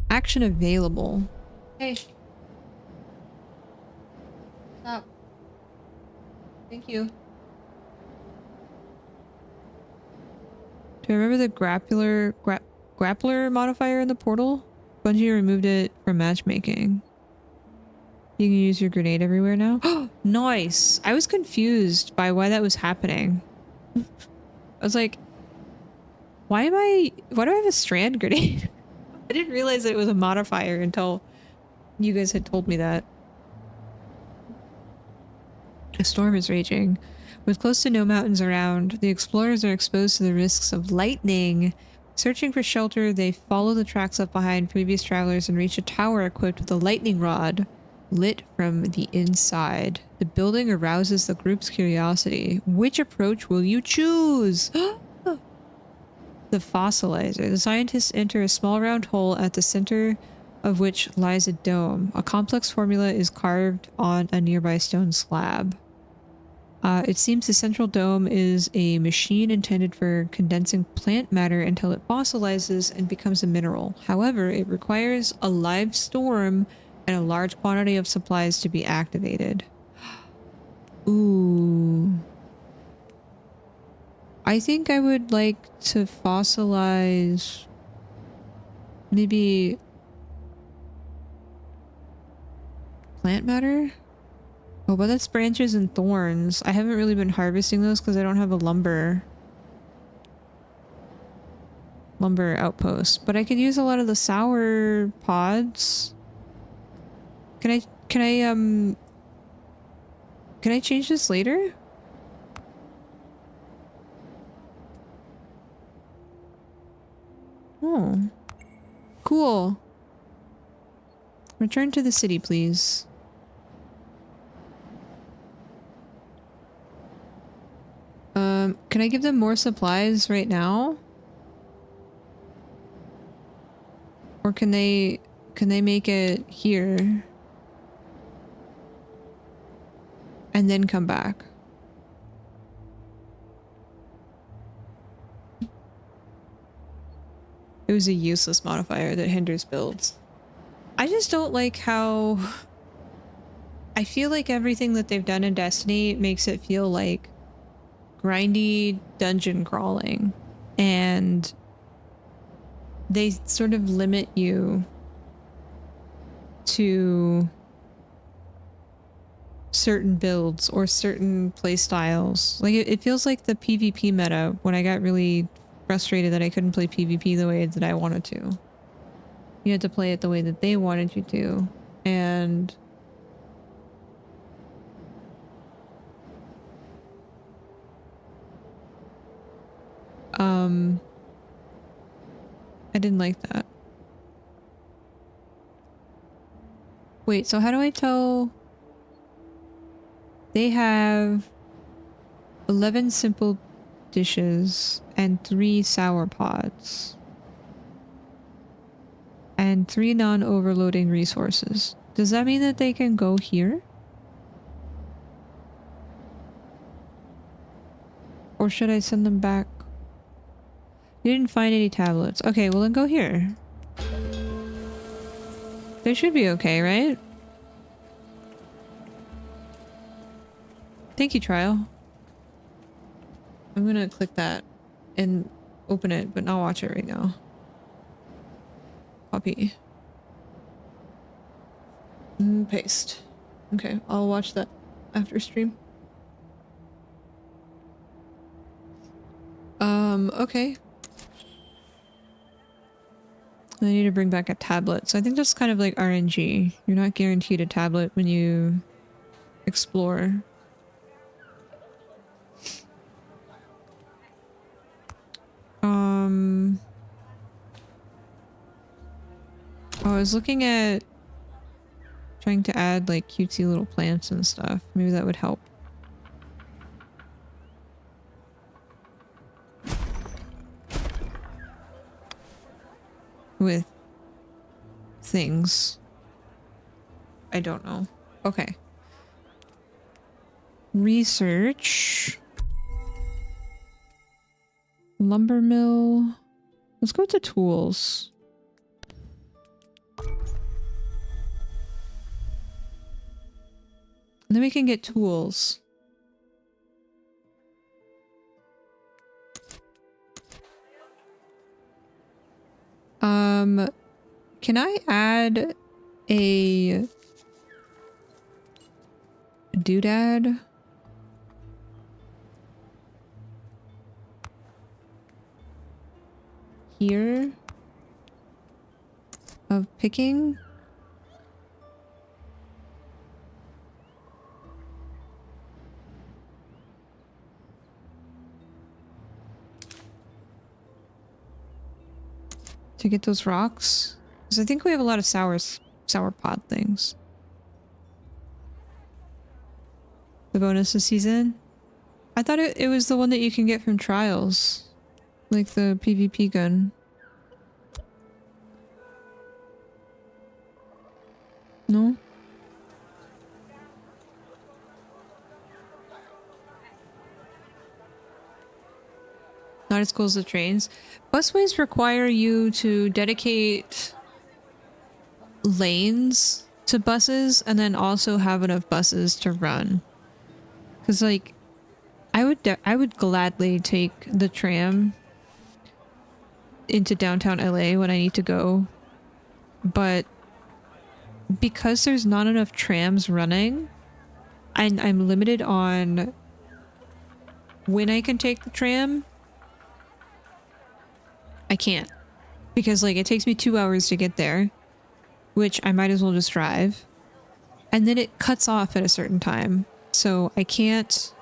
Action available. Hey. Stop. Thank you. Do I remember the grappler modifier in the portal? Bungie removed it from matchmaking. You can use your grenade everywhere now. Nice! I was confused by why that was happening. I was like, why do I have a strand grenade? I didn't realize that it was a modifier until you guys had told me that. A storm is raging. With close to no mountains around, the explorers are exposed to the risks of lightning. Searching for shelter, they follow the tracks left behind previous travelers and reach a tower equipped with a lightning rod, lit from the inside. The building arouses the group's curiosity. Which approach will you choose? The fossilizer. The scientists enter a small round hole at the center of which lies a dome. A complex formula is carved on a nearby stone slab. It seems the central dome is a machine intended for condensing plant matter until it fossilizes and becomes a mineral. However, it requires a live storm and a large quantity of supplies to be activated. Ooh. I think I would like to fossilize maybe plant matter? Oh, but that's branches and thorns. I haven't really been harvesting those because I don't have a lumber outpost. But I could use a lot of the sour pods. Can I change this later? Oh. Cool. Return to the city, please. Can I give them more supplies right now? Or can they make it here? And then come back? It was a useless modifier that hinders builds. I just don't like how... I feel like everything that they've done in Destiny makes it feel like grindy dungeon crawling, and they sort of limit you to certain builds or certain play styles. Like it feels like the PvP meta when I got really frustrated that I couldn't play PvP the way that I wanted to. You had to play it the way that they wanted you to, and I didn't like that. Wait, so how do I tell? They have 11 simple dishes and 3 sour pods. And 3 non-overloading resources. Does that mean that they can go here? Or should I send them back? You didn't find any tablets. Okay, well then go here. They should be okay, right? Thank you, trial. I'm gonna click that and open it, but not watch it right now. Copy. Paste. Okay, I'll watch that after stream. Okay. I need to bring back a tablet. So I think that's kind of like RNG. You're not guaranteed a tablet when you explore. Oh, I was looking at trying to add like cutesy little plants and stuff. Maybe that would help. With things. I don't know. Okay. Research. Lumber mill. Let's go to tools. And then we can get tools. Can I add a doodad? Here? Of picking? To get those rocks? Because I think we have a lot of sour pod things. The bonus this season? I thought it was the one that you can get from trials. Like the PvP gun. No? Not as cool as the trains. Busways require you to dedicate lanes to buses and then also have enough buses to run. Because, like, I would gladly take the tram into downtown LA when I need to go. But because there's not enough trams running, I'm limited on when I can take the tram. I can't. Because, like, it takes me 2 hours to get there, which I might as well just drive. And then it cuts off at a certain time. So I can't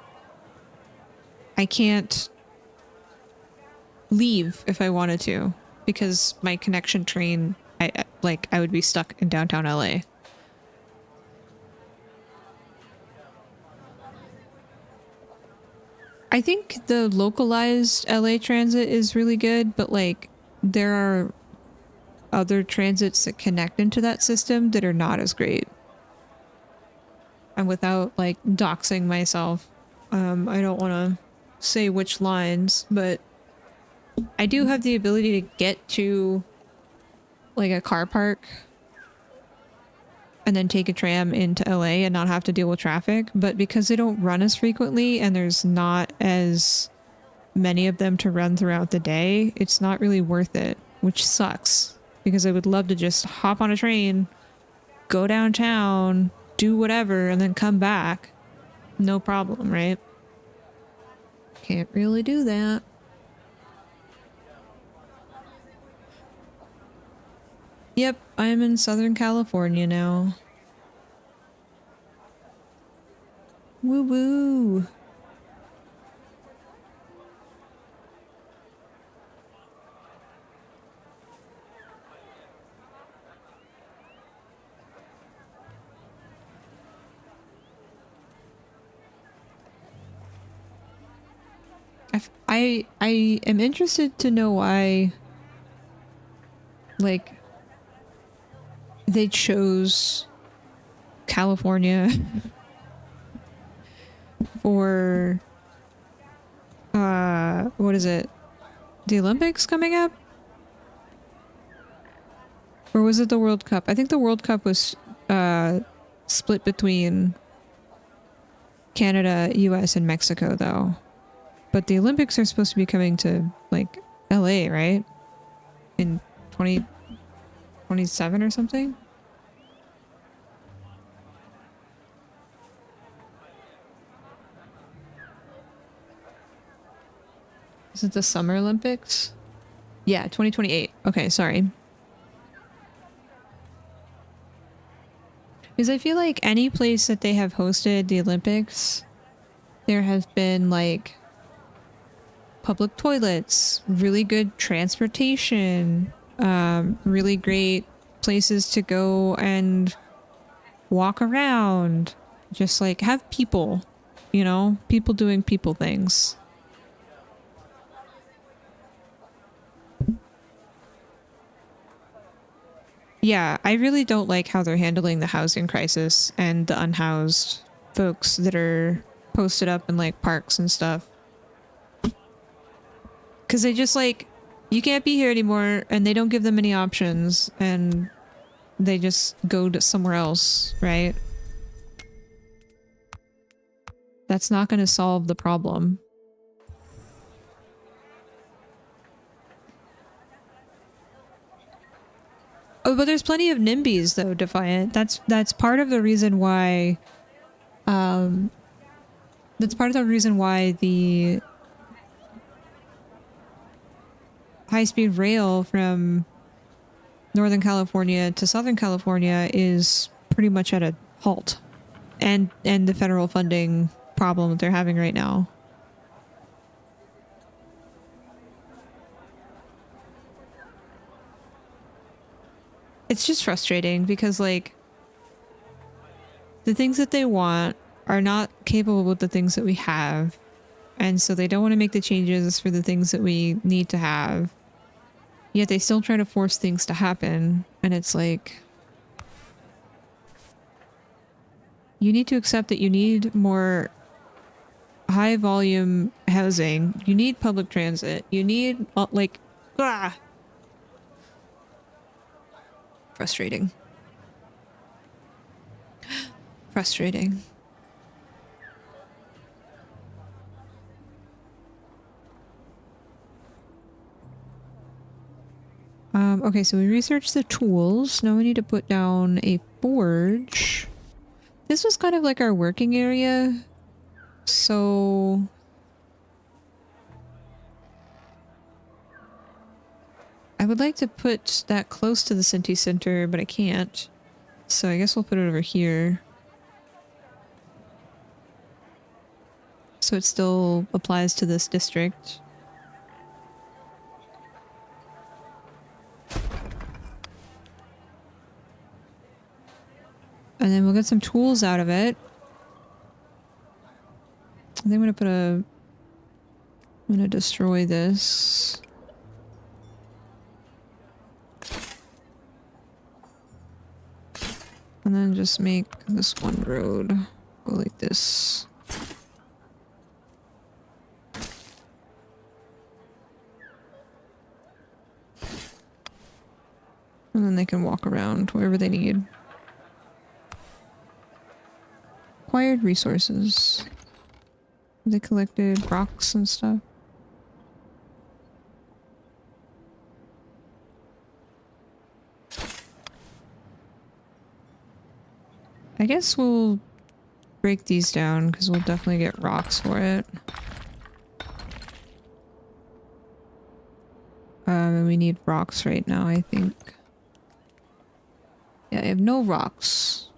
leave if I wanted to, because my connection train, I would be stuck in downtown LA. I think the localized LA transit is really good, but like there are other transits that connect into that system that are not as great. And without like doxing myself, I don't want to say which lines, but I do have the ability to get to like a car park and then take a tram into LA and not have to deal with traffic. But because they don't run as frequently and there's not as many of them to run throughout the day, it's not really worth it, which sucks because I would love to just hop on a train, go downtown, do whatever, and then come back. No problem, right? Can't really do that. Yep, I'm in Southern California now. Woo woo. I am interested to know why, like, they chose California for what is it? The Olympics coming up? Or was it the World Cup? I think the World Cup was split between Canada, US, and Mexico though. But the Olympics are supposed to be coming to like LA, right? In 2027 or something? Is it the Summer Olympics? Yeah, 2028. Okay, sorry. Because I feel like any place that they have hosted the Olympics, there has been like public toilets, really good transportation, really great places to go and walk around. Just like have people, you know, people doing people things. Yeah, I really don't like how they're handling the housing crisis and the unhoused folks that are posted up in like parks and stuff. Because they just like, you can't be here anymore, and they don't give them any options, and they just go to somewhere else, right? That's not going to solve the problem. Oh, but there's plenty of NIMBYs though, Defiant. That's part of the reason why. That's part of the reason why the high-speed rail from Northern California to Southern California is pretty much at a halt, and the federal funding problem that they're having right now. It's just frustrating because, like, the things that they want are not capable with the things that we have, and so they don't want to make the changes for the things that we need to have, yet they still try to force things to happen, and it's like, you need to accept that you need more high volume housing, you need public transit, you need, like, ah! Frustrating. Frustrating. Okay, so we researched the tools. Now we need to put down a forge. This was kind of like our working area. So... I would like to put that close to the Sinti Center, but I can't. So I guess we'll put it over here. So it still applies to this district. And then we'll get some tools out of it. I think I'm gonna put a... I'm gonna destroy this. And then just make this one road go like this. And then they can walk around wherever they need. Acquired resources. They collected rocks and stuff. I guess we'll break these down because we'll definitely get rocks for it. And we need rocks right now, I think. Yeah, I have no rocks.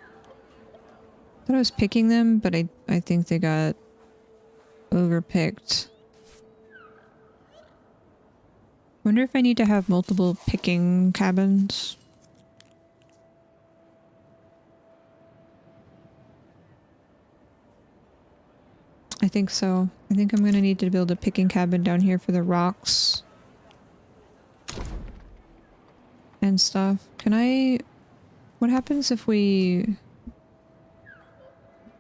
I thought I was picking them, but I think they got overpicked. Wonder if I need to have multiple picking cabins. I think so. I think I'm gonna need to build a picking cabin down here for the rocks. And stuff. Can I... What happens if we...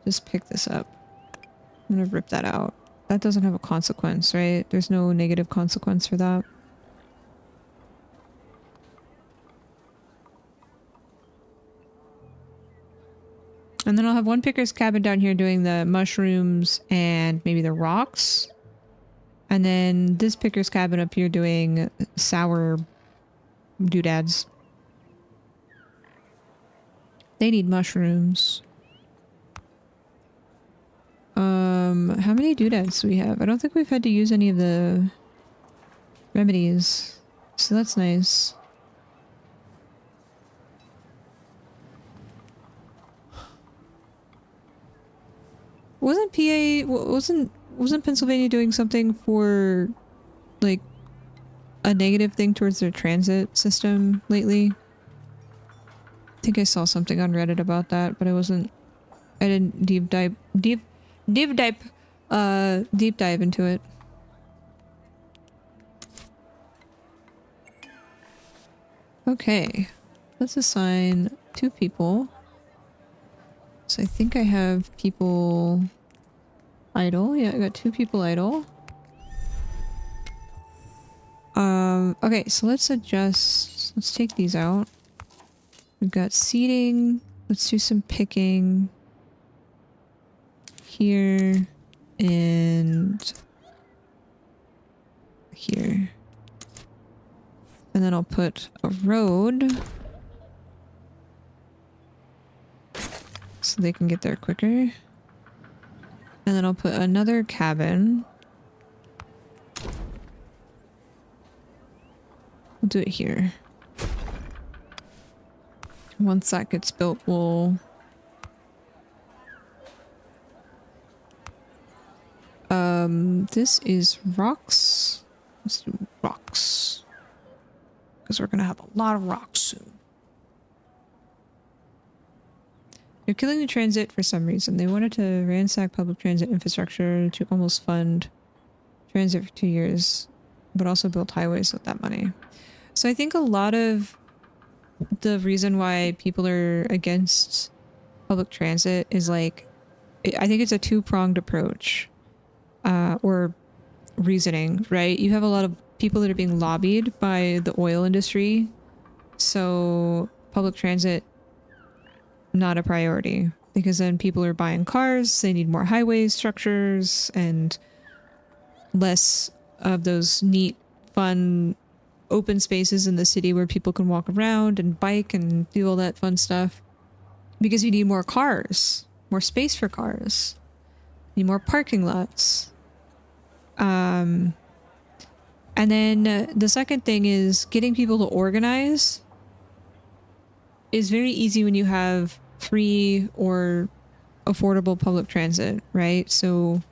just pick this up? I'm gonna rip that out. That doesn't have a consequence, right? There's no negative consequence for that. And then I'll have one picker's cabin down here doing the mushrooms and maybe the rocks. And then this picker's cabin up here doing sour doodads. They need mushrooms. How many doodads do we have? I don't think we've had to use any of the remedies. So that's nice. Wasn't wasn't Pennsylvania doing something for, like, a negative thing towards their transit system lately? I think I saw something on Reddit about that, but I didn't deep dive into it. Okay, let's assign 2 people. So I think I have people idle. Yeah, I got 2 people idle. Okay, so let's adjust. Let's take these out. We've got seating. Let's do some picking here and here. And then I'll put a road so they can get there quicker. And then I'll put another cabin. We'll do it here. Once that gets built, we'll... this is rocks. Let's do rocks. Because we're going to have a lot of rocks soon. They're killing the transit for some reason. They wanted to ransack public transit infrastructure to almost fund transit for 2 years, but also build highways with that money. So I think a lot of the reason why people are against public transit is like, I think it's a two-pronged approach, or reasoning, right? You have a lot of people that are being lobbied by the oil industry, so public transit not a priority, because then people are buying cars, they need more highway structures and less of those neat, fun, open spaces in the city where people can walk around and bike and do all that fun stuff. Because you need more cars, more space for cars, you need more parking lots. And then the second thing is getting people to organize is very easy when you have free or affordable public transit, right? So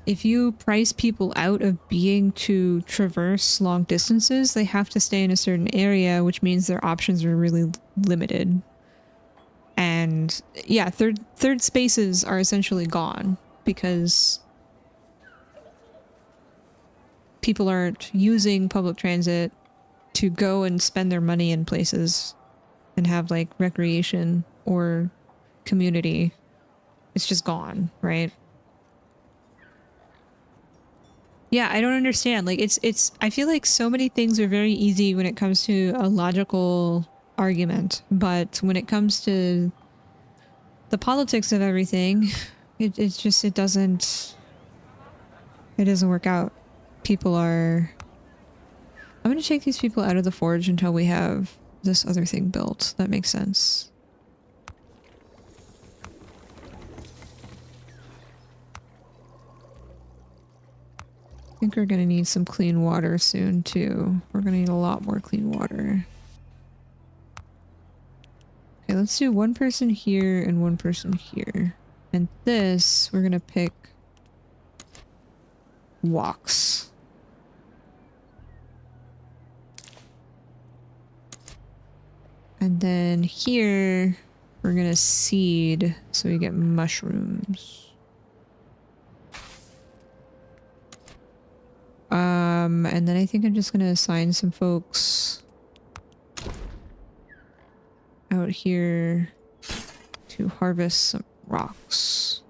if you price people out of being to traverse long distances, they have to stay in a certain area, which means their options are really limited. And yeah, third spaces are essentially gone because people aren't using public transit to go and spend their money in places and have like recreation or community. It's just gone, right? Yeah, I don't understand. Like it's I feel like so many things are very easy when it comes to a logical argument, but when it comes to the politics of everything, it doesn't work out. People are... I'm gonna take these people out of the forge until we have this other thing built. That makes sense. I think we're gonna need some clean water soon too. We're gonna need a lot more clean water. Okay, let's do one person here and one person here. And this, we're gonna pick walks. And then here, we're gonna seed so we get mushrooms. And then I think I'm just gonna assign some folks out here to harvest some rocks.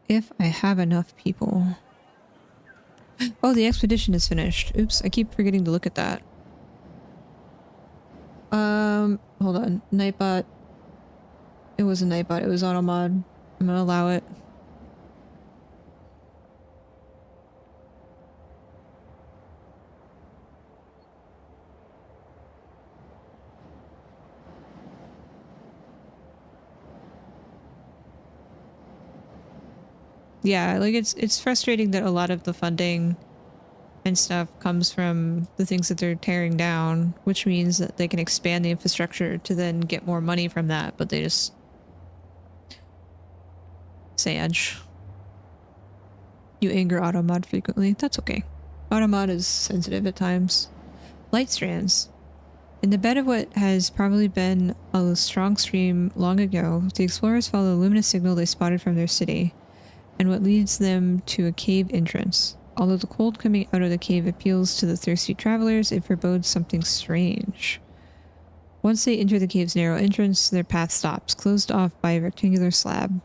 If I have enough people. Oh, the expedition is finished. Oops, I keep forgetting to look at that. Hold on. Nightbot. It was a Nightbot. It was AutoMod. I'm gonna allow it. Yeah, like it's frustrating that a lot of the funding and stuff comes from the things that they're tearing down, which means that they can expand the infrastructure to then get more money from that, but they just... Sage. You anger AutoMod frequently. That's okay. AutoMod is sensitive at times. Light strands. In the bed of what has probably been a strong stream long ago, the explorers follow a luminous signal they spotted from their city, and what leads them to a cave entrance. Although the cold coming out of the cave appeals to the thirsty travelers, it forebodes something strange. Once they enter the cave's narrow entrance, their path stops, closed off by a rectangular slab.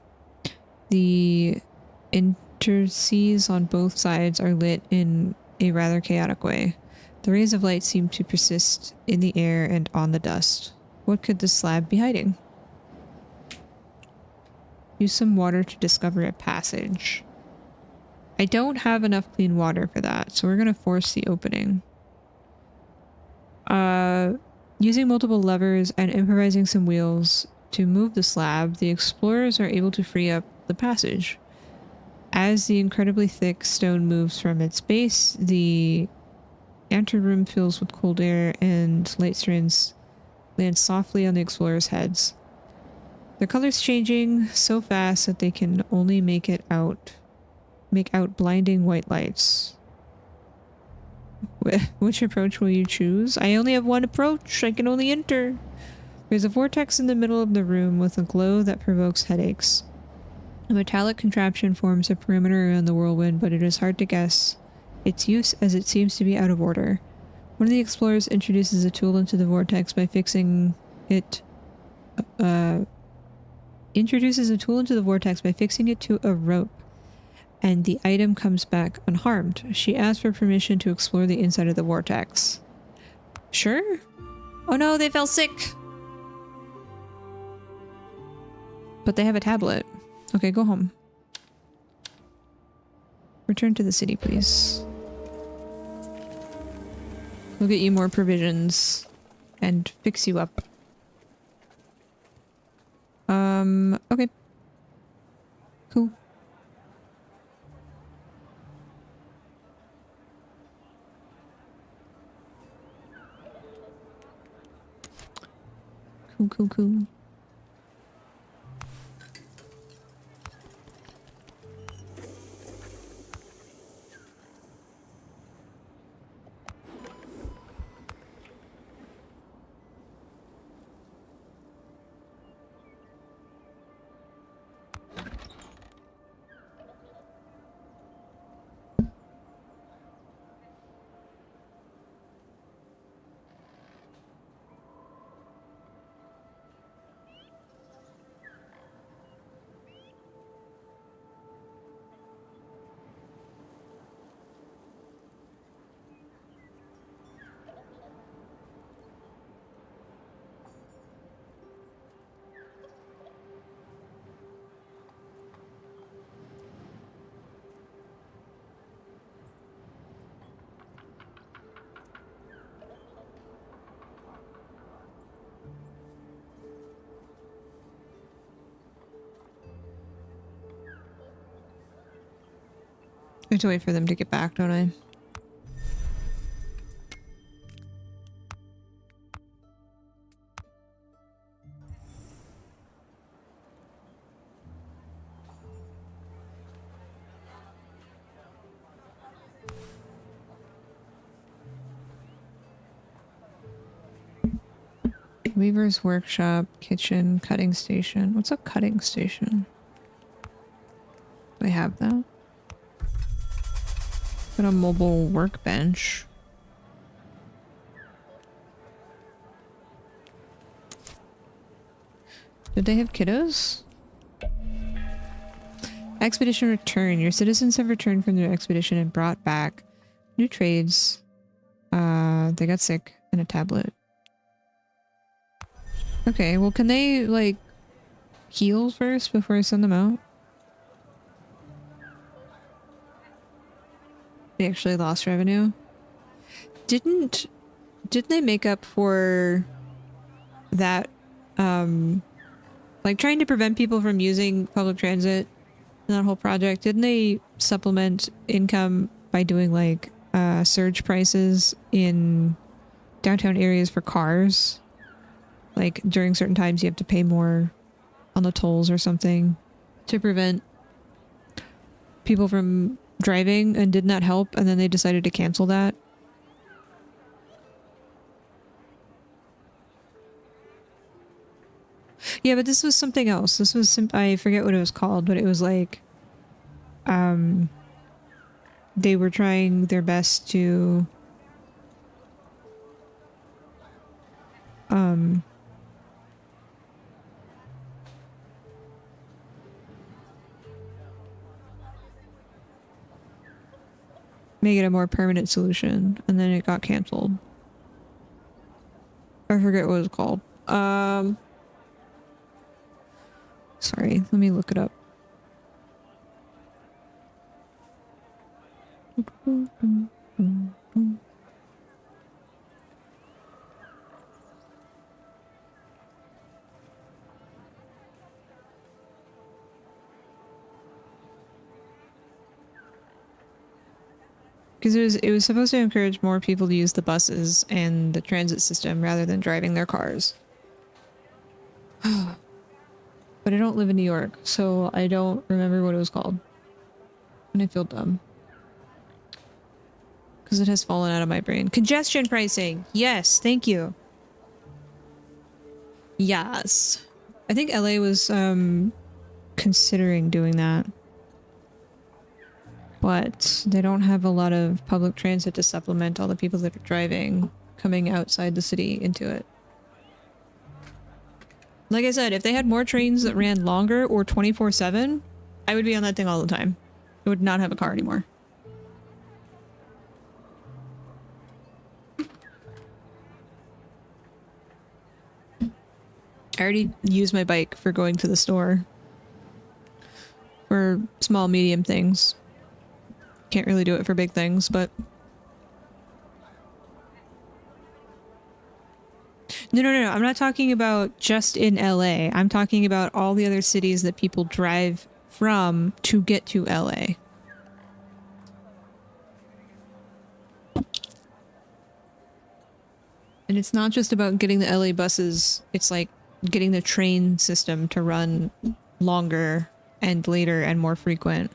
The interstices on both sides are lit in a rather chaotic way. The rays of light seem to persist in the air and on the dust. What could this slab be hiding? Use some water to discover a passage. I don't have enough clean water for that, so we're gonna force the opening. Using multiple levers and improvising some wheels to move the slab, the explorers are able to free up the passage. As the incredibly thick stone moves from its base, the anteroom fills with cold air and light strands land softly on the explorers' heads. Their colors changing so fast that they can only make out blinding white lights. Which approach will you choose? I only have one approach. I can only enter. There's a vortex in the middle of the room with a glow that provokes headaches. A metallic contraption forms a perimeter around the whirlwind, but it is hard to guess its use as it seems to be out of order. One of the explorers introduces a tool into the vortex by fixing it to a rope, and the item comes back unharmed. She asks for permission to explore the inside of the vortex. Sure? Oh no, they fell sick! But they have a tablet. Okay, go home. Return to the city, please. We'll get you more provisions and fix you up. Okay. Cool. Cool. I have to wait for them to get back, don't I? Weaver's workshop, kitchen, cutting station. What's a cutting station? Do I have that? Got a mobile workbench. Did they have kiddos? Expedition return. Your citizens have returned from their expedition and brought back new trades. They got sick and a tablet. Okay, well, can they, like, heal first before I send them out? They actually lost revenue. Didn't they make up for that, like, trying to prevent people from using public transit in that whole project? Didn't they supplement income by doing, like, surge prices in downtown areas for cars? Like, during certain times you have to pay more on the tolls or something to prevent people from driving, and did not help, and then they decided to cancel that. Yeah, but this was something else. This was I forget what it was called, but it was like they were trying their best to make it a more permanent solution, and then it got canceled. I forget what it was called. Sorry, let me look it up. Because it was supposed to encourage more people to use the buses and the transit system rather than driving their cars. But I don't live in New York, so I don't remember what it was called. And I feel dumb. Because it has fallen out of my brain. Congestion pricing! Yes, thank you. Yes. I think LA was considering doing that. But they don't have a lot of public transit to supplement all the people that are driving coming outside the city into it. Like I said, if they had more trains that ran longer or 24/7, I would be on that thing all the time. I would not have a car anymore. I already use my bike for going to the store. For small, medium things. Can't really do it for big things, but... No, I'm not talking about just in LA. I'm talking about all the other cities that people drive from to get to LA. And it's not just about getting the LA buses, it's like getting the train system to run longer and later and more frequent.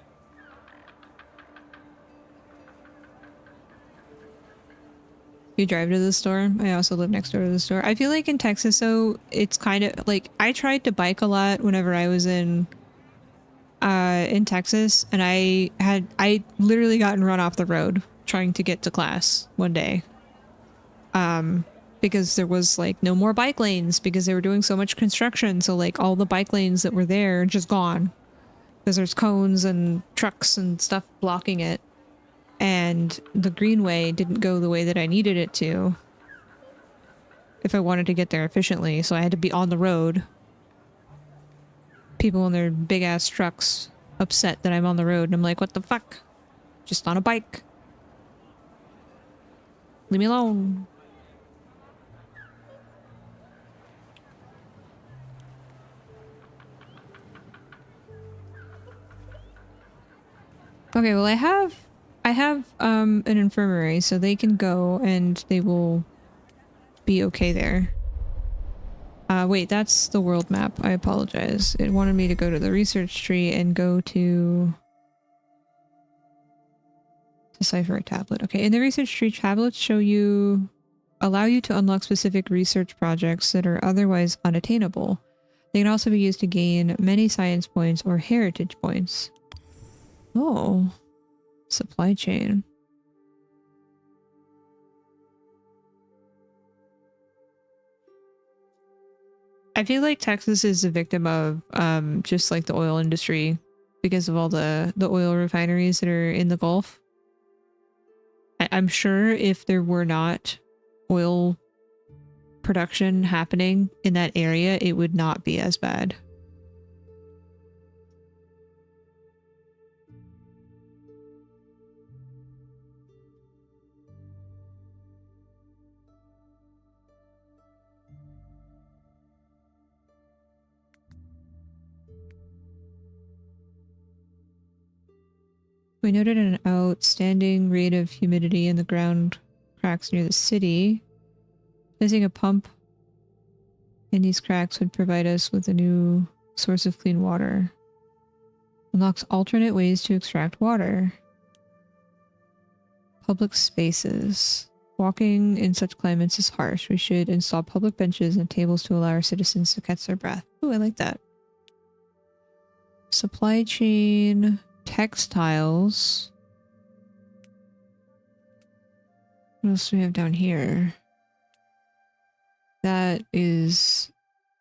You drive to the store? I also live next door to the store. I feel like in Texas, though, it's kind of like I tried to bike a lot whenever I was in Texas, and I literally gotten run off the road trying to get to class one day. Because there was like no more bike lanes because they were doing so much construction. So like all the bike lanes that were there are just gone because there's cones and trucks and stuff blocking it. And the greenway didn't go the way that I needed it to if I wanted to get there efficiently. So I had to be on the road. People in their big ass trucks upset that I'm on the road. And I'm like, what the fuck? Just on a bike. Leave me alone. Okay, well I have an infirmary, so they can go and they will be okay there. Wait, that's the world map. I apologize. It wanted me to go to the research tree and go to decipher a tablet. Okay, in the research tree, tablets allow you to unlock specific research projects that are otherwise unattainable. They can also be used to gain many science points or heritage points. Oh, supply chain. I feel like Texas is a victim of just like the oil industry because of all the oil refineries that are in the Gulf. I'm sure if there were not oil production happening in that area, it would not be as bad. We noted an outstanding rate of humidity in the ground cracks near the city. Placing a pump in these cracks would provide us with a new source of clean water. Unlocks alternate ways to extract water. Public spaces. Walking in such climates is harsh. We should install public benches and tables to allow our citizens to catch their breath. Ooh, I like that. Supply chain, textiles. What else do we have down here? That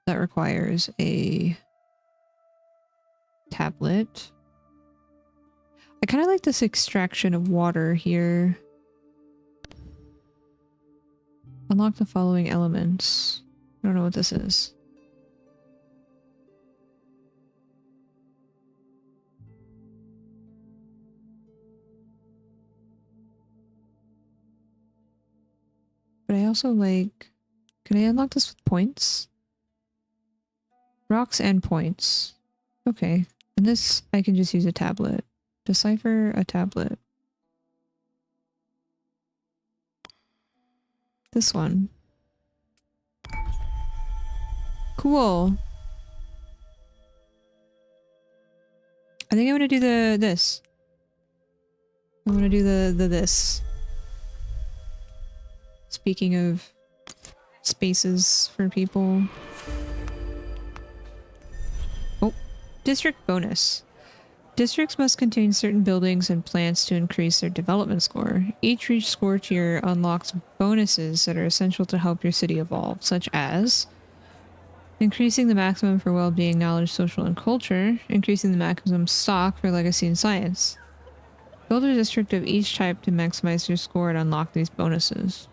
requires a tablet. I kind of like this extraction of water here. Unlock the following elements. I don't know what this is. But I also like... Can I unlock this with points? Rocks and points. Okay. And this, I can just use a tablet. Decipher a tablet. This one. Cool. I think I'm gonna do this. I'm gonna do the this. Speaking of spaces for people. Oh, district bonus. Districts must contain certain buildings and plants to increase their development score. Each reach score tier unlocks bonuses that are essential to help your city evolve, such as increasing the maximum for well-being, knowledge, social, and culture, increasing the maximum stock for legacy and science. Build a district of each type to maximize your score and unlock these bonuses.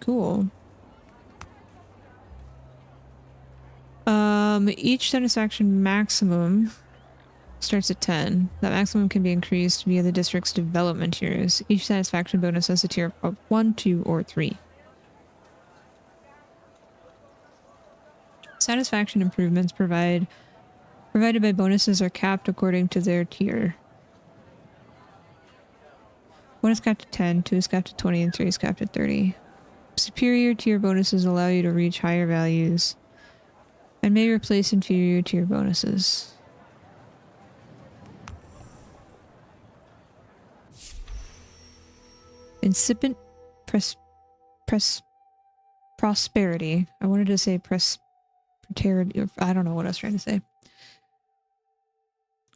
Cool. Each satisfaction maximum starts at 10. That maximum can be increased via the district's development tiers. Each satisfaction bonus has a tier of 1, 2, or 3. Satisfaction improvements provided by bonuses are capped according to their tier. 1 is capped at 10, 2 is capped at 20, and 3 is capped at 30. Superior tier bonuses allow you to reach higher values and may replace inferior tier bonuses. Incipient prosperity. I wanted to say prosperity. I don't know what I was trying to say.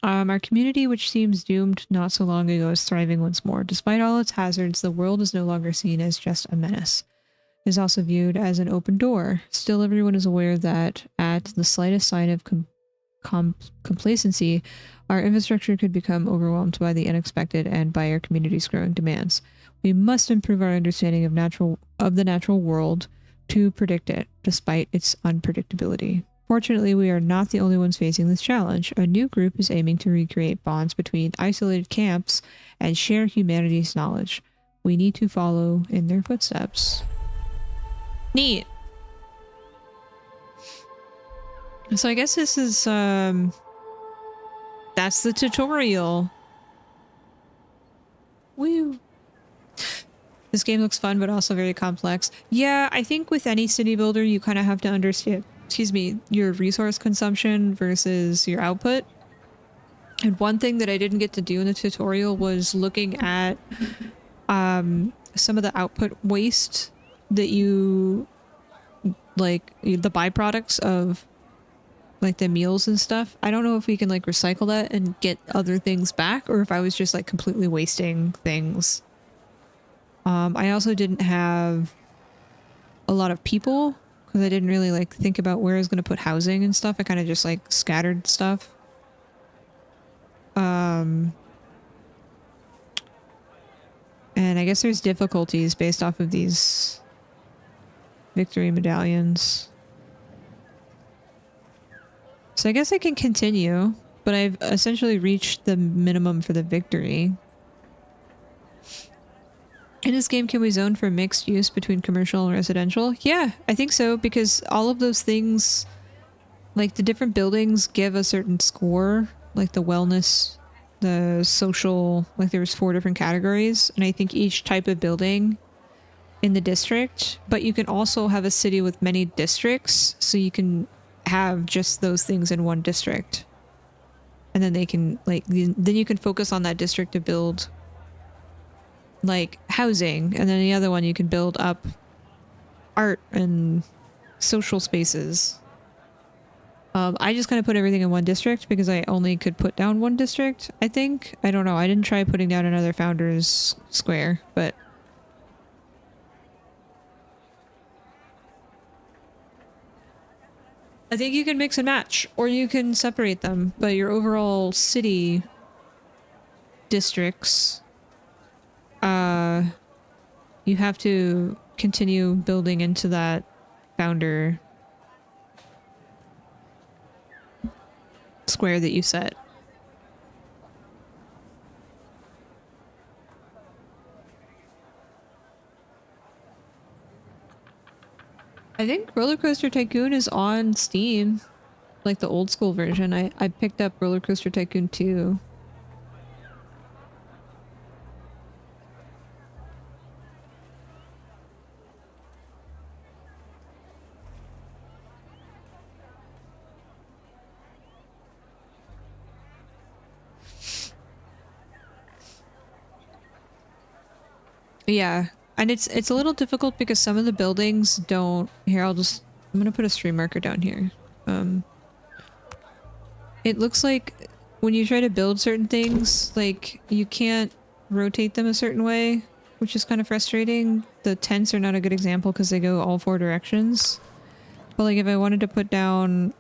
Our community, which seems doomed not so long ago, is thriving once more. Despite all its hazards, the world is no longer seen as just a menace. It is also viewed as an open door. Still, everyone is aware that at the slightest sign of complacency, our infrastructure could become overwhelmed by the unexpected and by our community's growing demands. We must improve our understanding of the natural world to predict it, despite its unpredictability. Fortunately, we are not the only ones facing this challenge. A new group is aiming to recreate bonds between isolated camps and share humanity's knowledge. We need to follow in their footsteps. Neat. So I guess this is, that's the tutorial. Woo. This game looks fun, but also very complex. Yeah, I think with any city builder, you kind of have to understand, your resource consumption versus your output. And one thing that I didn't get to do in the tutorial was looking at some of the output waste that you, like, the byproducts of, like, the meals and stuff. I don't know if we can, like, recycle that and get other things back, or if I was just, like, completely wasting things. I also didn't have a lot of people, because I didn't really, like, think about where I was going to put housing and stuff. I kind of just, like, scattered stuff. And I guess there's difficulties based off of these victory medallions. So I guess I can continue, but I've essentially reached the minimum for the victory. In this game, can we zone for mixed use between commercial and residential? Yeah, I think so, because all of those things, like the different buildings give a certain score, like the wellness, the social, like there's 4 different categories, and I think each type of building in the district, but you can also have a city with many districts, so you can have just those things in one district. And then they can, like, then you can focus on that district to build, like, housing, and then the other one you can build up art and social spaces. I just kind of put everything in one district because I only could put down one district, I think. I don't know. I didn't try putting down another Founders Square, but... I think you can mix and match, or you can separate them, but your overall city districts, you have to continue building into that founder square that you set. I think Roller Coaster Tycoon is on Steam, like the old school version. I picked up Roller Coaster Tycoon 2. Yeah, and it's a little difficult because some of the buildings don't. Here, I'm gonna put a stream marker down here. It looks like when you try to build certain things, like you can't rotate them a certain way, which is kind of frustrating. The tents are not a good example because they go all 4 directions. But like if I wanted to put down,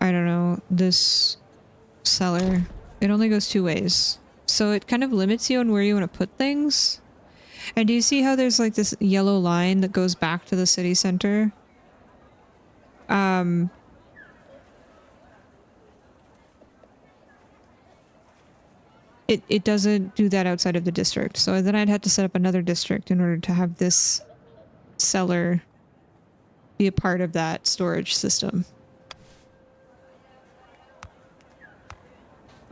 I don't know, this cellar, it only goes 2 ways. So it kind of limits you on where you want to put things. And do you see how there's like this yellow line that goes back to the city center? It doesn't do that outside of the district. So then I'd have to set up another district in order to have this cellar be a part of that storage system.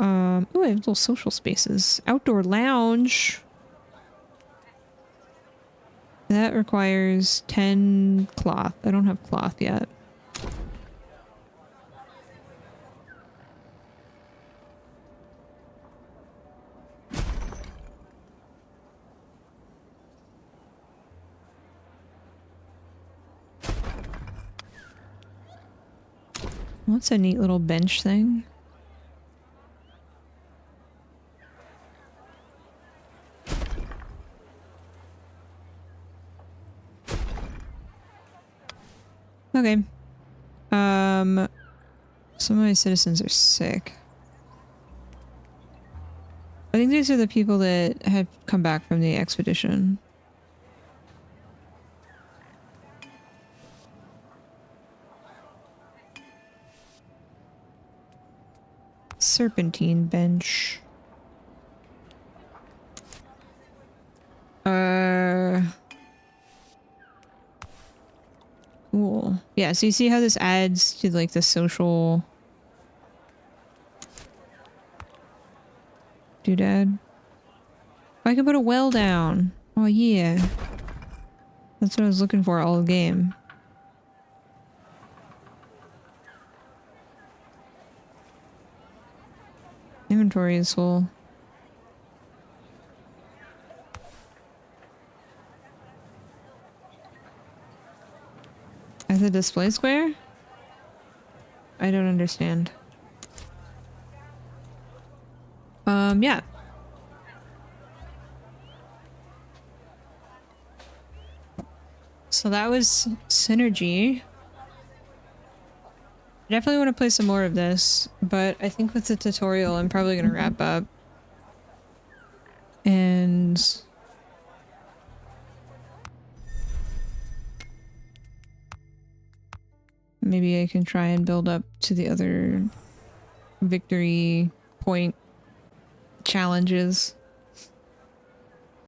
Ooh, I have little social spaces. Outdoor lounge. That requires 10 cloth. I don't have cloth yet. What's a neat little bench thing? Okay. Some of my citizens are sick. I think these are the people that had come back from the expedition. Serpentine bench. Cool. Yeah, so you see how this adds to like the social doodad? I can put a well down. Oh yeah. That's what I was looking for all game. Inventory is full. As a display square? I don't understand. Yeah. So that was Synergy. I definitely want to play some more of this, but I think with the tutorial I'm probably going to wrap up. And maybe I can try and build up to the other victory point challenges.